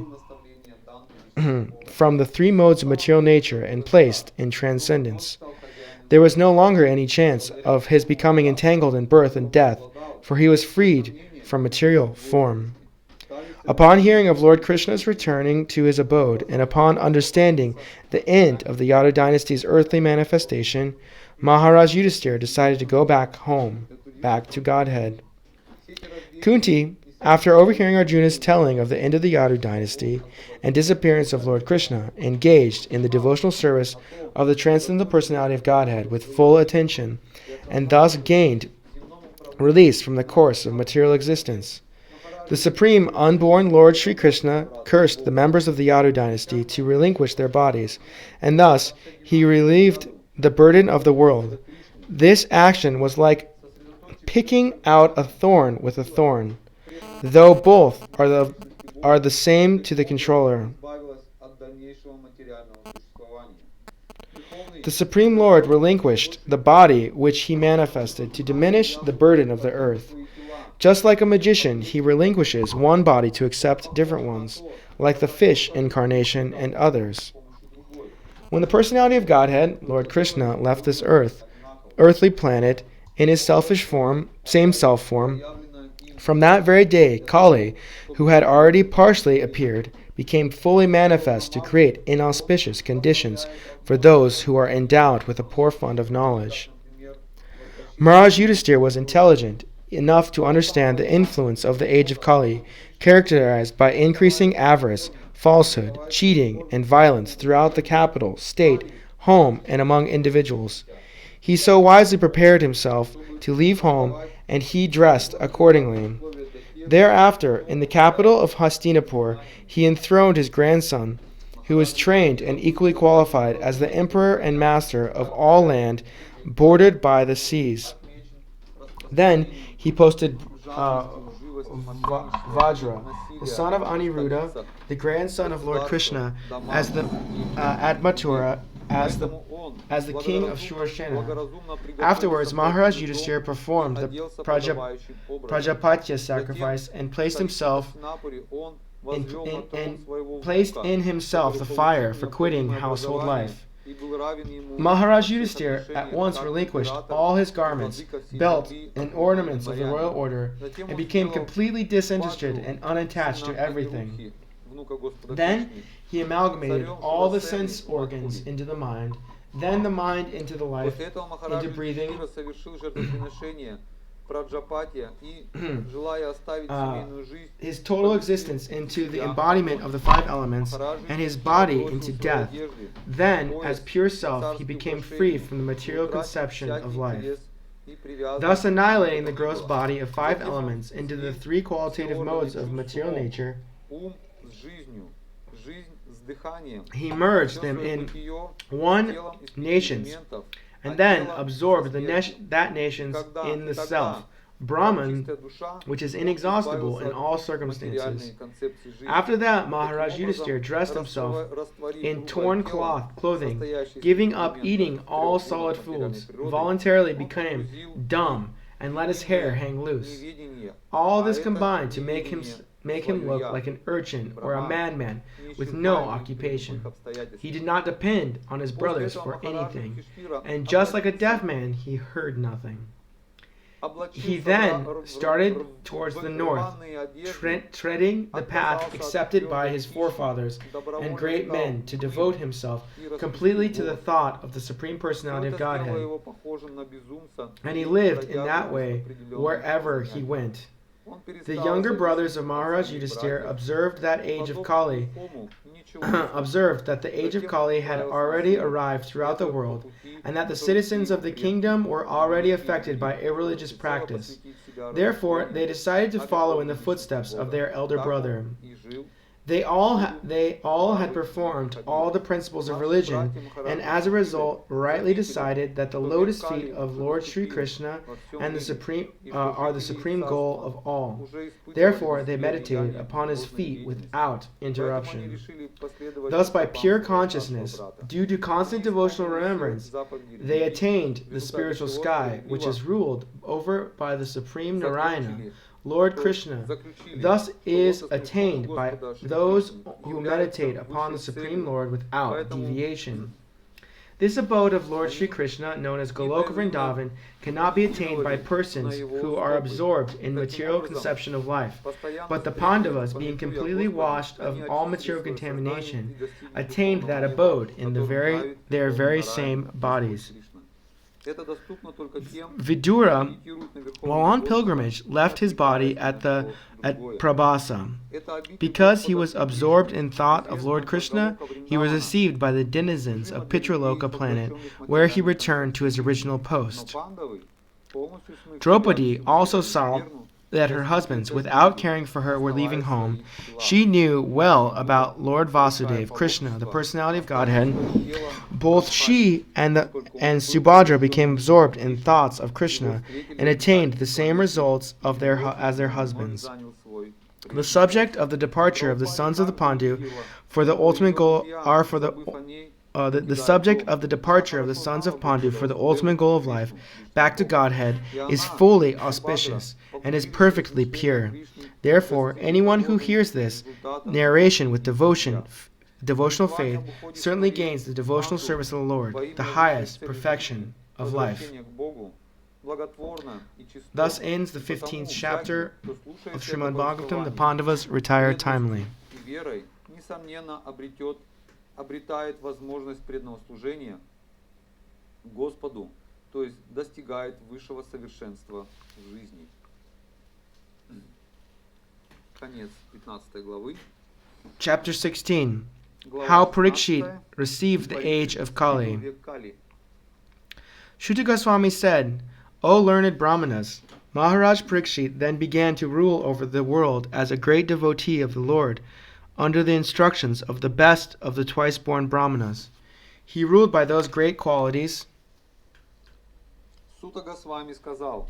from the 3 modes of material nature and placed in transcendence. There was no longer any chance of his becoming entangled in birth and death, for he was freed from material form. Upon hearing of Lord Krishna's returning to his abode, and upon understanding the end of the Yadu dynasty's earthly manifestation, Maharaj Yudhisthira decided to go back home, back to Godhead. Kunti, after overhearing Arjuna's telling of the end of the Yadu dynasty and disappearance of Lord Krishna, engaged in the devotional service of the transcendental personality of Godhead with full attention, and thus gained release from the course of material existence. The supreme unborn Lord Sri Krishna cursed the members of the Yadu dynasty to relinquish their bodies, and thus he relieved the burden of the world. This action was like picking out a thorn with a thorn, though both are the same to the controller. The Supreme Lord relinquished the body which he manifested to diminish the burden of the earth. Just like a magician, he relinquishes one body to accept different ones, like the fish incarnation and others. When the personality of Godhead, Lord Krishna, left this earthly planet in his same self form, from that very day, Kali, who had already partially appeared, became fully manifest to create inauspicious conditions for those who are endowed with a poor fund of knowledge. Maharaj Yudhisthira was intelligent enough to understand the influence of the age of Kali, characterized by increasing avarice, falsehood, cheating, and violence throughout the capital, state, home, and among individuals. He so wisely prepared himself to leave home, and he dressed accordingly. Thereafter, in the capital of Hastinapur, he enthroned his grandson, who was trained and equally qualified as the emperor and master of all land bordered by the seas. Then he posted Vajra, the son of Aniruddha, the grandson of Lord Krishna, as the at Mathura as the king of Shurashena. Afterwards, Maharaj Yudhishthira performed the Prajapatya sacrifice and placed in himself the fire for quitting household life. Maharaj Yudhishthira at once relinquished all his garments, belt, and ornaments of the royal order, and became completely disinterested and unattached to everything. Then he amalgamated all the sense organs into the mind, then the mind into the life, into breathing, his total existence into the embodiment of the five elements, and his body into death. Then, as pure self, he became free from the material conception of life, thus annihilating the gross body of five elements into the three qualitative modes of material nature. He merged them in one nation, and then absorbed that nations in the self, Brahman, which is inexhaustible in all circumstances. After that, Maharaj Yudhishthira dressed himself in torn clothing, giving up eating all solid foods, voluntarily became dumb, and let his hair hang loose. All this combined to make him look like an urchin or a madman with no occupation. He did not depend on his brothers for anything, and just like a deaf man, he heard nothing. He then started towards the north, treading the path accepted by his forefathers and great men to devote himself completely to the thought of the Supreme Personality of Godhead. And he lived in that way wherever he went. The younger brothers of Maharaj Yudhishthira observed that the age of Kali had already arrived throughout the world, and that the citizens of the kingdom were already affected by irreligious practice. Therefore, they decided to follow in the footsteps of their elder brother. They all had performed all the principles of religion, and as a result, rightly decided that the lotus feet of Lord Sri Krishna and are the supreme goal of all. Therefore, they meditated upon his feet without interruption. Thus, by pure consciousness, due to constant devotional remembrance, they attained the spiritual sky, which is ruled over by the Supreme Narayana, Lord Krishna. Thus is attained by those who meditate upon the Supreme Lord without deviation. This abode of Lord Sri Krishna, known as Goloka Vrindavan, cannot be attained by persons who are absorbed in material conception of life. But the Pandavas, being completely washed of all material contamination, attained that abode in their very same bodies. Vidura, while on pilgrimage, left his body at Prabhasa. Because he was absorbed in thought of Lord Krishna, he was received by the denizens of Pitraloka planet, where he returned to his original post. Draupadi also saw that her husbands, without caring for her, were leaving home. She knew well about Lord Vasudeva, Krishna, the personality of Godhead. Both she and Subhadra became absorbed in thoughts of Krishna and attained the same results as their husbands. The subject of the departure of the sons of the Pandu for the ultimate goal the subject of the departure of the sons of Pandu for the ultimate goal of life, back to Godhead, is fully auspicious and is perfectly pure. Therefore, anyone who hears this narration with devotional faith, certainly gains the devotional service of the Lord, the highest perfection of life. Thus ends the 15th chapter of Srimad Bhagavatam. The Pandavas retire timely. Обретает возможность преданного служения Господу, то есть достигает высшего совершенства в жизни. Конец 15 главы. Chapter 16. How Parikshit received the age of Kali. Shuta Goswami said, O learned Brahmanas, Maharaj Parikshit then began to rule over the world as a great devotee of the Lord, under the instructions of the best of the twice-born Brahmanas. He ruled by those great qualities Сута Госвами сказал,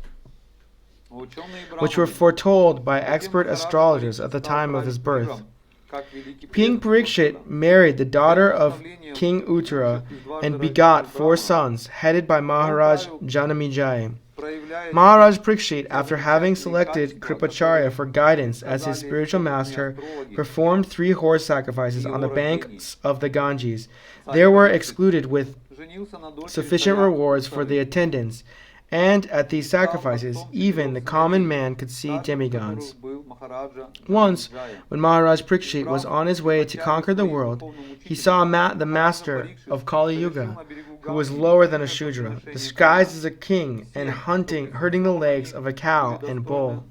ученые which were браманы, foretold by затем expert Махараджа astrologers at Парикшит the стал time of his править birth. миром, как великий King преданный Parikshit Господа. married the daughter Своим of наставлением King Uttara лучших из дважды and рожденных begot 4 браманов, sons, headed by Maharaj правил, Janamejaya. проявляя Maharaj здесь Parikshit, те after having замечательные selected качества, Kripacharya которые for guidance as his сказали spiritual опытные master, астрологи performed 3 horse при sacrifices on the его рождении. banks of the Ganges. Царь They were Парикшит excluded with женился на дочери sufficient царя rewards for the Уттары, attendants, and at these стал sacrifices, отцом even the 4 common сыновей, man could see старшим из demigods. которых был Махараджа Once, Джанамеджая. when Maharaj Parikshit was Избрав on his way to Крипачарью conquer the своим world, духовным he учителем, saw the Махараджа master Парикшит of Kali совершил Yuga, на берегу who was Ганги lower than a это Shudra, жертвоприношение disguised коня. as a king and Все, кто hurting the присутствовал на legs них, of a cow были and достойно bull.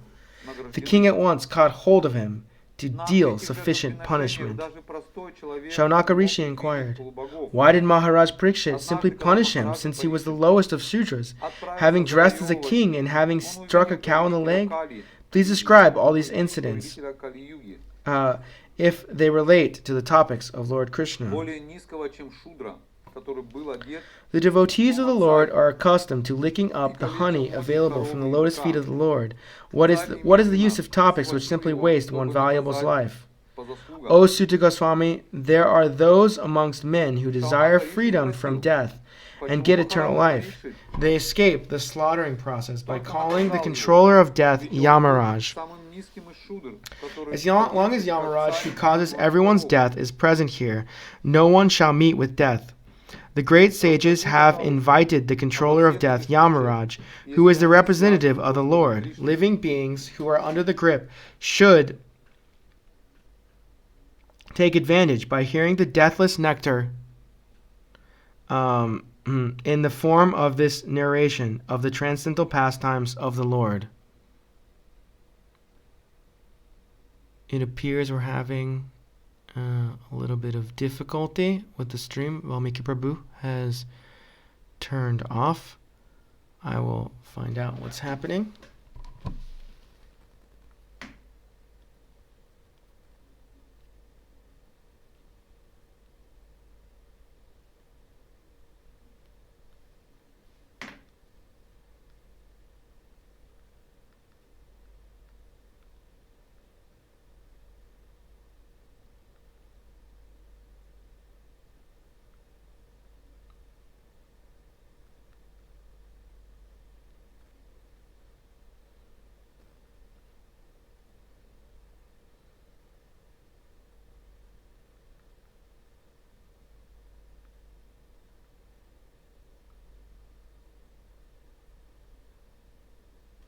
The награждены. king at once caught hold of him to На deal этих sufficient жертвоприношениях punishment. даже простой человек Shaunaka не мог Rishi изменить inquired, полубогов. why did Maharaj Parikshit simply Однажды, когда punish him, Махараджа since he was the Парикшит lowest of Sudras, having отправился dressed as a завоевывать, king and having он struck a увидел cow on the повелителя leg? Кали, Please describe all these великого incidents повелителя Кали-юги, if they relate to the topics of Lord Krishna. более низкого, чем Шудра, который был одет The devotees of the Lord are accustomed to licking up the honey available from the lotus feet of the Lord. What is the use of topics which simply waste one valuable's life? по заслугам. O Sutta Goswami, there are those amongst men who desire freedom from death and get eternal life. They escape the slaughtering process by calling the controller of death Yamaraj. Самым низким из Шудр, который As long as Yamaraj, who causes everyone's death, is present here, no one shall meet with death. The great sages have invited the controller of death, Yamaraj, who is the representative of the Lord. Living beings who are under the grip should take advantage by hearing the deathless nectar in the form of this narration of the transcendental pastimes of the Lord. It appears we're having a little bit of difficulty with the stream. Valmiki Prabhu has turned off. I will find out what's happening.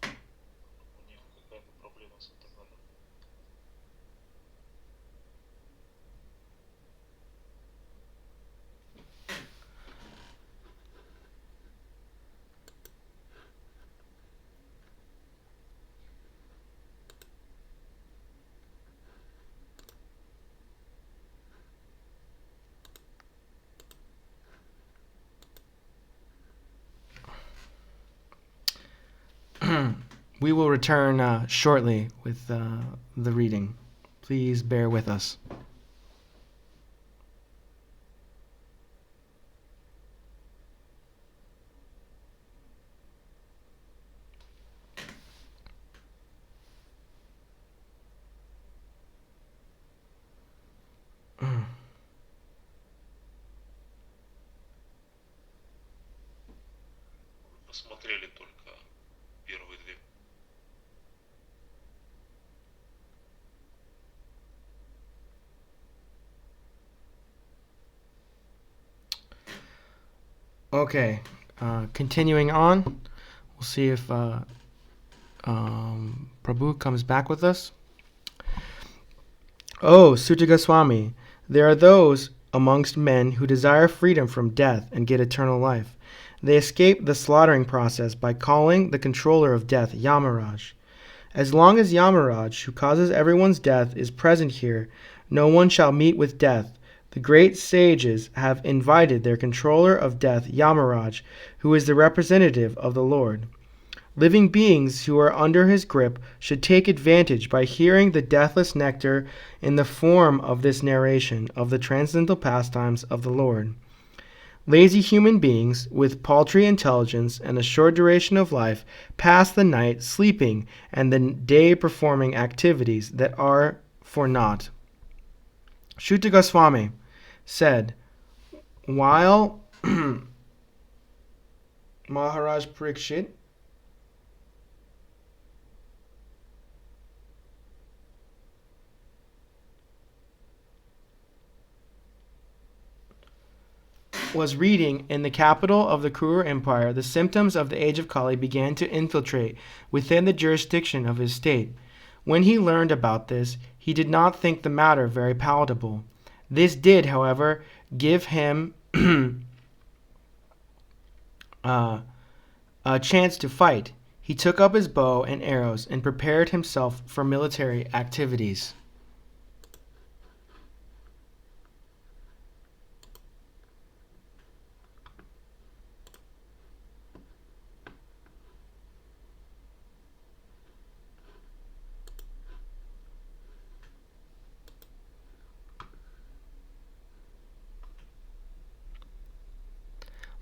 У них какая-то проблема с интернетом. We will return shortly with the reading. Please bear with us. Вы посмотрели только первые две. Okay, continuing on, we'll see if Prabhu comes back with us. Oh, Sutta Goswami, there are those amongst men who desire freedom from death and get eternal life. They escape the slaughtering process by calling the controller of death Yamaraj. As long as Yamaraj, who causes everyone's death, is present here, no one shall meet with death. The great sages have invited their controller of death, Yamaraj, who is the representative of the Lord. Living beings who are under his grip should take advantage by hearing the deathless nectar in the form of this narration of the transcendental pastimes of the Lord. Lazy human beings with paltry intelligence and a short duration of life pass the night sleeping and the day performing activities that are for naught. Shuta Goswami said, while Maharaj Parikshit was reading in the capital of the Kuru Empire, the symptoms of the age of Kali began to infiltrate within the jurisdiction of his state. When he learned about this, he did not think the matter very palatable. This did, however, give him a chance to fight. He took up his bow and arrows and prepared himself for military activities.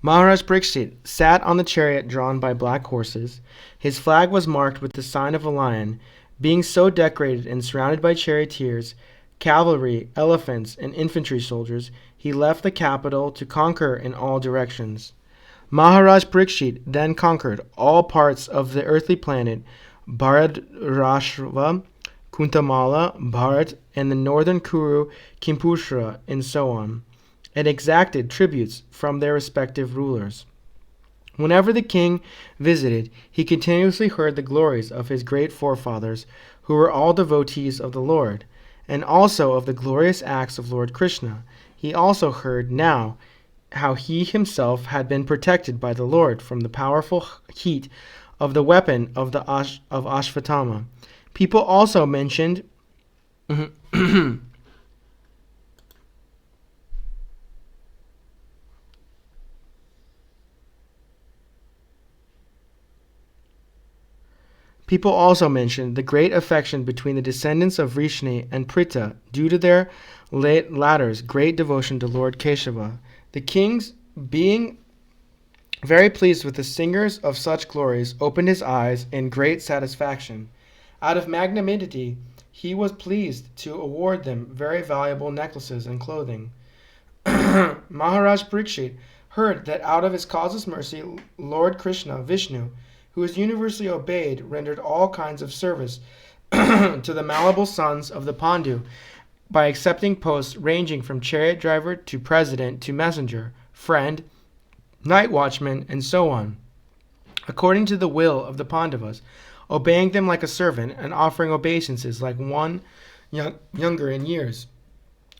Maharaj Parikshit sat on the chariot drawn by black horses. His flag was marked with the sign of a lion. Being so decorated and surrounded by charioteers, cavalry, elephants, and infantry soldiers, he left the capital to conquer in all directions. Maharaj Parikshit then conquered all parts of the earthly planet, Bharadashva, Kuntamala, Bharat, and the northern Kuru, Kimpushra, and so on, and exacted tributes from their respective rulers. Whenever the king visited, he continuously heard the glories of his great forefathers, who were all devotees of the Lord, and also of the glorious acts of Lord Krishna. He also heard now how he himself had been protected by the Lord from the powerful heat of the weapon of Ashvatthama. People also mentioned People also mentioned the great affection between the descendants of Vrishni and Pritha due to their latter's great devotion to Lord Keshava. The kings, being very pleased with the singers of such glories, opened his eyes in great satisfaction. Out of magnanimity, he was pleased to award them very valuable necklaces and clothing. Maharaj Parikshit heard that out of his causeless mercy, Lord Krishna, Vishnu, who is universally obeyed, rendered all kinds of service to the malleable sons of the Pandu by accepting posts ranging from chariot driver to president to messenger, friend, night watchman, and so on, according to the will of the Pandavas, obeying them like a servant and offering obeisances like one younger in years.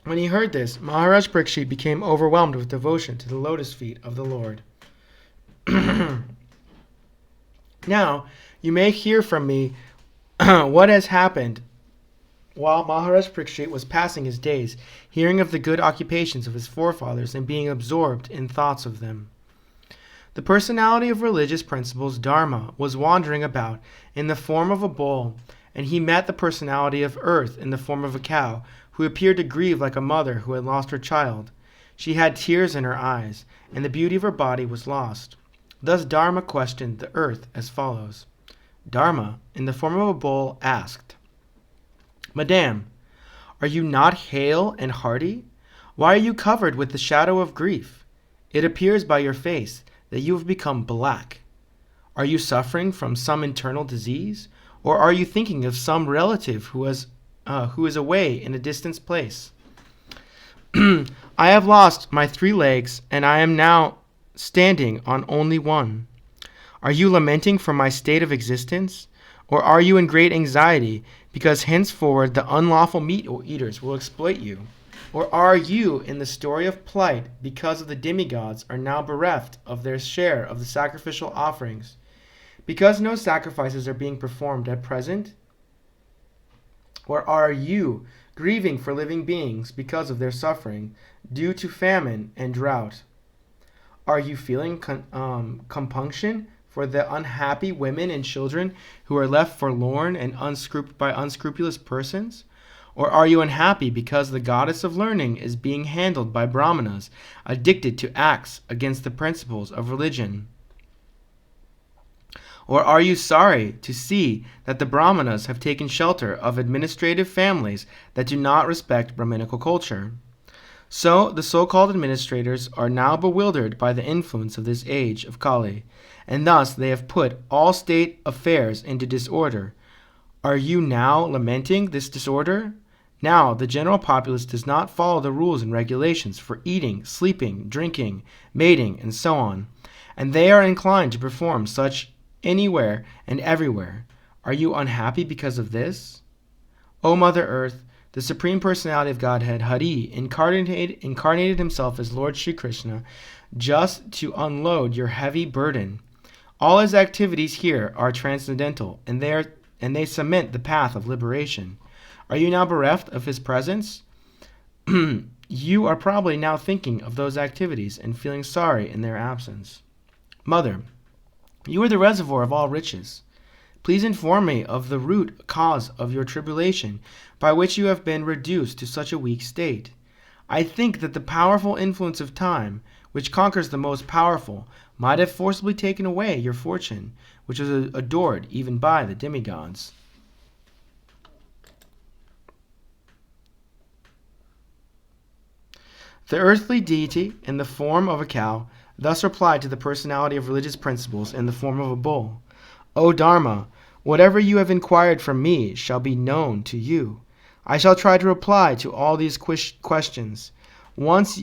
When he heard this, Maharaj Parikshit became overwhelmed with devotion to the lotus feet of the Lord. Now, you may hear from me what has happened while Maharaj Parikshit was passing his days, hearing of the good occupations of his forefathers and being absorbed in thoughts of them. The personality of religious principles, Dharma, was wandering about in the form of a bull, and he met the personality of earth in the form of a cow, who appeared to grieve like a mother who had lost her child. She had tears in her eyes, and the beauty of her body was lost. Thus Dharma questioned the earth as follows. Dharma, in the form of a bull, asked, Madam, are you not hale and hearty? Why are you covered with the shadow of grief? It appears by your face that you have become black. Are you suffering from some internal disease, or are you thinking of some relative who is away in a distant place? I have lost my 3 legs, and I am now standing on only one. Are you lamenting for my state of existence? Or are you in great anxiety because henceforward the unlawful meat eaters will exploit you? Or are you in the story of plight because of the demigods are now bereft of their share of the sacrificial offerings? Because no sacrifices are being performed at present? Or are you grieving for living beings because of their suffering due to famine and drought? Are you feeling compunction for the unhappy women and children who are left forlorn and by unscrupulous persons? Or are you unhappy because the goddess of learning is being handled by brahmanas addicted to acts against the principles of religion? Or are you sorry to see that the brahmanas have taken shelter of administrative families that do not respect Brahminical culture? So the so-called administrators are now bewildered by the influence of this age of Kali, and thus they have put all state affairs into disorder. Are you now lamenting this disorder? Now the general populace does not follow the rules and regulations for eating, sleeping, drinking, mating, and so on, and they are inclined to perform such anywhere and everywhere. Are you unhappy because of this? O Mother Earth, the Supreme Personality of Godhead, Hari, incarnated himself as Lord Sri Krishna just to unload your heavy burden. All his activities here are transcendental, and they cement the path of liberation. Are you now bereft of his presence? You are probably now thinking of those activities and feeling sorry in their absence. Mother, you are the reservoir of all riches. Please inform me of the root cause of your tribulation, by which you have been reduced to such a weak state. I think that the powerful influence of time, which conquers the most powerful, might have forcibly taken away your fortune, which was adored even by the demigods. The earthly deity, in the form of a cow, thus replied to the personality of religious principles in the form of a bull. O Dharma, whatever you have inquired from me shall be known to you. I shall try to reply to all these questions. Once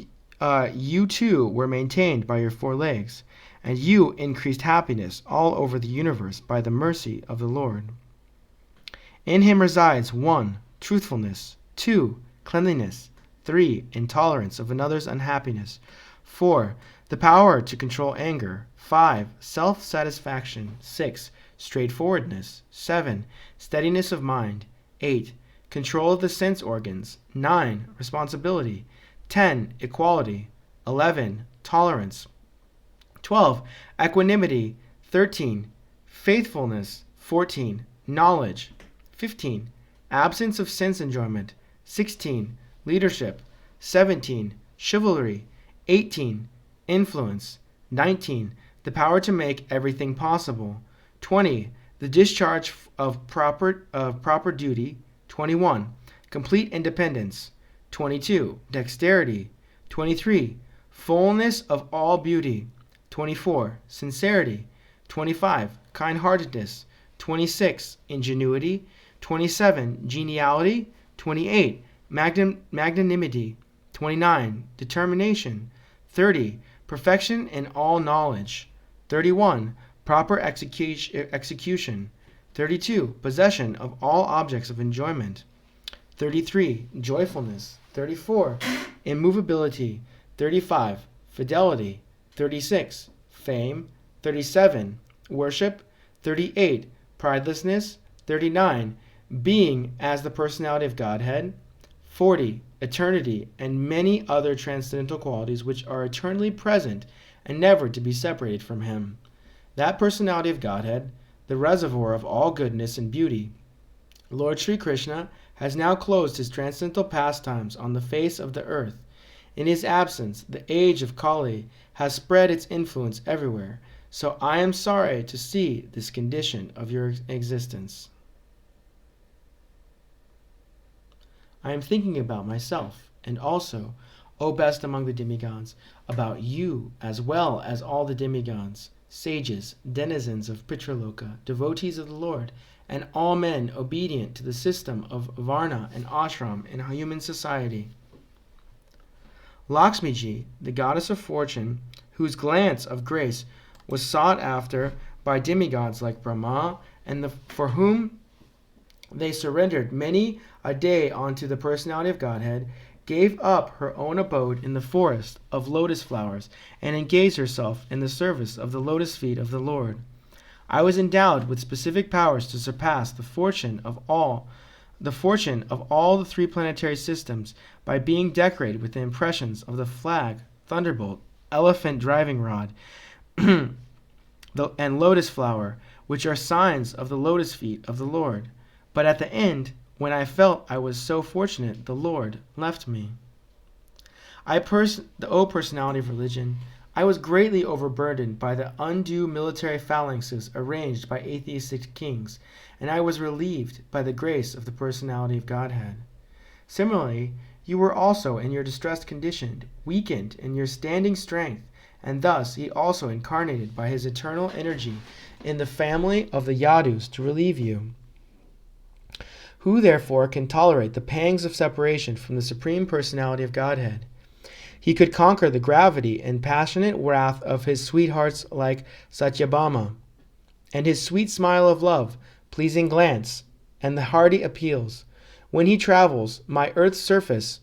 you too were maintained by your 4 legs, and you increased happiness all over the universe by the mercy of the Lord. In him resides 1. Truthfulness, 2. Cleanliness, 3. Intolerance of another's unhappiness, 4. The power to control anger, 5. Self-satisfaction, 6. Straightforwardness, 7. Steadiness of mind, 8. Control of the sense organs, 9. Responsibility, 10. Equality, 11. Tolerance, 12. Equanimity, 13. Faithfulness, 14. Knowledge, 15. Absence of sense enjoyment, 16. Leadership, 17. Chivalry, 18. Influence, 19. The power to make everything possible, 20. The discharge of proper duty, 21. Complete independence, 22. Dexterity, 23. Fullness of all beauty, 24. Sincerity, 25. Kind-heartedness, 26. Ingenuity, 27. Geniality, 28. Magnanimity, 29. Determination, 30. Perfection in all knowledge, 31. Proper execution, 32. Possession of all objects of enjoyment, 33. Joyfulness, 34. Immovability, 35. Fidelity, 36. Fame, 37. Worship, 38. Pridelessness, 39. Being as the personality of Godhead, 40. Eternity, and many other transcendental qualities which are eternally present and never to be separated from him. That personality of Godhead, the reservoir of all goodness and beauty, Lord Sri Krishna, has now closed his transcendental pastimes on the face of the earth. In his absence, the age of Kali has spread its influence everywhere, so I am sorry to see this condition of your existence. I am thinking about myself, and also, O best among the demigods, about you as well as all the demigods, sages, denizens of Pitraloka, devotees of the Lord, and all men obedient to the system of Varna and Ashram in human society. Lakshmiji, the goddess of fortune, whose glance of grace was sought after by demigods like Brahma, and for whom they surrendered many a day unto the personality of Godhead, gave up her own abode in the forest of lotus flowers, and engaged herself in the service of the lotus feet of the Lord. I was endowed with specific powers to surpass the fortune of all the 3 planetary systems by being decorated with the impressions of the flag, thunderbolt, elephant driving rod, and lotus flower, which are signs of the lotus feet of the Lord. But at the end, when I felt I was so fortunate, the Lord left me. O personality of religion, I was greatly overburdened by the undue military phalanxes arranged by atheistic kings, and I was relieved by the grace of the personality of Godhead. Similarly, you were also in your distressed condition, weakened in your standing strength, and thus he also incarnated by his eternal energy in the family of the Yadus to relieve you. Who therefore can tolerate the pangs of separation from the Supreme Personality of Godhead? He could conquer the gravity and passionate wrath of his sweethearts like Satyabhama, and his sweet smile of love, pleasing glance, and the hearty appeals. When he travels my earth's surface,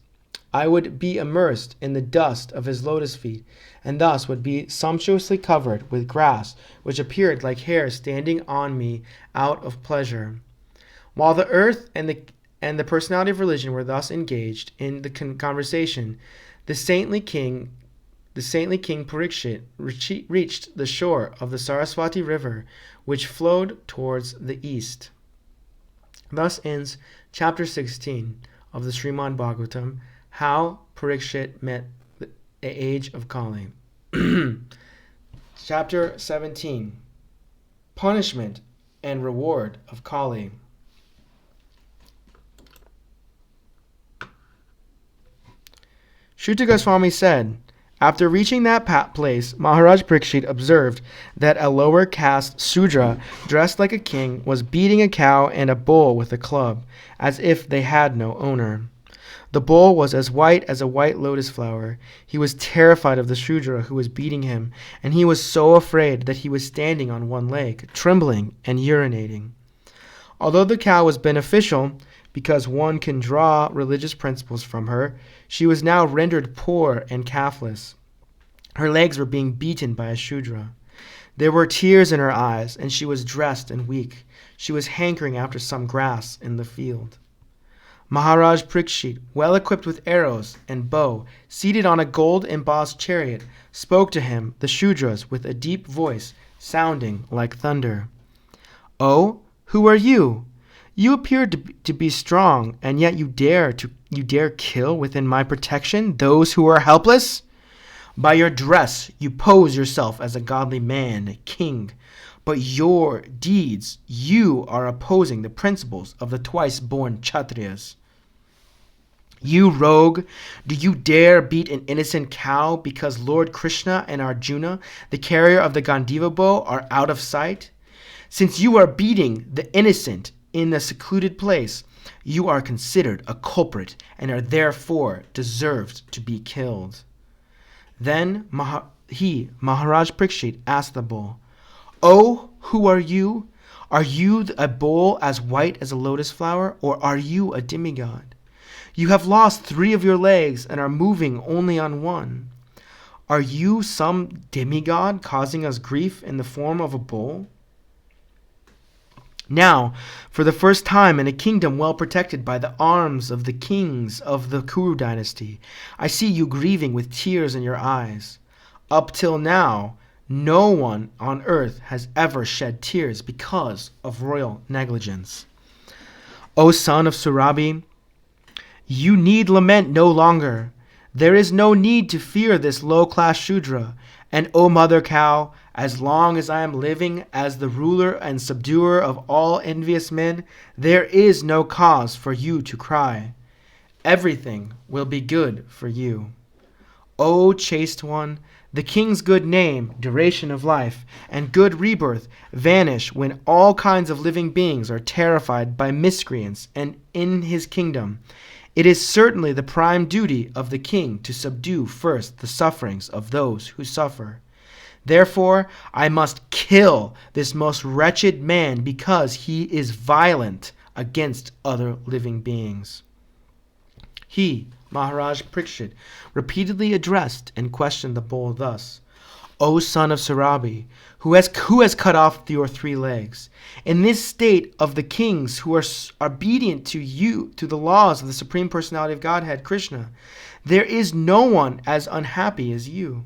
I would be immersed in the dust of his lotus feet, and thus would be sumptuously covered with grass, which appeared like hair standing on me out of pleasure. While the earth and the personality of religion were thus engaged in the conversation, the saintly king Parikshit reached the shore of the Saraswati river, which flowed towards the east. Thus ends chapter 16 of the Srimad Bhagavatam, how Parikshit met the age of Kali. Chapter 17, punishment and reward of Kali. Shuta Goswami said, after reaching that place, Maharaj Parikshit observed that a lower caste Sudra, dressed like a king, was beating a cow and a bull with a club, as if they had no owner. The bull was as white as a white lotus flower. He was terrified of the Sudra who was beating him, and he was so afraid that he was standing on one leg, trembling and urinating. Although the cow was beneficial, because one can draw religious principles from her, she was now rendered poor and calfless. Her legs were being beaten by a Shudra. There were tears in her eyes, and she was dressed and weak. She was hankering after some grass in the field. Maharaj Parikshit, well equipped with arrows and bow, seated on a gold-embossed chariot, spoke to him, the Shudras, with a deep voice, sounding like thunder. "Oh, who are you? You appear to be strong, and yet you dare kill within my protection those who are helpless? By your dress you pose yourself as a godly man, a king, but your deeds, you are opposing the principles of the twice-born Kshatriyas. You rogue, do you dare beat an innocent cow because Lord Krishna and Arjuna, the carrier of the Gandiva bow, are out of sight? Since you are beating the innocent in a secluded place, you are considered a culprit and are therefore deserved to be killed." Then Maharaj Parikshit, asked the bull, "Oh, who are you? Are you a bull as white as a lotus flower, or are you a demigod? You have lost 3 of your legs and are moving only on one. Are you some demigod causing us grief in the form of a bull? Now, for the first time in a kingdom well protected by the arms of the kings of the Kuru dynasty, I see you grieving with tears in your eyes. Up till now, no one on earth has ever shed tears because of royal negligence. O son of Surabhi, you need lament no longer. There is no need to fear this low-class Shudra. And O mother cow, as long as I am living as the ruler and subduer of all envious men, there is no cause for you to cry. Everything will be good for you. O chaste one, the king's good name, duration of life, and good rebirth vanish when all kinds of living beings are terrified by miscreants and in his kingdom. It is certainly the prime duty of the king to subdue first the sufferings of those who suffer. Therefore, I must kill this most wretched man because he is violent against other living beings." He, Maharaj Parikshit, repeatedly addressed and questioned the bull thus: "O son of Surabhi, who has cut off your 3 legs? In this state of the kings who are obedient to you, to the laws of the Supreme Personality of Godhead, Krishna, there is no one as unhappy as you.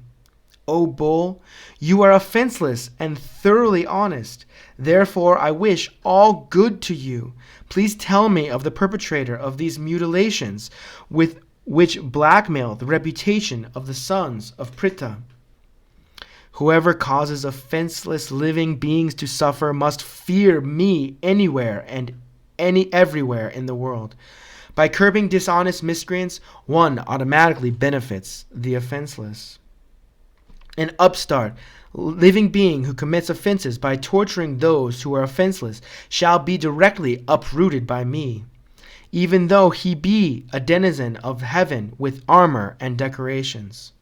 O bull, you are offenseless and thoroughly honest. Therefore I wish all good to you. Please tell me of the perpetrator of these mutilations with which blackmail the reputation of the sons of Pritha. Whoever causes offenseless living beings to suffer must fear me anywhere and everywhere in the world. By curbing dishonest miscreants, one automatically benefits the offenseless. An upstart, living being who commits offenses by torturing those who are offenseless shall be directly uprooted by me, even though he be a denizen of heaven with armor and decorations.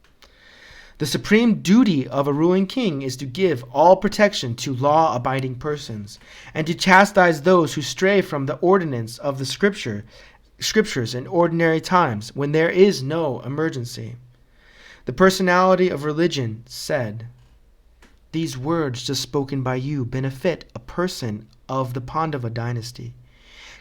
The supreme duty of a ruling king is to give all protection to law-abiding persons, and to chastise those who stray from the ordinance of the scriptures in ordinary times when there is no emergency. The personality of religion said, "These words just spoken by you benefit a person of the Pandava dynasty,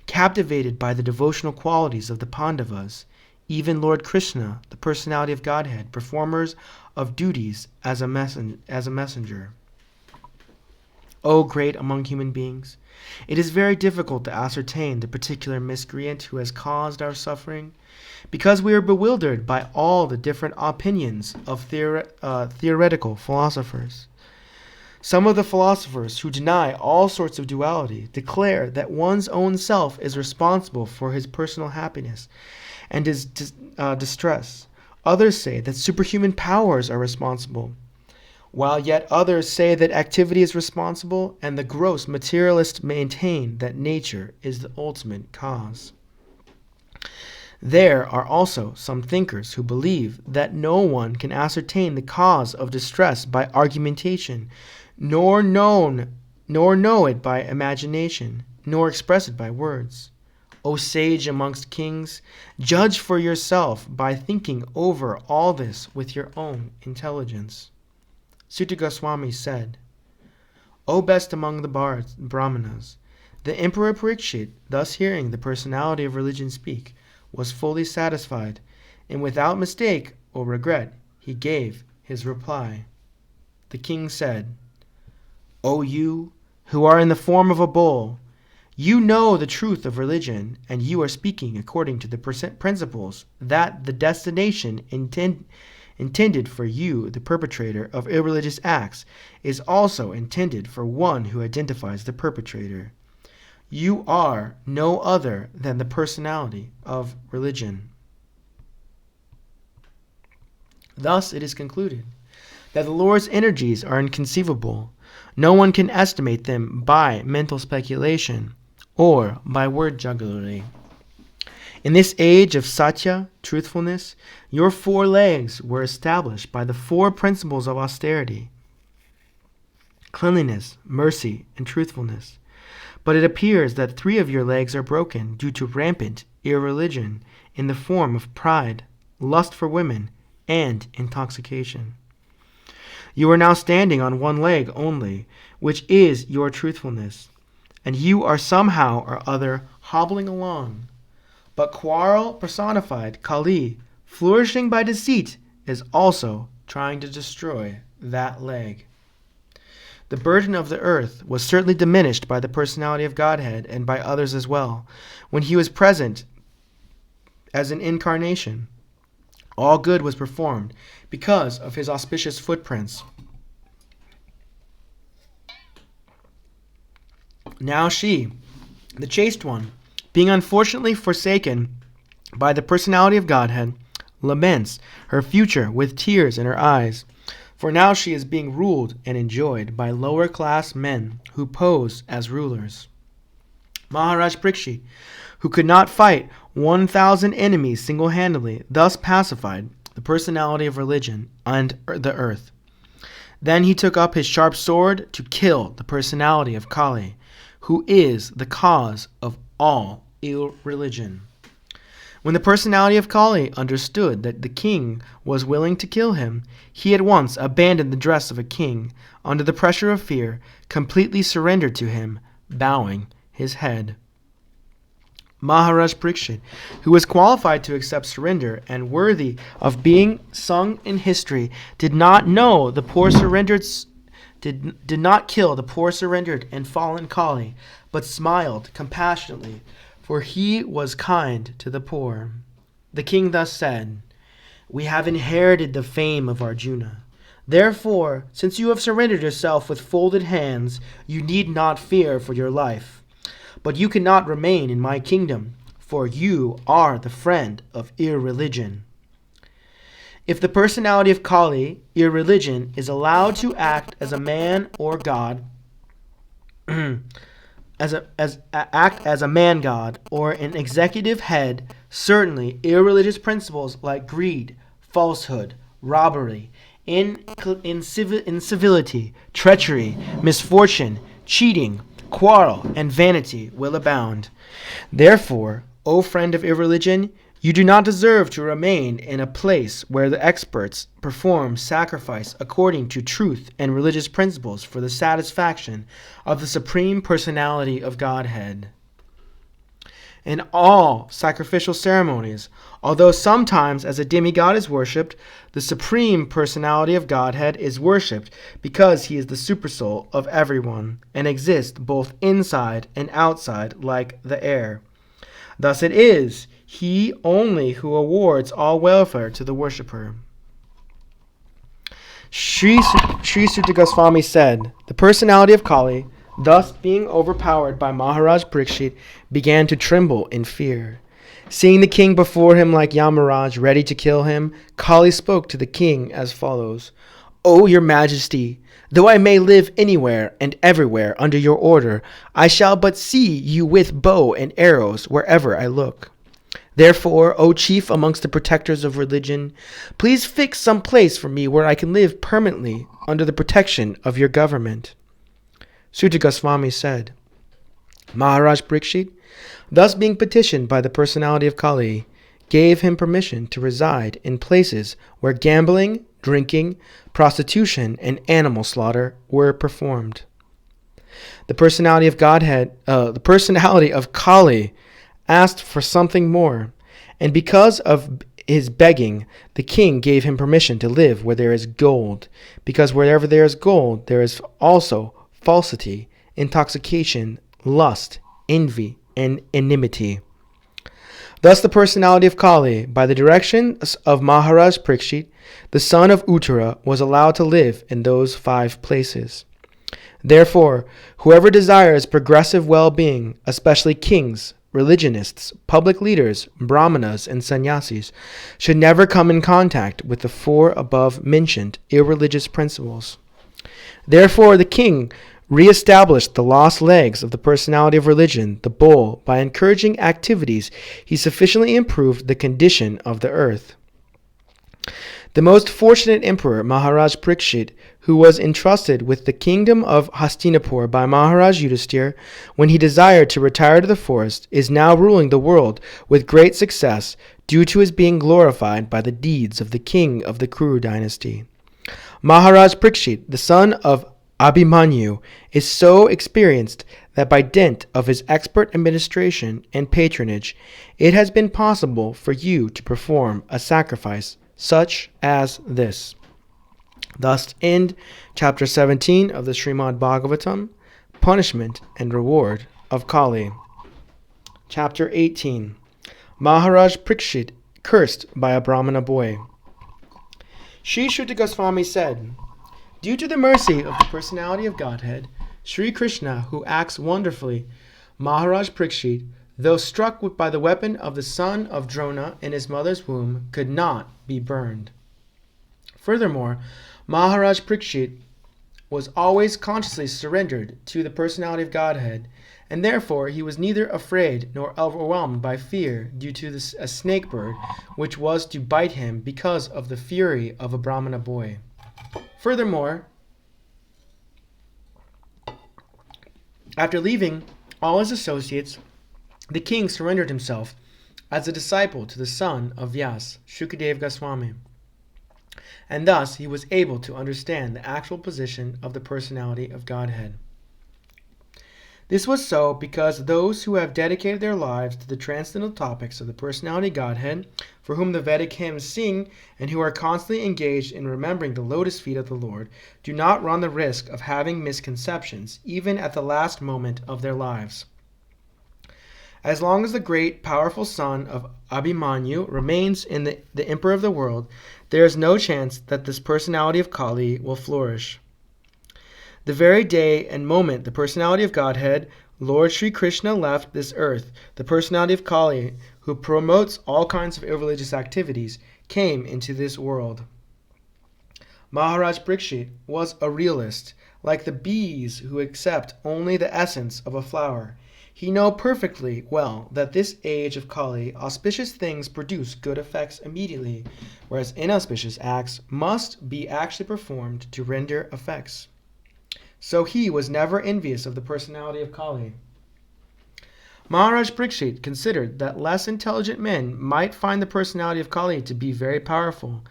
captivated by the devotional qualities of the Pandavas, even Lord Krishna, the personality of Godhead, performers of duties as a messenger. O great among human beings, it is very difficult to ascertain the particular miscreant who has caused our suffering, because we are bewildered by all the different opinions of theoretical philosophers. Some of the philosophers who deny all sorts of duality declare that one's own self is responsible for his personal happiness and his distress. Others say that superhuman powers are responsible, while yet others say that activity is responsible, and the gross materialists maintain that nature is the ultimate cause. There are also some thinkers who believe that no one can ascertain the cause of distress by argumentation, nor know it by imagination, nor express it by words. O sage amongst kings, judge for yourself by thinking over all this with your own intelligence." Sutta Goswami said, "O best among the Brahmanas, the Emperor Parikshit, thus hearing the personality of religion speak, was fully satisfied, and without mistake or regret he gave his reply. The king said, "O you, who are in the form of a bull, you know the truth of religion, and you are speaking according to the principles that the destination intended for you, the perpetrator of irreligious acts, is also intended for one who identifies the perpetrator. You are no other than the personality of religion." Thus it is concluded that the Lord's energies are inconceivable. No one can estimate them by mental speculation or by word jugglery. In this age of satya, truthfulness, your 4 legs were established by the 4 principles of austerity: cleanliness, mercy, and truthfulness. But it appears that 3 of your legs are broken due to rampant irreligion in the form of pride, lust for women, and intoxication. You are now standing on 1 leg only, which is your truthfulness, and you are somehow or other hobbling along. But quarrel personified, Kali, flourishing by deceit, is also trying to destroy that leg. The burden of the earth was certainly diminished by the personality of Godhead and by others as well, when he was present as an incarnation. All good was performed because of his auspicious footprints. Now she, the chaste one, being unfortunately forsaken by the personality of Godhead, laments her future with tears in her eyes, for now she is being ruled and enjoyed by lower-class men who pose as rulers. Maharaj Parikshit, who could not fight 1,000 enemies single-handedly, thus pacified the personality of religion and the earth. Then he took up his sharp sword to kill the personality of Kali, who is the cause of all ill religion. When the personality of Kali understood that the king was willing to kill him, he at once abandoned the dress of a king, under the pressure of fear, completely surrendered to him, bowing his head. Maharaj Parikshit, who was qualified to accept surrender and worthy of being sung in history, did not know the poor surrendered did not kill the poor surrendered and fallen Kali, but smiled compassionately, for he was kind to the poor. The king thus said, "We have inherited the fame of Arjuna. Therefore, since you have surrendered yourself with folded hands, you need not fear for your life. But you cannot remain in my kingdom, for you are the friend of irreligion." If the personality of Kali, irreligion, is allowed to act as a man or god, act as a man god or an executive head, certainly irreligious principles like greed, falsehood, robbery, incivility, treachery, misfortune, cheating, quarrel, and vanity will abound. Therefore, O friend of irreligion, you do not deserve to remain in a place where the experts perform sacrifice according to truth and religious principles for the satisfaction of the Supreme Personality of Godhead. In all sacrificial ceremonies, although sometimes as a demigod is worshipped, the Supreme Personality of Godhead is worshipped because he is the supersoul of everyone and exists both inside and outside like the air. Thus it is he only who awards all welfare to the worshipper. Sri Suta Goswami said, "The personality of Kali, thus being overpowered by Maharaj Parikshit, began to tremble in fear. Seeing the king before him like Yamaraj, ready to kill him, Kali spoke to the king as follows, O your majesty, though I may live anywhere and everywhere under your order, I shall but see you with bow and arrows wherever I look. Therefore, O chief amongst the protectors of religion, please fix some place for me where I can live permanently under the protection of your government." Suta Goswami said, Maharaj Parikshit, thus being petitioned by the personality of Kali, gave him permission to reside in places where gambling, drinking, prostitution, and animal slaughter were performed. The personality of Kali asked for something more, and because of his begging, the king gave him permission to live where there is gold, because wherever there is gold, there is also falsity, intoxication, lust, envy, and enmity. Thus the personality of Kali, by the direction of Maharaj Parikshit, the son of Uttara, was allowed to live in those 5 places. Therefore, whoever desires progressive well-being, especially kings, religionists, public leaders, brahmanas, and sannyasis, should never come in contact with the 4 above-mentioned irreligious principles. Therefore, the king re-established the lost legs of the personality of religion, the bull. By encouraging activities, he sufficiently improved the condition of the earth. The most fortunate emperor, Maharaj Parikshit, who was entrusted with the kingdom of Hastinapur by Maharaj Yudhisthira when he desired to retire to the forest, is now ruling the world with great success due to his being glorified by the deeds of the king of the Kuru dynasty. Maharaj Parikshit, the son of Abhimanyu, is so experienced that by dint of his expert administration and patronage, it has been possible for you to perform a sacrifice such as this. Thus end chapter 17 of the Srimad Bhagavatam, Punishment and Reward of Kali. Chapter 18, Maharaj Parikshit cursed by a Brahmana boy. Sri Suta Goswami said, due to the mercy of the personality of Godhead, Sri Krishna, who acts wonderfully, Maharaj Parikshit, though struck by the weapon of the son of Drona in his mother's womb, could not be burned. Furthermore, Maharaj Parikshit was always consciously surrendered to the personality of Godhead, and therefore he was neither afraid nor overwhelmed by fear due to a snake bird which was to bite him because of the fury of a Brahmana boy. Furthermore, after leaving all his associates, the king surrendered himself as a disciple to the son of Vyas, Shukadeva Goswami, and thus he was able to understand the actual position of the personality of Godhead. This was so because those who have dedicated their lives to the transcendental topics of the personality Godhead, for whom the Vedic hymns sing, and who are constantly engaged in remembering the lotus feet of the Lord, do not run the risk of having misconceptions, even at the last moment of their lives. As long as the great, powerful son of Abhimanyu remains in the emperor of the world, there is no chance that this personality of Kali will flourish. The very day and moment the personality of Godhead, Lord Sri Krishna, left this earth, the personality of Kali, who promotes all kinds of irreligious activities, came into this world. Maharaj Parikshit was a realist, like the bees who accept only the essence of a flower. He knew perfectly well that this age of Kali, auspicious things produce good effects immediately, whereas inauspicious acts must be actually performed to render effects. So he was never envious of the personality of Kali. Maharaj Parikshit considered that less intelligent men might find the personality of Kali to be very powerful,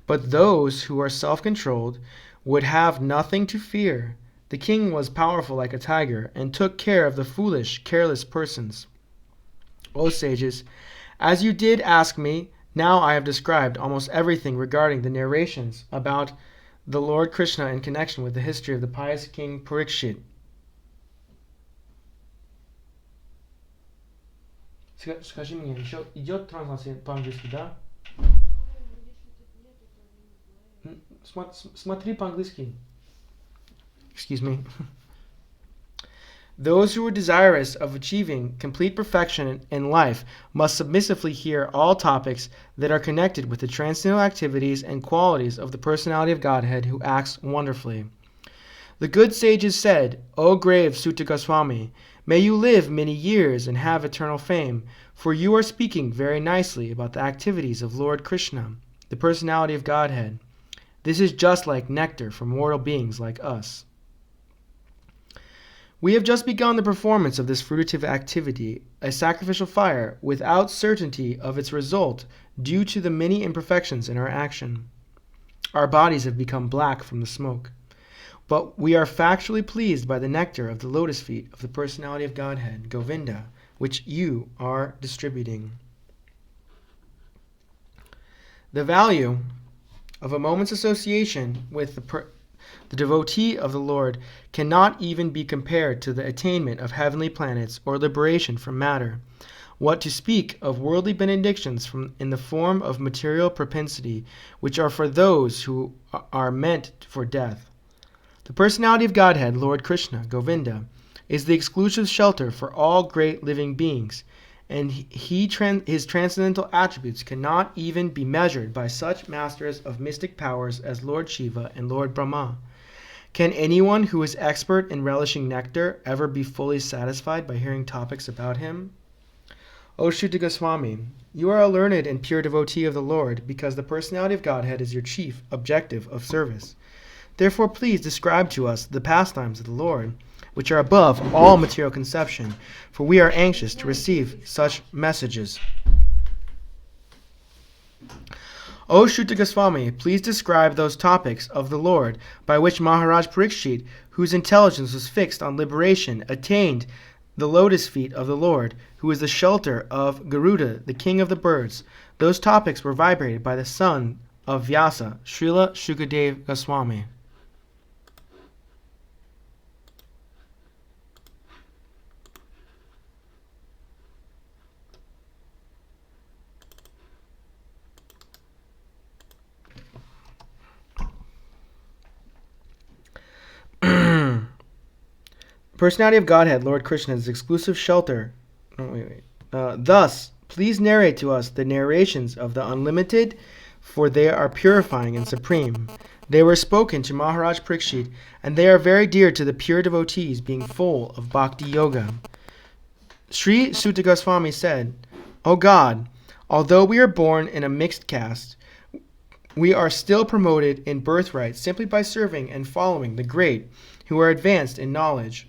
but those who are self-controlled would have nothing to fear. The king was powerful like a tiger and took care of the foolish, careless persons. O sages, as you did ask me, now I have described almost everything regarding the narrations about the Lord Krishna in connection with the history of the pious King Parikshit. Скажи мне, еще идет трансляция по-английски, да? Смотри по-английски. Excuse me. Those who are desirous of achieving complete perfection in life must submissively hear all topics that are connected with the transcendental activities and qualities of the personality of Godhead who acts wonderfully. The good sages said, O grave Sutta Goswami, may you live many years and have eternal fame, for you are speaking very nicely about the activities of Lord Krishna, the personality of Godhead. This is just like nectar for mortal beings like us. We have just begun the performance of this fruitive activity, a sacrificial fire, without certainty of its result due to the many imperfections in our action. Our bodies have become black from the smoke. But we are factually pleased by the nectar of the lotus feet of the personality of Godhead, Govinda, which you are distributing. The value of a moment's association with the devotee of the Lord cannot even be compared to the attainment of heavenly planets or liberation from matter. What to speak of worldly benedictions in the form of material propensity, which are for those who are meant for death. The personality of Godhead, Lord Krishna, Govinda, is the exclusive shelter for all great living beings, and his transcendental attributes cannot even be measured by such masters of mystic powers as Lord Shiva and Lord Brahma. Can anyone who is expert in relishing nectar ever be fully satisfied by hearing topics about him? O Shuddha Goswami, you are a learned and pure devotee of the Lord, because the personality of Godhead is your chief objective of service. Therefore, please describe to us the pastimes of the Lord, which are above all material conception, for we are anxious to receive such messages. O Shuddha Goswami, please describe those topics of the Lord by which Maharaj Parikshit, whose intelligence was fixed on liberation, attained the lotus feet of the Lord, who is the shelter of Garuda, the king of the birds. Those topics were vibrated by the son of Vyasa, Srila Shukadev Goswami. Personality of Godhead, Lord Krishna, is exclusive shelter. Thus, please narrate to us the narrations of the unlimited, for they are purifying and supreme. They were spoken to Maharaj Parikshit, and they are very dear to the pure devotees, being full of bhakti yoga. Sri Sutta Goswami said, O God, although we are born in a mixed caste, we are still promoted in birthright simply by serving and following the great who are advanced in knowledge.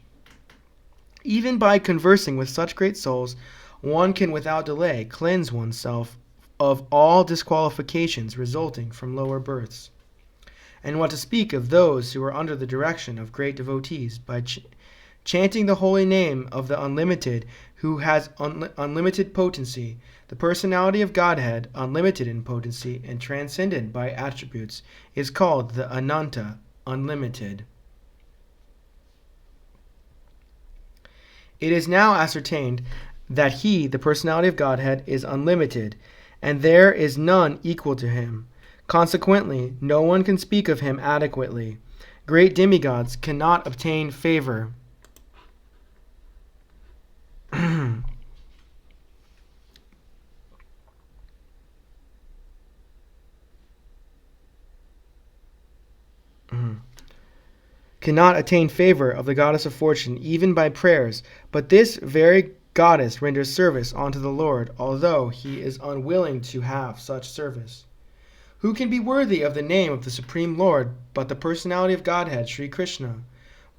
Even by conversing with such great souls, one can without delay cleanse oneself of all disqualifications resulting from lower births. And what to speak of those who are under the direction of great devotees, by chanting the holy name of the Unlimited, who has unlimited potency. The personality of Godhead, unlimited in potency and transcended by attributes, is called the Ananta, unlimited. It is now ascertained that he, the personality of Godhead, is unlimited, and there is none equal to him. Consequently, no one can speak of him adequately. Great demigods cannot obtain favor. Cannot attain favor of the goddess of fortune even by prayers, but this very goddess renders service unto the Lord, although he is unwilling to have such service. Who can be worthy of the name of the Supreme Lord but the personality of Godhead, Sri Krishna?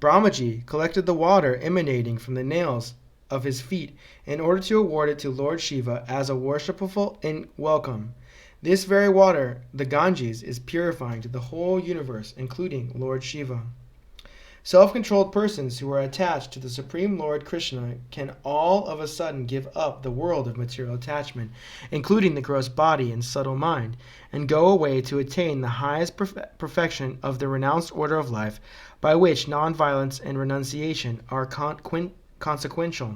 Brahmaji collected the water emanating from the nails of his feet in order to award it to Lord Shiva as a worshipful welcome. This very water, the Ganges, is purifying to the whole universe, including Lord Shiva. Self-controlled persons who are attached to the Supreme Lord Krishna can all of a sudden give up the world of material attachment, including the gross body and subtle mind, and go away to attain the highest perfection of the renounced order of life, by which non-violence and renunciation are consequential.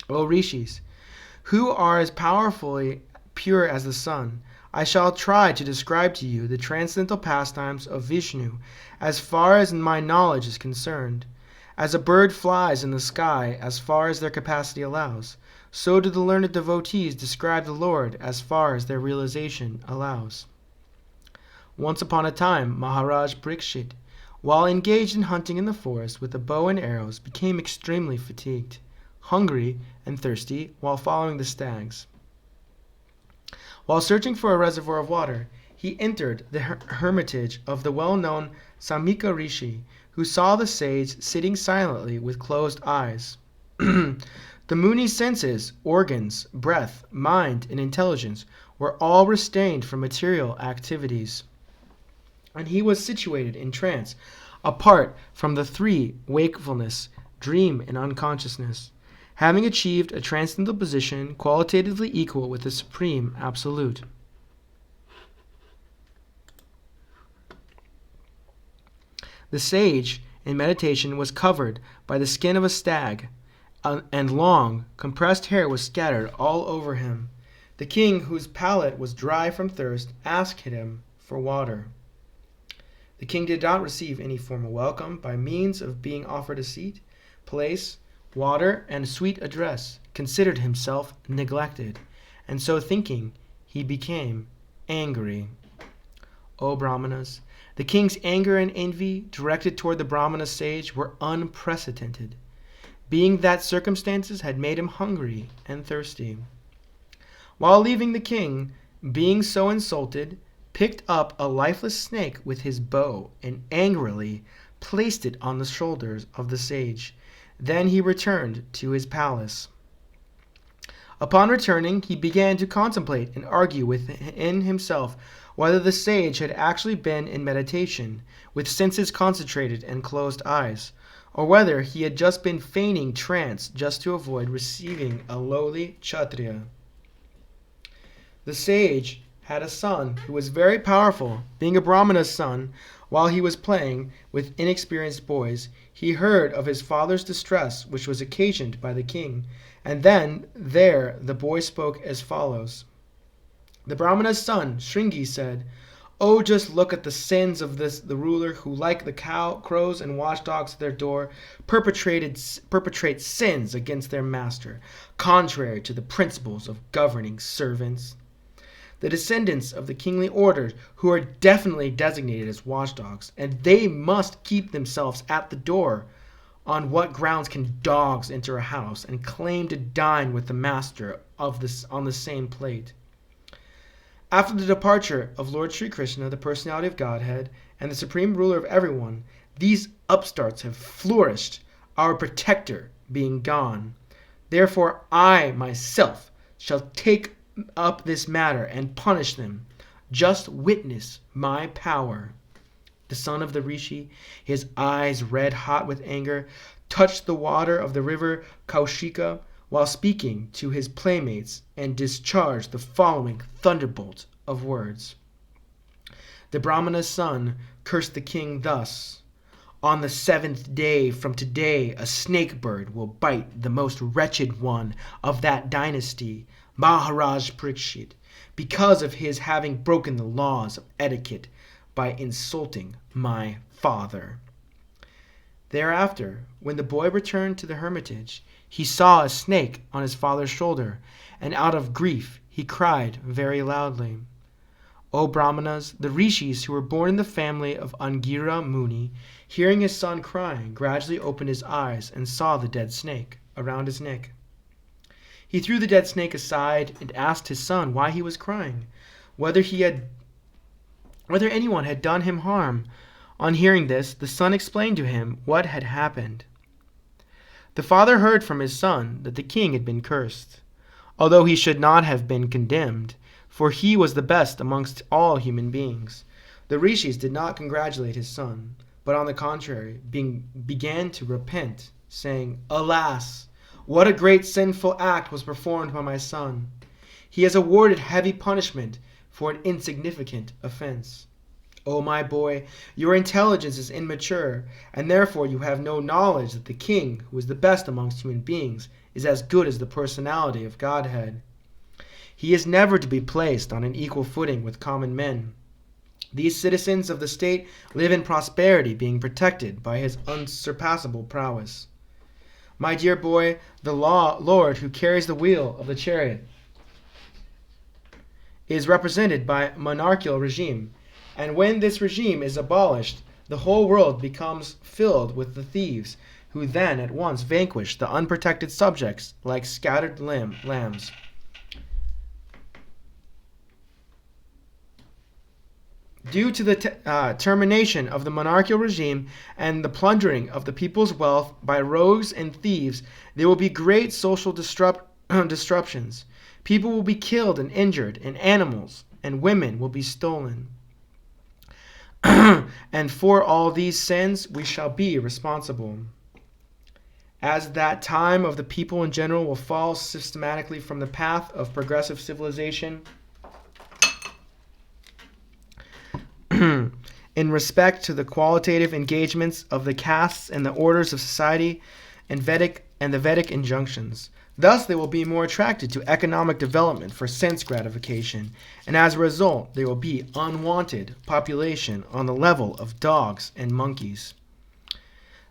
O Rishis, who are as powerfully pure as the sun, I shall try to describe to you the transcendental pastimes of Vishnu as far as my knowledge is concerned. As a bird flies in the sky as far as their capacity allows, so do the learned devotees describe the Lord as far as their realization allows. Once upon a time, Maharaj Parikshit, while engaged in hunting in the forest with a bow and arrows, became extremely fatigued, hungry, and thirsty while following the stags. While searching for a reservoir of water, he entered the hermitage of the well-known Samika Rishi, who saw the sage sitting silently with closed eyes. The Muni's senses, organs, breath, mind, and intelligence were all restrained from material activities, and he was situated in trance, apart from the three: wakefulness, dream, and unconsciousness, having achieved a transcendental position qualitatively equal with the Supreme Absolute. The sage, in meditation, was covered by the skin of a stag, and long, compressed hair was scattered all over him. The king, whose palate was dry from thirst, asked him for water. The king did not receive any formal welcome by means of being offered a seat, place, water, and sweet address, considered himself neglected, and so thinking, he became angry. O Brahmanas, the king's anger and envy directed toward the Brahmana sage were unprecedented, being that circumstances had made him hungry and thirsty. While leaving the king, being so insulted, picked up a lifeless snake with his bow and angrily placed it on the shoulders of the sage. Then he returned to his palace. Upon returning, he began to contemplate and argue within himself whether the sage had actually been in meditation, with senses concentrated and closed eyes, or whether he had just been feigning trance just to avoid receiving a lowly Kshatriya. The sage had a son who was very powerful. Being a Brahmana's son, while he was playing with inexperienced boys, he heard of his father's distress, which was occasioned by the king, and then there the boy spoke as follows. The Brahmana's son, Shringi, said, "Oh, just look at the sins of the ruler who, like the crows and watchdogs at their door, perpetrate sins against their master, contrary to the principles of governing servants. The descendants of the kingly order, who are definitely designated as watchdogs, and they must keep themselves at the door. On what grounds can dogs enter a house and claim to dine with the master on the same plate?" After the departure of Lord Sri Krishna, the personality of Godhead, and the supreme ruler of everyone, these upstarts have flourished, our protector being gone. Therefore I myself shall take up this matter and punish them. Just witness my power. The son of the Rishi, his eyes red hot with anger, touched the water of the river Kaushika while speaking to his playmates and discharged the following thunderbolt of words. The Brahmana's son cursed the king thus: "On the 7th day from today a snake bird will bite the most wretched one of that dynasty, Maharaj Parikshit, because of his having broken the laws of etiquette by insulting my father." Thereafter, when the boy returned to the hermitage, he saw a snake on his father's shoulder, and out of grief he cried very loudly. O Brahmanas, the rishis who were born in the family of Angira Muni, hearing his son crying, gradually opened his eyes and saw the dead snake around his neck. He threw the dead snake aside and asked his son why he was crying, whether anyone had done him harm. On hearing this, the son explained to him what had happened. The father heard from his son that the king had been cursed, although he should not have been condemned, for he was the best amongst all human beings. The rishis did not congratulate his son, but on the contrary, began to repent, saying, "Alas, what a great sinful act was performed by my son! He has awarded heavy punishment for an insignificant offense. O my boy, your intelligence is immature, and therefore you have no knowledge that the king, who is the best amongst human beings, is as good as the personality of Godhead. He is never to be placed on an equal footing with common men. These citizens of the state live in prosperity, being protected by his unsurpassable prowess. My dear boy, the Lord who carries the wheel of the chariot is represented by a monarchical regime, and when this regime is abolished, the whole world becomes filled with the thieves, who then at once vanquish the unprotected subjects like scattered lambs. Due to the termination of the monarchical regime and the plundering of the people's wealth by rogues and thieves, there will be great social disruptions. People will be killed and injured, and animals and women will be stolen. And for all these sins we shall be responsible. As that time of the people in general will fall systematically from the path of progressive civilization, in respect to the qualitative engagements of the castes and the orders of society and the Vedic injunctions. Thus they will be more attracted to economic development for sense gratification, and as a result there will be unwanted population on the level of dogs and monkeys.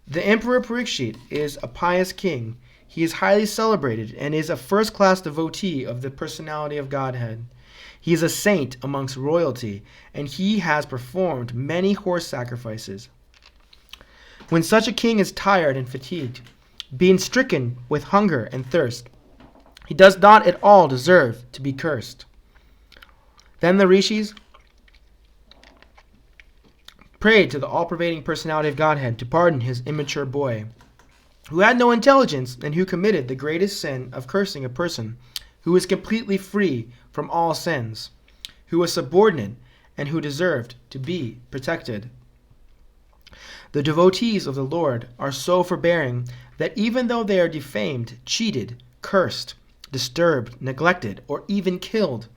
The Emperor Parikshit is a pious king. He is highly celebrated and is a first-class devotee of the personality of Godhead. He is a saint amongst royalty, and he has performed many horse sacrifices. When such a king is tired and fatigued, being stricken with hunger and thirst, he does not at all deserve to be cursed. Then the rishis prayed to the all-pervading personality of Godhead to pardon his immature boy, who had no intelligence and who committed the greatest sin of cursing a person who was completely free from all sins, who was subordinate, and who deserved to be protected. The devotees of the Lord are so forbearing that even though they are defamed, cheated, cursed, disturbed, neglected, or even killed,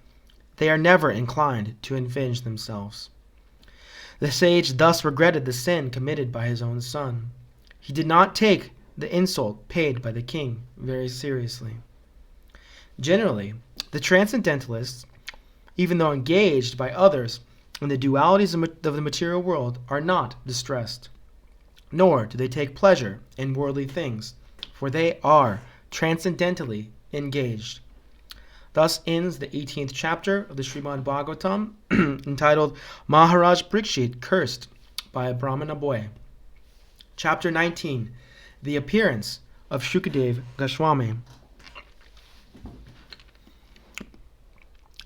they are never inclined to avenge themselves. The sage thus regretted the sin committed by his own son. He did not take the insult paid by the king very seriously. Generally, the transcendentalists, even though engaged by others in the dualities of the material world, are not distressed, nor do they take pleasure in worldly things, for they are transcendentally engaged. Thus ends the 18th chapter of the Srimad Bhagavatam, entitled Maharaj Parikshit Cursed by a Brahmana Boy. Chapter 19, The Appearance of Shukadev Goswami.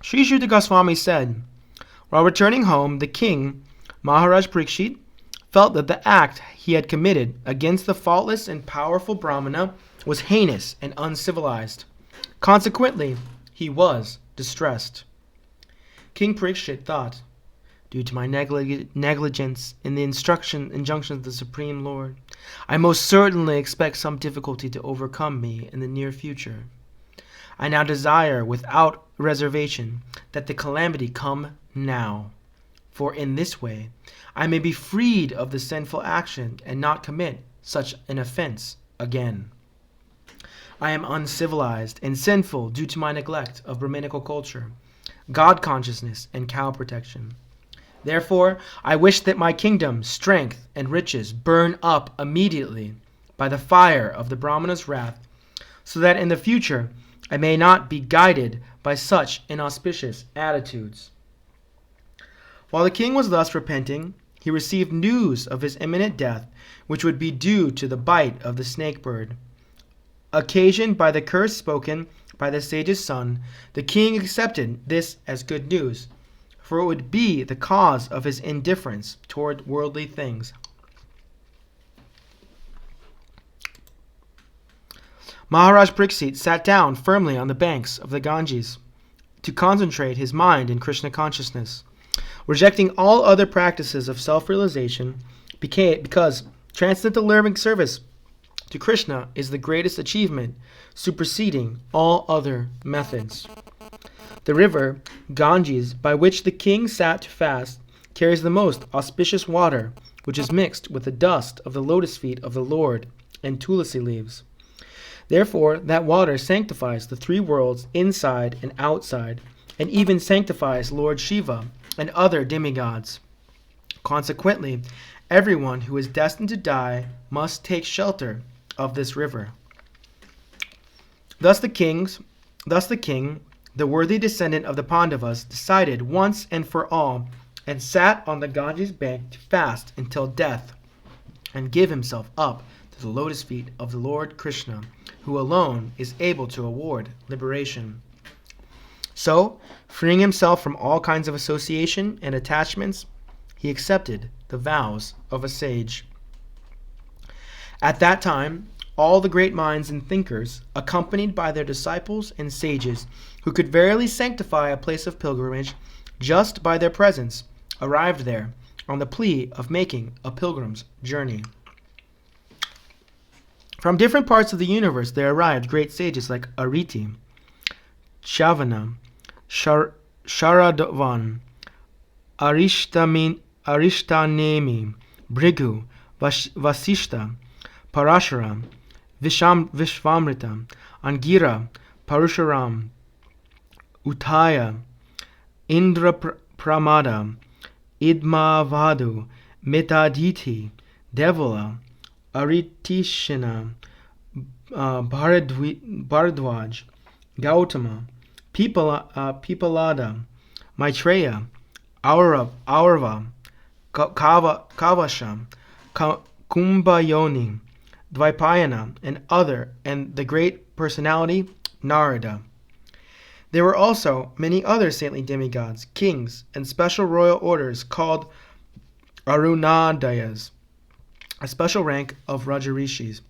Sri Shuddha Goswami said, while returning home, the king, Maharaj Parikshit, felt that the act he had committed against the faultless and powerful Brahmana was heinous and uncivilized. Consequently, he was distressed. King Parikshit thought, due to my negligence in the injunctions of the Supreme Lord, I most certainly expect some difficulty to overcome me in the near future. I now desire without reservation that the calamity come now, for in this way I may be freed of the sinful action and not commit such an offense again. I am uncivilized and sinful due to my neglect of Brahminical culture, God consciousness, and cow protection. Therefore, I wish that my kingdom, strength, and riches burn up immediately by the fire of the Brahmana's wrath, so that in the future I may not be guided by such inauspicious attitudes. While the king was thus repenting, he received news of his imminent death, which would be due to the bite of the snake bird. Occasioned by the curse spoken by the sage's son, the king accepted this as good news, for it would be the cause of his indifference toward worldly things. Maharaj Pariksit sat down firmly on the banks of the Ganges to concentrate his mind in Krishna consciousness, rejecting all other practices of self-realization because transcendental loving service to Krishna is the greatest achievement, superseding all other methods. The river, Ganges, by which the king sat to fast, carries the most auspicious water, which is mixed with the dust of the lotus feet of the Lord and tulsi leaves. Therefore, that water sanctifies the three worlds inside and outside, and even sanctifies Lord Shiva and other demigods. Consequently, everyone who is destined to die must take shelter of this river. Thus the king, the worthy descendant of the Pandavas, decided once and for all, and sat on the Ganges bank to fast until death, and give himself up to the lotus feet of the Lord Krishna, who alone is able to award liberation. So, freeing himself from all kinds of association and attachments, he accepted the vows of a sage. At that time, all the great minds and thinkers, accompanied by their disciples and sages, who could verily sanctify a place of pilgrimage just by their presence, arrived there on the plea of making a pilgrim's journey. From different parts of the universe there arrived great sages like Ariti, Chavana, Sharadavan, Arishtanemi, Bhrigu, Vasishta, Parashara, Vishvamrita, Angira, Parusharam, Uttaya, Indra Pramada, Idmavadu, Metaditi, Devala, Aritishina, Bharadwaj, Gautama, Pipalada, Maitreya, Aurava, Kavasha, Kumbhayoni, Dvaipayana, and the great personality, Narada. There were also many other saintly demigods, kings, and special royal orders called Arunadayas, a special rank of Rajarishis.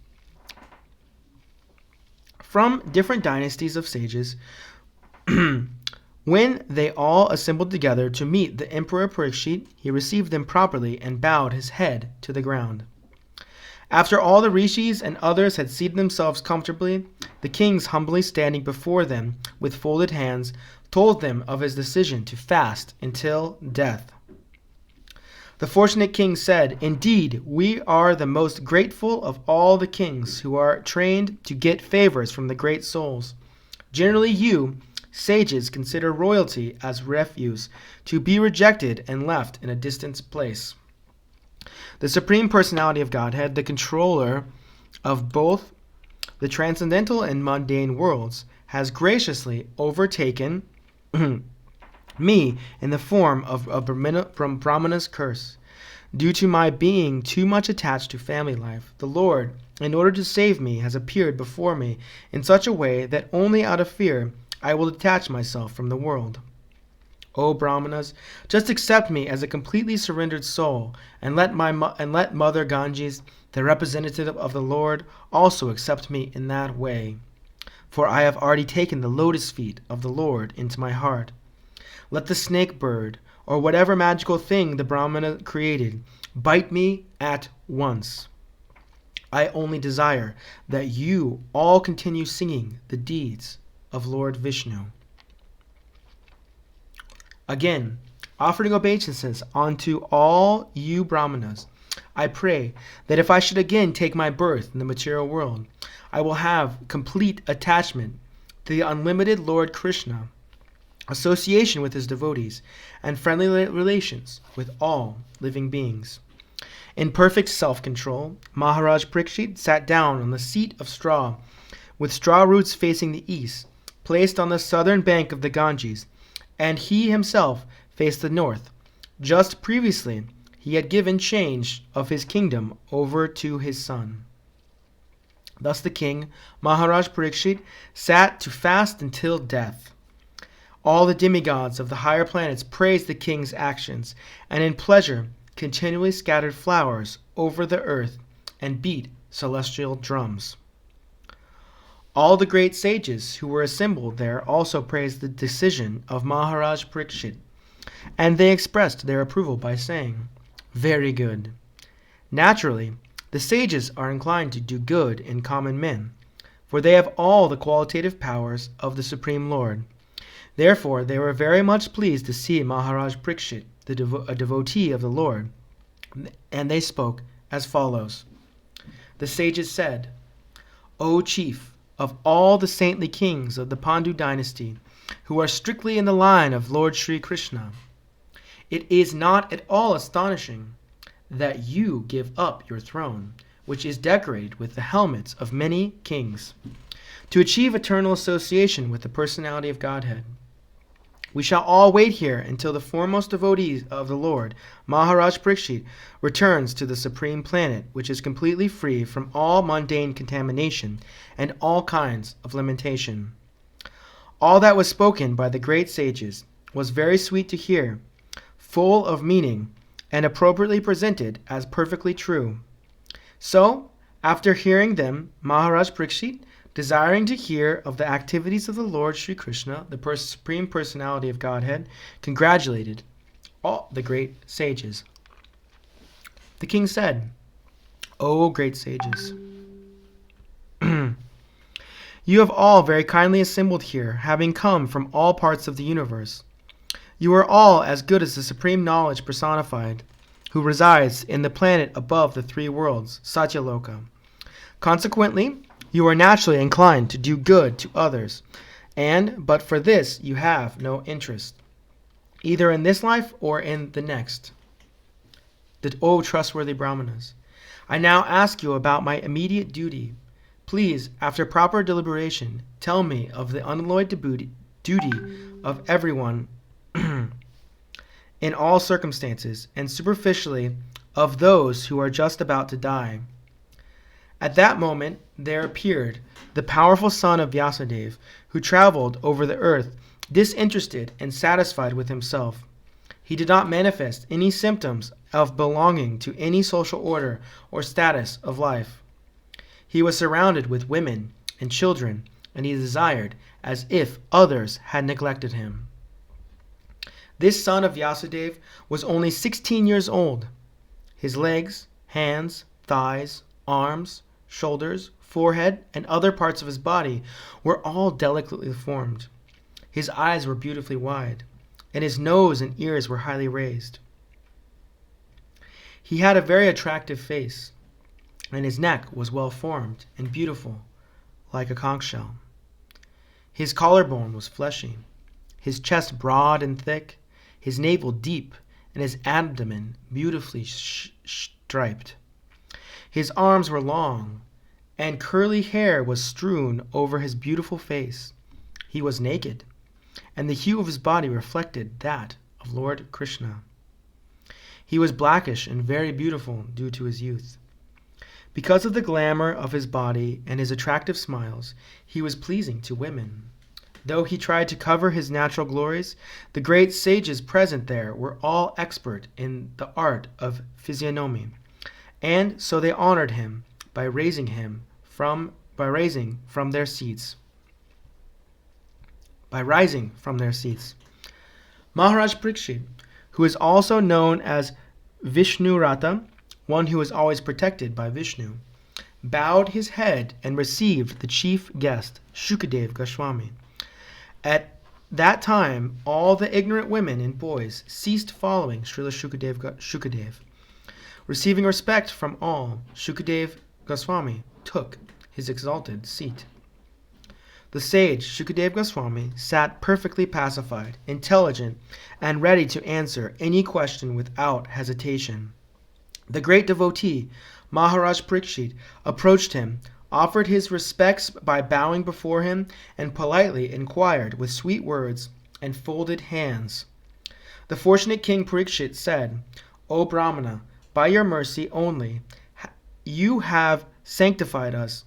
From different dynasties of sages, when they all assembled together to meet the Emperor Parikshit, he received them properly and bowed his head to the ground. After all the rishis and others had seated themselves comfortably, the kings, humbly standing before them with folded hands, told them of his decision to fast until death. The fortunate king said, "Indeed, we are the most grateful of all the kings who are trained to get favors from the great souls. Generally you, sages, consider royalty as refuse, to be rejected and left in a distant place. The Supreme Personality of Godhead, the controller of both the transcendental and mundane worlds, has graciously overtaken me in the form of from Brahmana's curse. Due to my being too much attached to family life, the Lord, in order to save me, has appeared before me in such a way that only out of fear I will detach myself from the world. O Brahmanas, just accept me as a completely surrendered soul, and let Mother Ganges, the representative of the Lord, also accept me in that way. For I have already taken the lotus feet of the Lord into my heart. Let the snake bird, or whatever magical thing the Brahmana created, bite me at once." I only desire that you all continue singing the deeds of Lord Vishnu. Again, offering obeisances unto all you Brahmanas, I pray that if I should again take my birth in the material world, I will have complete attachment to the unlimited Lord Krishna, association with his devotees, and friendly relations with all living beings. In perfect self-control, Maharaj Parikshit sat down on the seat of straw, with straw roots facing the east, placed on the southern bank of the Ganges, and he himself faced the north. Just previously, he had given change of his kingdom over to his son. Thus the king, Maharaj Parikshit, sat to fast until death. All the demigods of the higher planets praised the king's actions, and in pleasure continually scattered flowers over the earth and beat celestial drums. All the great sages who were assembled there also praised the decision of Maharaj Parikshit, and they expressed their approval by saying, "Very good." Naturally, the sages are inclined to do good in common men, for they have all the qualitative powers of the Supreme Lord. Therefore, they were very much pleased to see Maharaj Parikshit, a devotee of the Lord, and they spoke as follows. The sages said, "O chief of all the saintly kings of the Pandu dynasty, who are strictly in the line of Lord Sri Krishna, it is not at all astonishing that you give up your throne, which is decorated with the helmets of many kings, to achieve eternal association with the personality of Godhead. We shall all wait here until the foremost devotee of the Lord, Maharaj Parikshit, returns to the supreme planet, which is completely free from all mundane contamination and all kinds of limitation." All that was spoken by the great sages was very sweet to hear, full of meaning, and appropriately presented as perfectly true. So, after hearing them, Maharaj Parikshit, desiring to hear of the activities of the Lord Sri Krishna, the Supreme Personality of Godhead, congratulated all the great sages. The king said, "O great sages, you have all very kindly assembled here, having come from all parts of the universe. You are all as good as the Supreme Knowledge personified, who resides in the planet above the three worlds, Satyaloka. Consequently, you are naturally inclined to do good to others, and but for this you have no interest, either in this life or in the next. O trustworthy Brahmanas, I now ask you about my immediate duty. Please, after proper deliberation, tell me of the unalloyed duty of everyone in all circumstances, and superficially of those who are just about to die." At that moment there appeared the powerful son of Vyasadeva, who traveled over the earth, disinterested and satisfied with himself. He did not manifest any symptoms of belonging to any social order or status of life. He was surrounded with women and children, and he desired as if others had neglected him. This son of Vyasadeva was only 16 years old. His legs, hands, thighs, arms, shoulders, forehead, and other parts of his body were all delicately formed. His eyes were beautifully wide, and his nose and ears were highly raised. He had a very attractive face, and his neck was well formed and beautiful, like a conch shell. His collarbone was fleshy, his chest broad and thick, his navel deep, and his abdomen beautifully striped. His arms were long, and curly hair was strewn over his beautiful face. He was naked, and the hue of his body reflected that of Lord Krishna. He was blackish and very beautiful due to his youth. Because of the glamour of his body and his attractive smiles, he was pleasing to women. Though he tried to cover his natural glories, the great sages present there were all expert in the art of physiognomy, and so they honored him by raising from their seats. Maharaj Parikshit, who is also known as Vishnu Rata, one who is always protected by Vishnu, bowed his head and received the chief guest, Shukadev Goswami. At that time, all the ignorant women and boys ceased following Srila Shukadev. Receiving respect from all, Shukadev Goswami took his exalted seat. The sage Shukadev Goswami sat perfectly pacified, intelligent, and ready to answer any question without hesitation. The great devotee, Maharaj Parikshit, approached him, offered his respects by bowing before him, and politely inquired with sweet words and folded hands. The fortunate King Parikshit said, "O Brahmana, by your mercy only, you have sanctified us,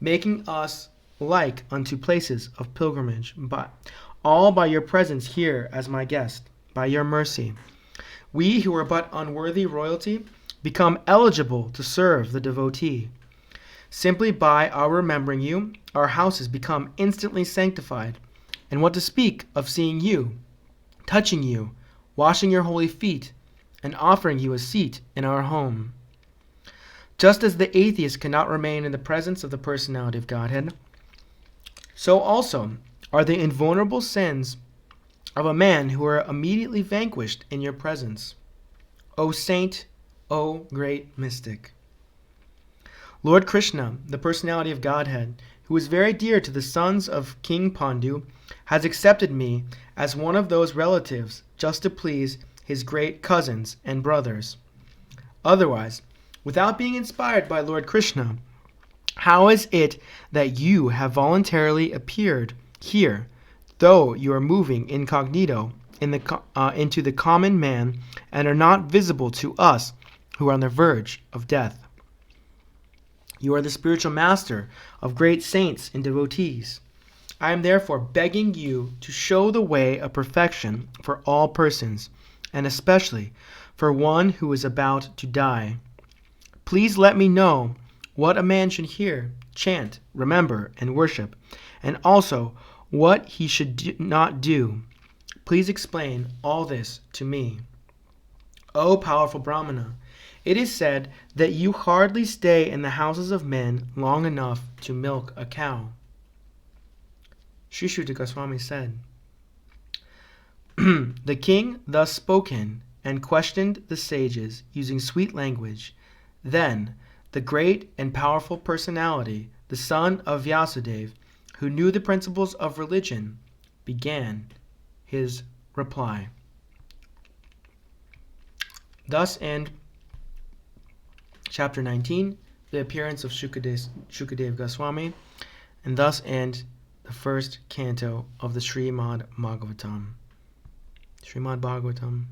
making us like unto places of pilgrimage, but all by your presence here as my guest, by your mercy. We who are but unworthy royalty become eligible to serve the devotee. Simply by our remembering you, our houses become instantly sanctified. And what to speak of seeing you, touching you, washing your holy feet, and offering you a seat in our home." Just as the atheist cannot remain in the presence of the personality of Godhead, so also are the invulnerable sins of a man who are immediately vanquished in your presence. O saint, O great mystic. Lord Krishna, the personality of Godhead, who is very dear to the sons of King Pandu, has accepted me as one of those relatives just to please his great cousins and brothers. Otherwise, without being inspired by Lord Krishna, how is it that you have voluntarily appeared here, though you are moving incognito into the common man and are not visible to us who are on the verge of death? You are the spiritual master of great saints and devotees. I am therefore begging you to show the way of perfection for all persons, and especially for one who is about to die. Please let me know what a man should hear, chant, remember, and worship, and also what he should not do. Please explain all this to me. O powerful Brahmana, it is said that you hardly stay in the houses of men long enough to milk a cow. Sri Shuddha Goswami said, The king thus spoken and questioned the sages using sweet language. Then the great and powerful personality, the son of Vyasadeva, who knew the principles of religion, began his reply. Thus end Chapter 19, the appearance of Shukadev Goswami, and thus end the first canto of the Srimad Bhagavatam. Srimad Bhagavatam.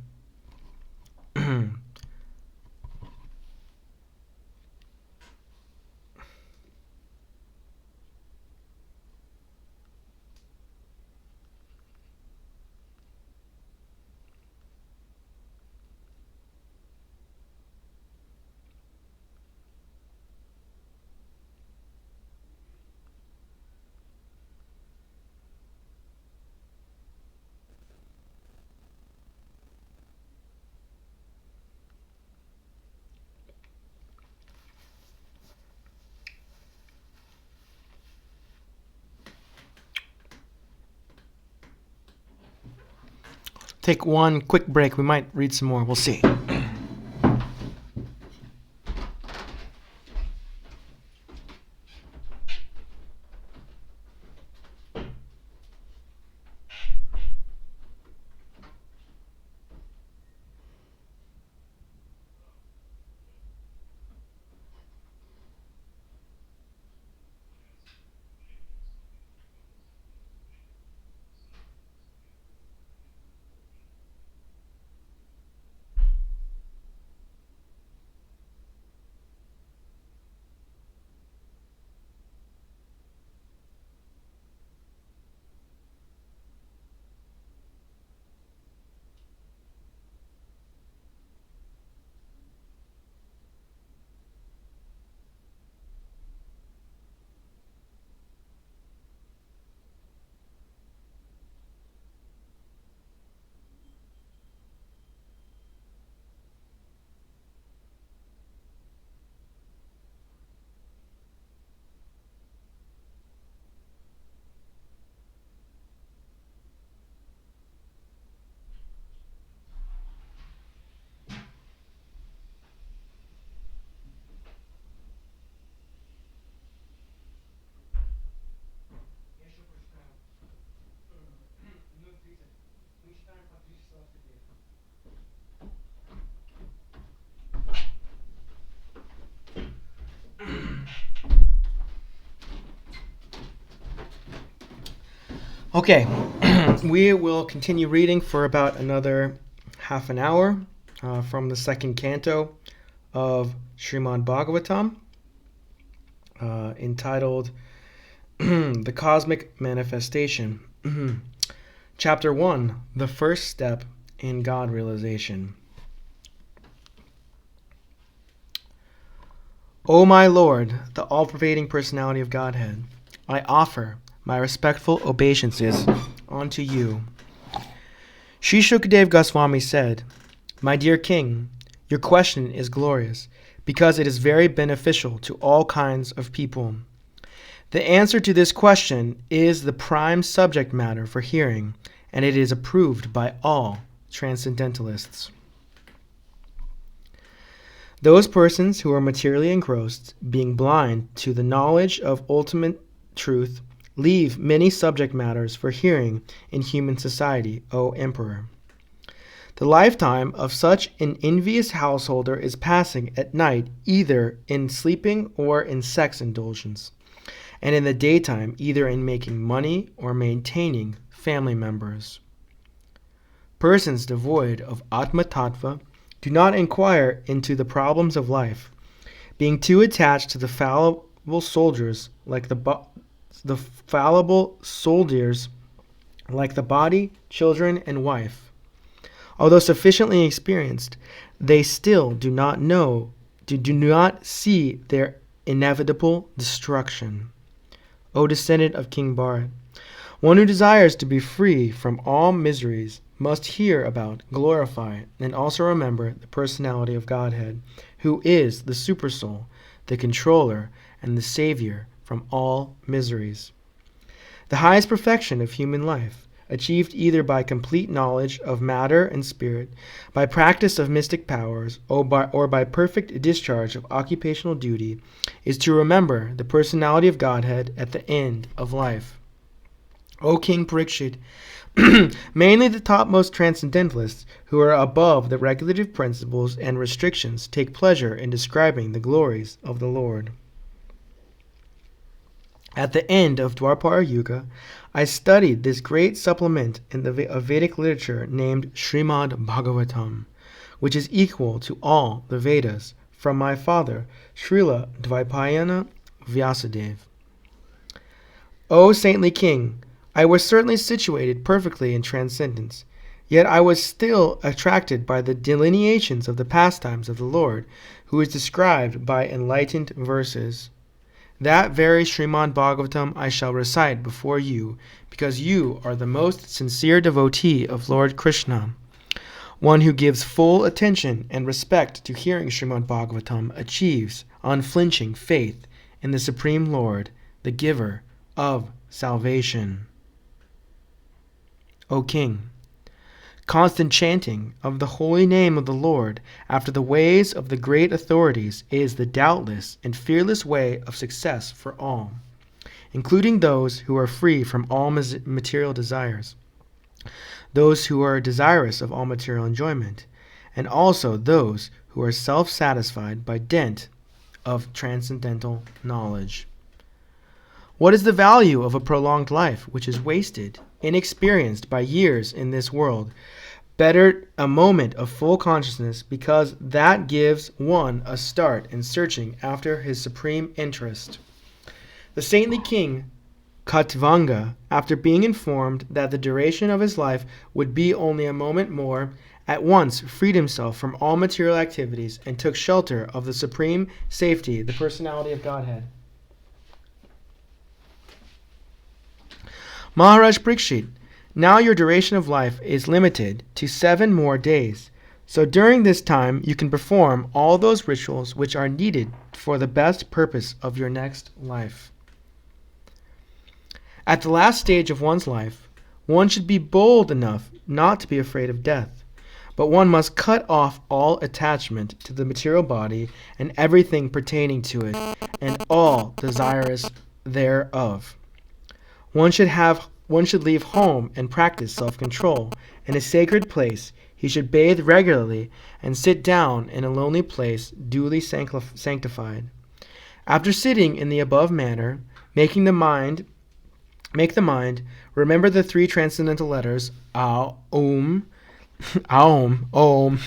Take one quick break. We might read some more. We'll see. Okay, we will continue reading for about another half an hour from the second canto of Srimad Bhagavatam, entitled The Cosmic Manifestation. Chapter 1, The First Step in God Realization. O my Lord, the all-pervading personality of Godhead, I offer my respectful obeisances unto you. Sri Shukadev Goswami said, My dear King, your question is glorious, because it is very beneficial to all kinds of people. The answer to this question is the prime subject matter for hearing, and it is approved by all transcendentalists. Those persons who are materially engrossed, being blind to the knowledge of ultimate truth, leave many subject matters for hearing in human society, O Emperor. The lifetime of such an envious householder is passing at night either in sleeping or in sex indulgence, and in the daytime either in making money or maintaining family members. Persons devoid of Atma Tattva do not inquire into the problems of life, being too attached to the fallible soldiers like the body, children, and wife. Although sufficiently experienced, they still do not see their inevitable destruction. O descendant of King Bharat, one who desires to be free from all miseries must hear about, glorify, and also remember the personality of Godhead, who is the Supersoul, the controller, and the savior from all miseries. The highest perfection of human life, achieved either by complete knowledge of matter and spirit, by practice of mystic powers, or by perfect discharge of occupational duty, is to remember the personality of Godhead at the end of life. O King Parikshit, mainly the topmost transcendentalists who are above the regulative principles and restrictions take pleasure in describing the glories of the Lord. At the end of Dwapara Yuga, I studied this great supplement in the Vedic literature named Srimad Bhagavatam, which is equal to all the Vedas, from my father, Srila Dvaipayana Vyasadeva. O saintly king, I was certainly situated perfectly in transcendence, yet I was still attracted by the delineations of the pastimes of the Lord, who is described by enlightened verses. That very Srimad Bhagavatam I shall recite before you, because you are the most sincere devotee of Lord Krishna. One who gives full attention and respect to hearing Srimad Bhagavatam achieves unflinching faith in the Supreme Lord, the giver of salvation. O King, constant chanting of the holy name of the Lord after the ways of the great authorities is the doubtless and fearless way of success for all, including those who are free from all material desires, those who are desirous of all material enjoyment, and also those who are self-satisfied by dint of transcendental knowledge. What is the value of a prolonged life which is wasted, inexperienced by years in this world? Better a moment of full consciousness, because that gives one a start in searching after his supreme interest. The saintly king Katvanga, after being informed that the duration of his life would be only a moment more, at once freed himself from all material activities and took shelter of the supreme safety, the personality of Godhead. Maharaj Parikshit, now your duration of life is limited to 7 more days. So during this time you can perform all those rituals which are needed for the best purpose of your next life. At the last stage of one's life, one should be bold enough not to be afraid of death, but one must cut off all attachment to the material body and everything pertaining to it, and all desirous thereof. One should leave home and practice self-control, in a sacred place, he should bathe regularly and sit down in a lonely place duly sanctified. After sitting in the above manner, make the mind remember the three transcendental letters Aum, Aum, Om.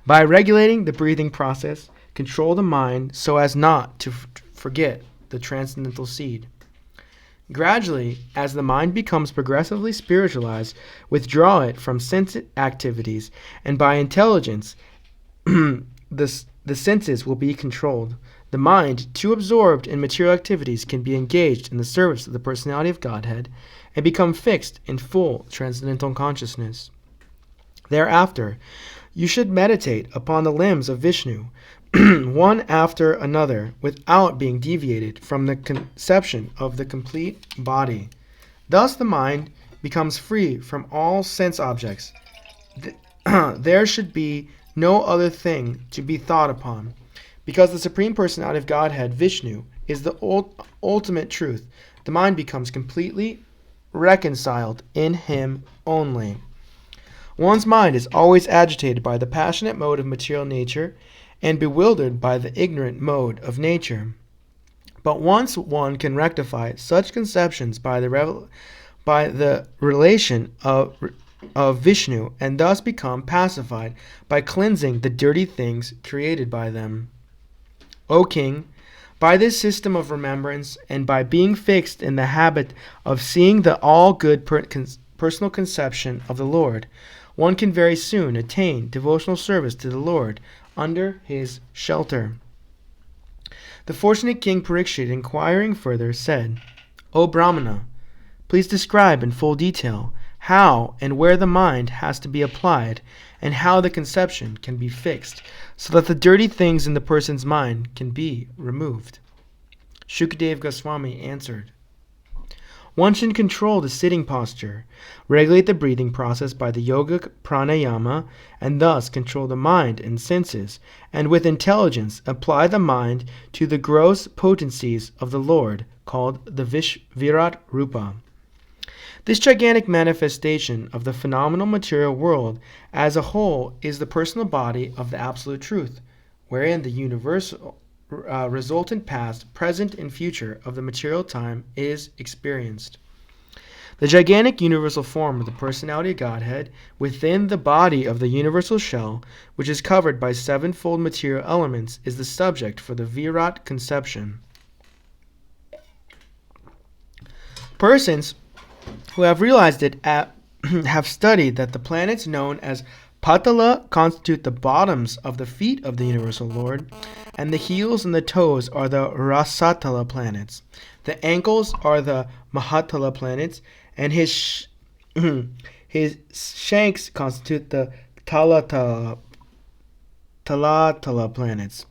By regulating the breathing process, control the mind so as not to forget the transcendental seed. Gradually, as the mind becomes progressively spiritualized, withdraw it from sense activities, and by intelligence, the senses will be controlled. The mind, too absorbed in material activities, can be engaged in the service of the personality of Godhead and become fixed in full transcendental consciousness. Thereafter, you should meditate upon the limbs of Vishnu, one after another, without being deviated from the conception of the complete body. Thus the mind becomes free from all sense objects. There should be no other thing to be thought upon, because the Supreme Personality of Godhead, Vishnu, is the ultimate truth. The mind becomes completely reconciled in Him only. One's mind is always agitated by the passionate mode of material nature and bewildered by the ignorant mode of nature. But once one can rectify such conceptions by the relation of Vishnu, and thus become pacified by cleansing the dirty things created by them. O King, by this system of remembrance, and by being fixed in the habit of seeing the all-good personal conception of the Lord, one can very soon attain devotional service to the Lord under His shelter. The fortunate King Parikshit, inquiring further, said, O Brahmana, please describe in full detail how and where the mind has to be applied, and how the conception can be fixed, so that the dirty things in the person's mind can be removed. Shukadeva Goswami answered, one should control the sitting posture, regulate the breathing process by the yogic pranayama, and thus control the mind and senses, and with intelligence apply the mind to the gross potencies of the Lord, called the Virat Rupa. This gigantic manifestation of the phenomenal material world as a whole is the personal body of the Absolute Truth, wherein the universal resultant past, present, and future of the material time is experienced. The gigantic universal form of the personality of Godhead within the body of the universal shell, which is covered by sevenfold material elements, is the subject for the Virat conception. Persons who have realized it have studied that the planets known as Patala constitute the bottoms of the feet of the Universal Lord, and the heels and the toes are the Rasatala planets. The ankles are the Mahatala planets, and his shanks constitute the Talatala planets.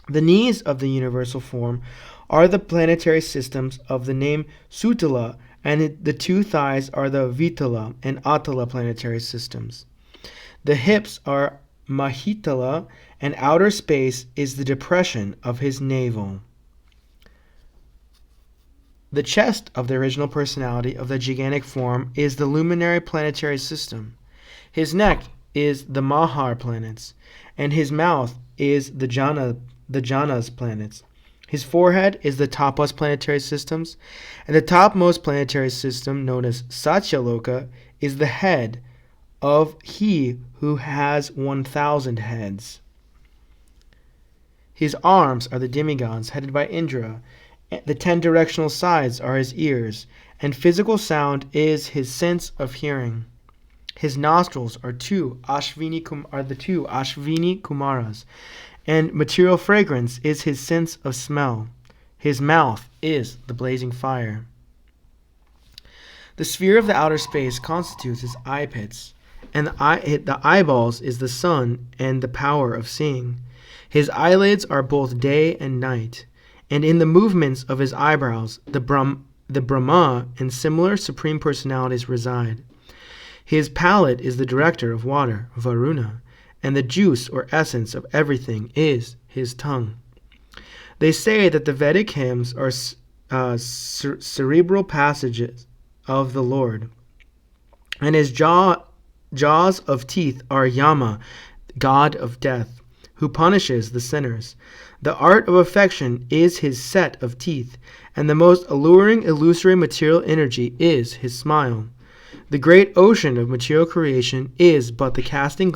The knees of the universal form are the planetary systems of the name Sutala, and the two thighs are the Vitala and Atala planetary systems. The hips are Mahitala, and outer space is the depression of his navel. The chest of the original personality of the gigantic form is the luminary planetary system. His neck is the Mahar planets, and his mouth is the Janas planets. His forehead is the Tapas planetary systems, and the topmost planetary system, known as Satyaloka, is the head of he who has 1,000 heads. His arms are the demigods headed by Indra. The 10 directional sides are his ears, and physical sound is his sense of hearing. His nostrils are the two Ashvini Kumaras, and material fragrance is his sense of smell. His mouth is the blazing fire. The sphere of the outer space constitutes his eye pits, and the eyeballs is the sun and the power of seeing. His eyelids are both day and night, and in the movements of his eyebrows the Brahma and similar supreme personalities reside. His palate is the director of water, Varuna, and the juice or essence of everything is his tongue. They say that the Vedic hymns are cerebral passages of the Lord, and his jaw jaws of teeth are Yama, god of death, who punishes the sinners. The art of affection is his set of teeth, and the most alluring illusory material energy is his smile. The great ocean of material creation is but the casting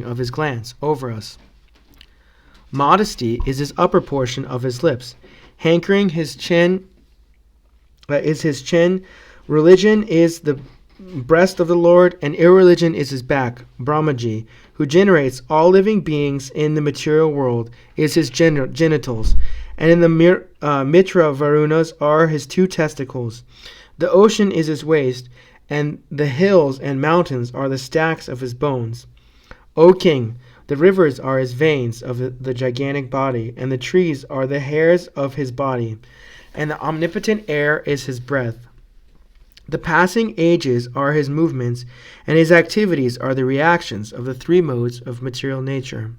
of his glance over us. Modesty is his upper portion of his lips. Hankering his chin is his chin. Religion is the breast of the Lord, and irreligion is his back. Brahmaji, who generates all living beings in the material world, is his genitals, and in the Mitra Varunas are his two testicles. The ocean is his waist, and the hills and mountains are the stacks of his bones. O king, the rivers are his veins of the gigantic body, and the trees are the hairs of his body, and the omnipotent air is his breath. The passing ages are his movements, and his activities are the reactions of the three modes of material nature.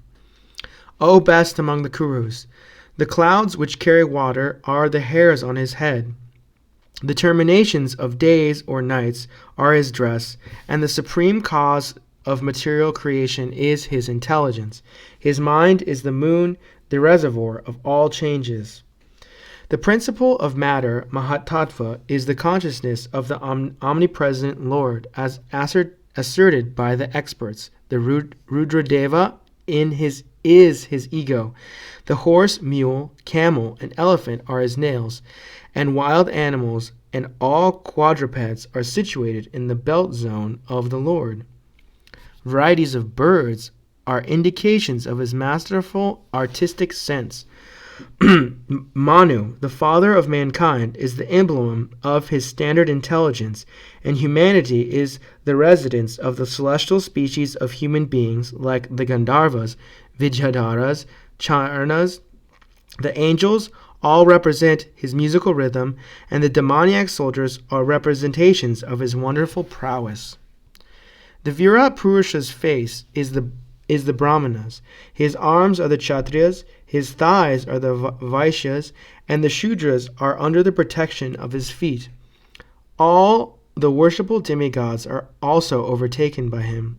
O best among the Kurus, the clouds which carry water are the hairs on his head. The terminations of days or nights are his dress, and the supreme cause of material creation is his intelligence. His mind is the moon, the reservoir of all changes. The principle of matter, Mahatattva, is the consciousness of the omnipresent Lord, as asserted by the experts. The Rudradeva is his ego. The horse, mule, camel, and elephant are his nails, and wild animals and all quadrupeds are situated in the belt zone of the Lord. Varieties of birds are indications of his masterful artistic sense. Manu, the father of mankind, is the emblem of his standard intelligence, and humanity is the residence of the celestial species of human beings like the Gandharvas, Vidyadharas, Charnas. The angels all represent his musical rhythm, and the demoniac soldiers are representations of his wonderful prowess. The Virat Purusha's face is the Brahmanas. His arms are the Kshatriyas, his thighs are the Vaishyas, and the Shudras are under the protection of his feet. All the worshipful demigods are also overtaken by him,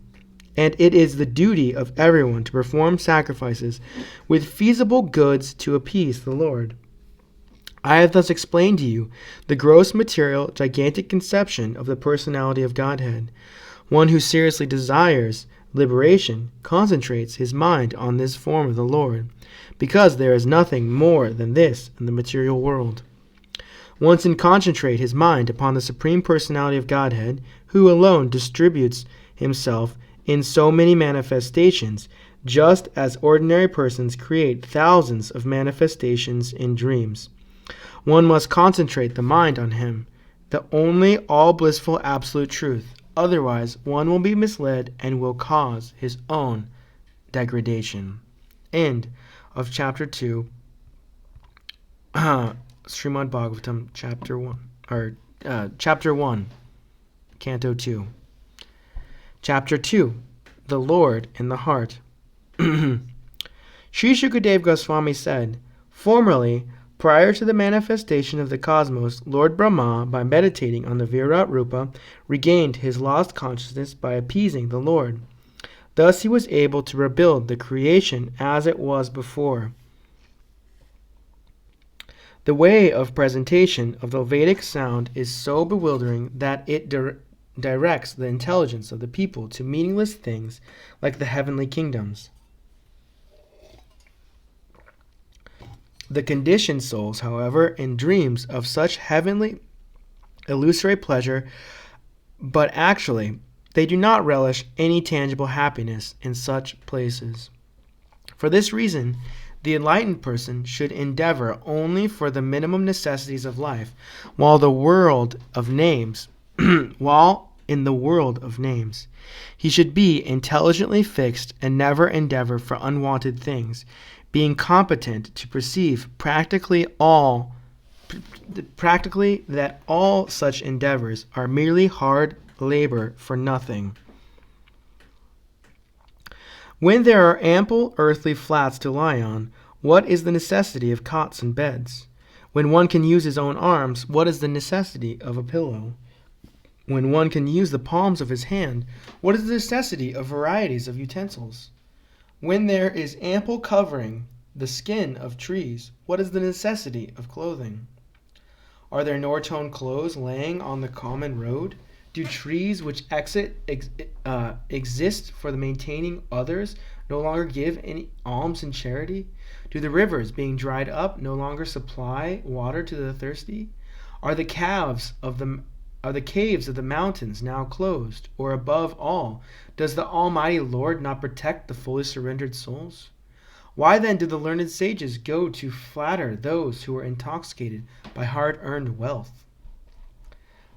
and it is the duty of everyone to perform sacrifices with feasible goods to appease the Lord. I have thus explained to you the gross material, gigantic conception of the personality of Godhead. One who seriously desires liberation concentrates his mind on this form of the Lord, because there is nothing more than this in the material world. Once concentrate his mind upon the Supreme Personality of Godhead, who alone distributes himself in so many manifestations, just as ordinary persons create thousands of manifestations in dreams. One must concentrate the mind on him, the only all-blissful absolute truth. Otherwise, one will be misled and will cause his own degradation. End of Chapter 2, Srimad Bhagavatam, Chapter 1, Canto 2. Chapter 2, The Lord in the Heart. Sri Shukadev Goswami said, formerly, prior to the manifestation of the cosmos, Lord Brahma, by meditating on the Virat Rupa, regained his lost consciousness by appeasing the Lord. Thus he was able to rebuild the creation as it was before. The way of presentation of the Vedic sound is so bewildering that it directs the intelligence of the people to meaningless things like the heavenly kingdoms. The conditioned souls, however, in dreams of such heavenly, illusory pleasure, but actually they do not relish any tangible happiness in such places. For this reason, the enlightened person should endeavor only for the minimum necessities of life, while in the world of names, he should be intelligently fixed and never endeavor for unwanted things, being competent to perceive practically that all such endeavors are merely hard labor for nothing. When there are ample earthly flats to lie on, what is the necessity of cots and beds? When one can use his own arms, what is the necessity of a pillow? When one can use the palms of his hand, what is the necessity of varieties of utensils? When there is ample covering the skin of trees, what is the necessity of clothing? Are there no torn clothes laying on the common road? Do trees which exist for the maintaining others no longer give any alms in charity? Do the rivers, being dried up, no longer supply water to the thirsty? Are the caves of the mountains now closed? Or above all, does the Almighty Lord not protect the fully surrendered souls? Why then do the learned sages go to flatter those who are intoxicated by hard-earned wealth?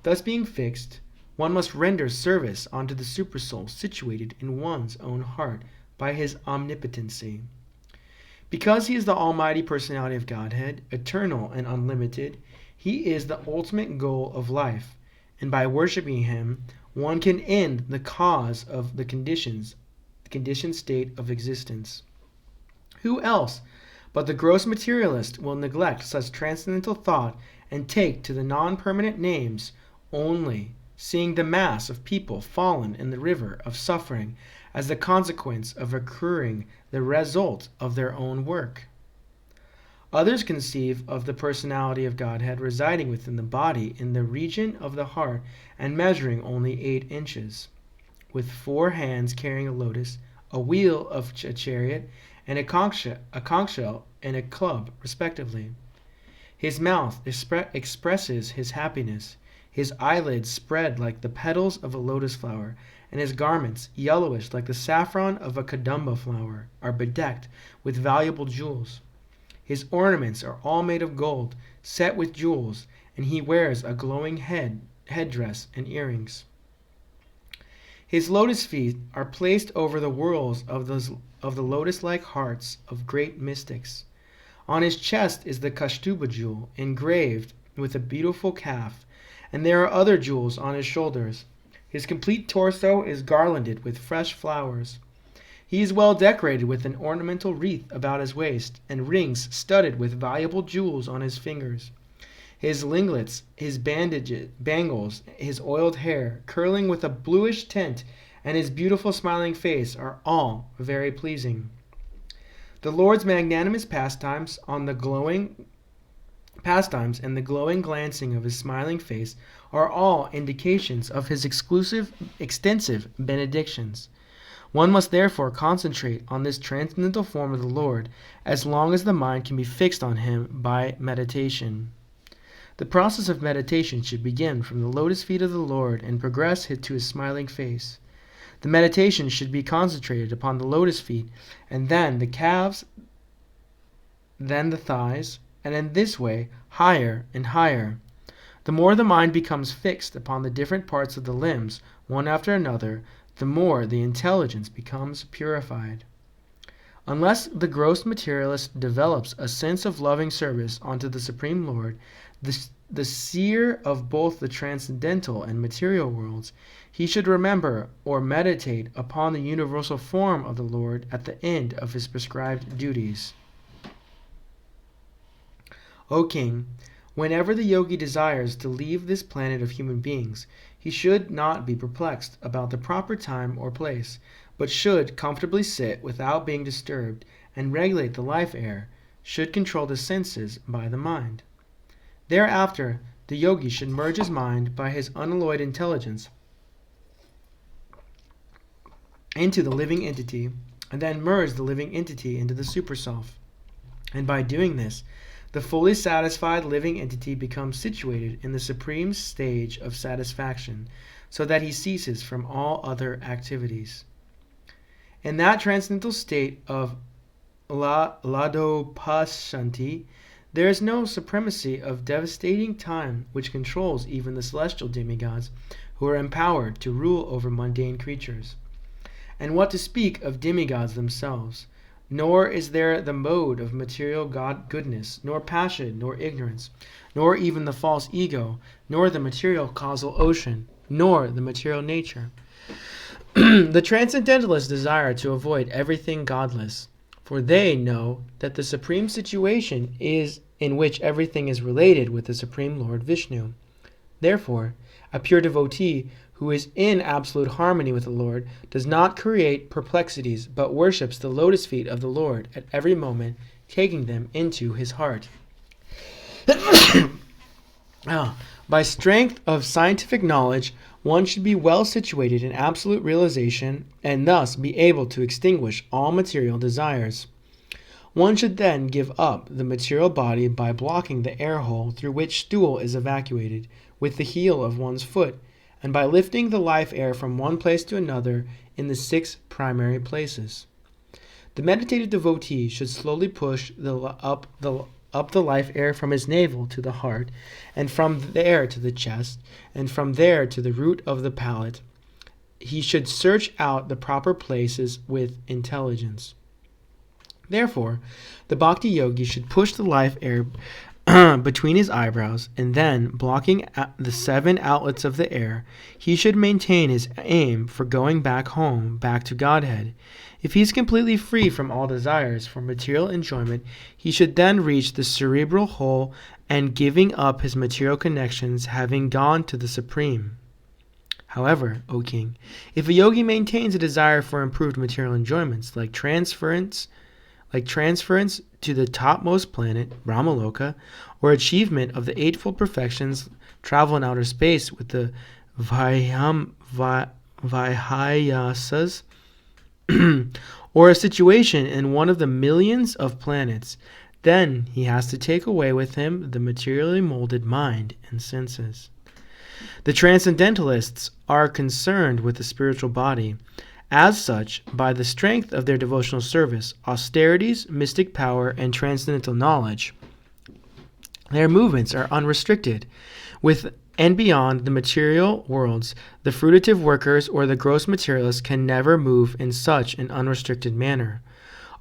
Thus being fixed, one must render service unto the supersoul situated in one's own heart by his omnipotency. Because he is the almighty personality of Godhead, eternal and unlimited, he is the ultimate goal of life, and by worshiping him, one can end the cause of the conditioned state of existence. Who else but the gross materialist will neglect such transcendental thought and take to the non-permanent names only, seeing the mass of people fallen in the river of suffering as the consequence of accruing the result of their own work? Others conceive of the personality of Godhead residing within the body in the region of the heart and measuring only 8 inches, with 4 hands carrying a lotus, a wheel of a chariot, and a conch shell and a club, respectively. His mouth expresses his happiness, his eyelids spread like the petals of a lotus flower, and his garments, yellowish like the saffron of a kadamba flower, are bedecked with valuable jewels. His ornaments are all made of gold, set with jewels, and he wears a glowing headdress and earrings. His lotus feet are placed over the whorls of the lotus-like hearts of great mystics. On his chest is the Kaustuba jewel, engraved with a beautiful calf, and there are other jewels on his shoulders. His complete torso is garlanded with fresh flowers. He is well decorated with an ornamental wreath about his waist, and rings studded with valuable jewels on his fingers. His linglets, his bangles, his oiled hair, curling with a bluish tint, and his beautiful smiling face are all very pleasing. The Lord's magnanimous pastimes and the glowing glancing of his smiling face are all indications of his extensive benedictions. One must therefore concentrate on this transcendental form of the Lord as long as the mind can be fixed on him by meditation. The process of meditation should begin from the lotus feet of the Lord and progress to his smiling face. The meditation should be concentrated upon the lotus feet, and then the calves, then the thighs, and in this way higher and higher. The more the mind becomes fixed upon the different parts of the limbs, one after another, the more the intelligence becomes purified. Unless the gross materialist develops a sense of loving service unto the Supreme Lord, the seer of both the transcendental and material worlds, he should remember or meditate upon the universal form of the Lord at the end of his prescribed duties. O King, whenever the yogi desires to leave this planet of human beings, he should not be perplexed about the proper time or place, but should comfortably sit without being disturbed and regulate the life air, should control the senses by the mind. Thereafter, the yogi should merge his mind by his unalloyed intelligence into the living entity, and then merge the living entity into the superself. And by doing this, the fully satisfied living entity becomes situated in the supreme stage of satisfaction, so that he ceases from all other activities. In that transcendental state of Ladopashanti, there is no supremacy of devastating time which controls even the celestial demigods, who are empowered to rule over mundane creatures. And what to speak of demigods themselves? Nor is there the mode of material goodness, nor passion, nor ignorance, nor even the false ego, nor the material causal ocean, nor the material nature. The transcendentalists desire to avoid everything godless, for they know that the supreme situation is in which everything is related with the Supreme Lord Vishnu. Therefore, a pure devotee who is in absolute harmony with the Lord does not create perplexities, but worships the lotus feet of the Lord at every moment, taking them into his heart. By strength of scientific knowledge, one should be well situated in absolute realization and thus be able to extinguish all material desires. One should then give up the material body by blocking the air hole through which stool is evacuated with the heel of one's foot, and by lifting the life air from one place to another in the 6 primary places. The meditative devotee should slowly push up the life air from his navel to the heart, and from there to the chest, and from there to the root of the palate. He should search out the proper places with intelligence. Therefore, the bhakti yogi should push the life air between his eyebrows, and then, blocking the 7 outlets of the air, he should maintain his aim for going back home, back to Godhead. If he is completely free from all desires for material enjoyment, he should then reach the cerebral hole and giving up his material connections, having gone to the Supreme. However, O king, if a yogi maintains a desire for improved material enjoyments, like transference to the topmost planet, Brahmaloka, or achievement of the eightfold perfections, travel in outer space with the Vihayasas, or a situation in one of the millions of planets, then he has to take away with him the materially molded mind and senses. The transcendentalists are concerned with the spiritual body. As such, by the strength of their devotional service, austerities, mystic power, and transcendental knowledge, their movements are unrestricted. With and beyond the material worlds, the fruitive workers or the gross materialists can never move in such an unrestricted manner.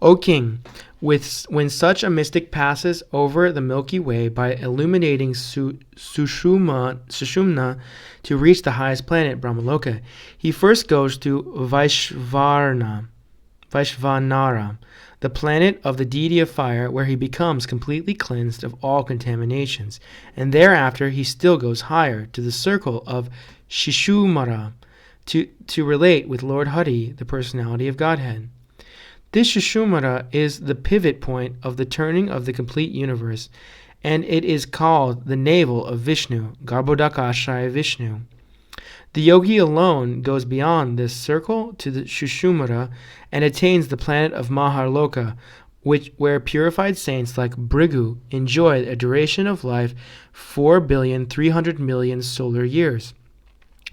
O king, when such a mystic passes over the Milky Way by illuminating Sushumna to reach the highest planet, Brahmaloka, he first goes to Vaishvanara, the planet of the deity of fire, where he becomes completely cleansed of all contaminations, and thereafter he still goes higher to the circle of Shishumara to relate with Lord Hari, the personality of Godhead. This Shishumara is the pivot point of the turning of the complete universe, and it is called the navel of Vishnu, Garbhodakashaya Vishnu. The yogi alone goes beyond this circle to the Shushumara and attains the planet of Maharloka, where purified saints like Bhrigu enjoy a duration of life 4,300,000,000 solar years.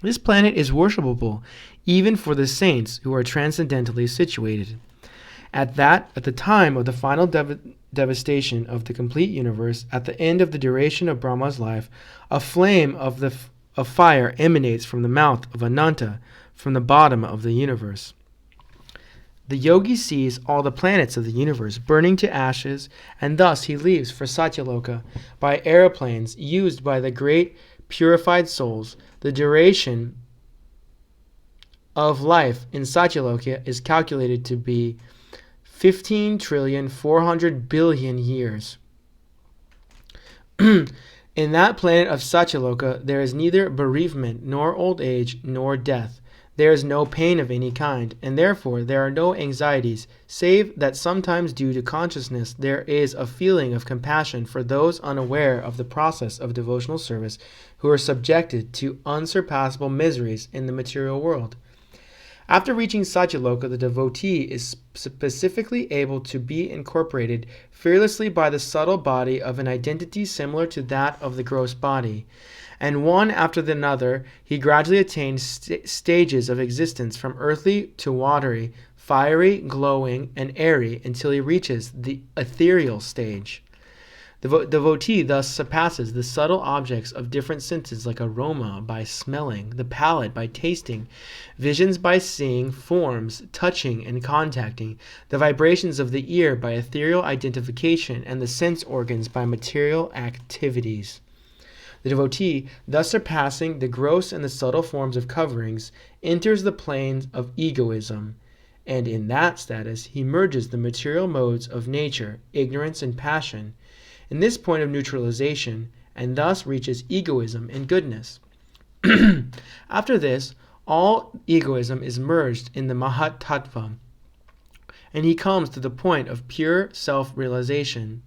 This planet is worshipable even for the saints who are transcendentally situated. At the time of the final devastation of the complete universe, at the end of the duration of Brahma's life, a flame of fire emanates from the mouth of Ananta, from the bottom of the universe. The yogi sees all the planets of the universe burning to ashes, and thus he leaves for Satyaloka by aeroplanes used by the great purified souls. The duration of life in Satyaloka is calculated to be 15,400,000,000,000 years. In that planet of Satyaloka, there is neither bereavement, nor old age, nor death. There is no pain of any kind, and therefore there are no anxieties, save that sometimes due to consciousness there is a feeling of compassion for those unaware of the process of devotional service who are subjected to unsurpassable miseries in the material world. After reaching Satyaloka, the devotee is specifically able to be incorporated fearlessly by the subtle body of an identity similar to that of the gross body, and one after another he gradually attains stages of existence from earthly to watery, fiery, glowing, and airy until he reaches the ethereal stage. The devotee thus surpasses the subtle objects of different senses like aroma by smelling, the palate by tasting, visions by seeing, forms, touching and contacting, the vibrations of the ear by ethereal identification, and the sense organs by material activities. The devotee, thus surpassing the gross and the subtle forms of coverings, enters the plane of egoism, and in that status he merges the material modes of nature, ignorance and passion. In this point of neutralization, and thus reaches egoism in goodness. After this, all egoism is merged in the Mahat Tattva, and he comes to the point of pure self-realization.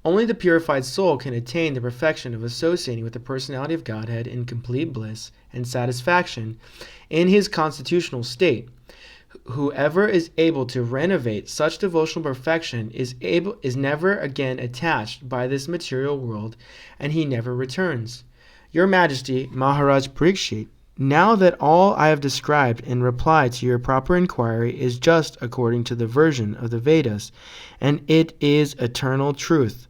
Only the purified soul can attain the perfection of associating with the personality of Godhead in complete bliss and satisfaction in his constitutional state. Whoever is able to renovate such devotional perfection is never again attached by this material world, and he never returns. Your Majesty, Maharaj Parikshit, now that all I have described in reply to your proper inquiry is just according to the version of the Vedas, and it is eternal truth.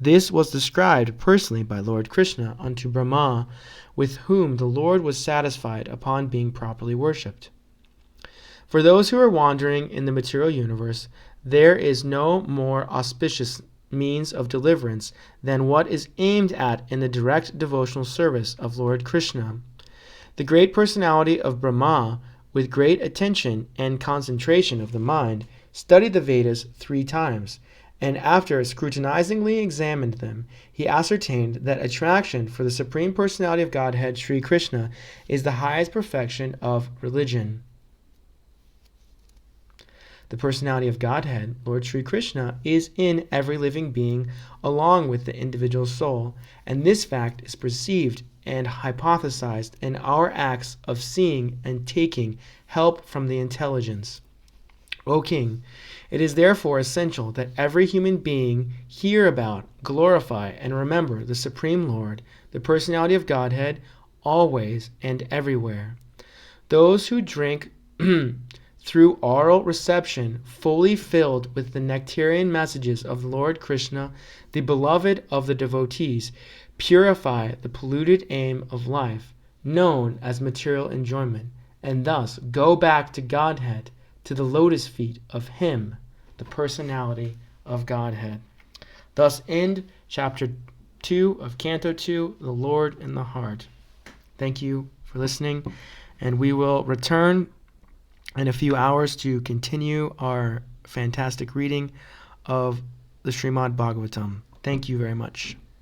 This was described personally by Lord Krishna unto Brahma, with whom the Lord was satisfied upon being properly worshipped. For those who are wandering in the material universe, there is no more auspicious means of deliverance than what is aimed at in the direct devotional service of Lord Krishna. The great personality of Brahma, with great attention and concentration of the mind, studied the Vedas 3 times, and after scrutinizingly examined them, he ascertained that attraction for the Supreme Personality of Godhead, Sri Krishna, is the highest perfection of religion. The personality of Godhead, Lord Sri Krishna, is in every living being along with the individual soul, and this fact is perceived and hypothesized in our acts of seeing and taking help from the intelligence. O King, it is therefore essential that every human being hear about, glorify, and remember the Supreme Lord, the personality of Godhead, always and everywhere. Those who drink through oral reception, fully filled with the nectarian messages of Lord Krishna, the beloved of the devotees, purify the polluted aim of life, known as material enjoyment, and thus go back to Godhead, to the lotus feet of Him, the personality of Godhead. Thus end chapter 2 of Canto 2, The Lord in the Heart. Thank you for listening, and we will return in a few hours to continue our fantastic reading of the Srimad Bhagavatam. Thank you very much.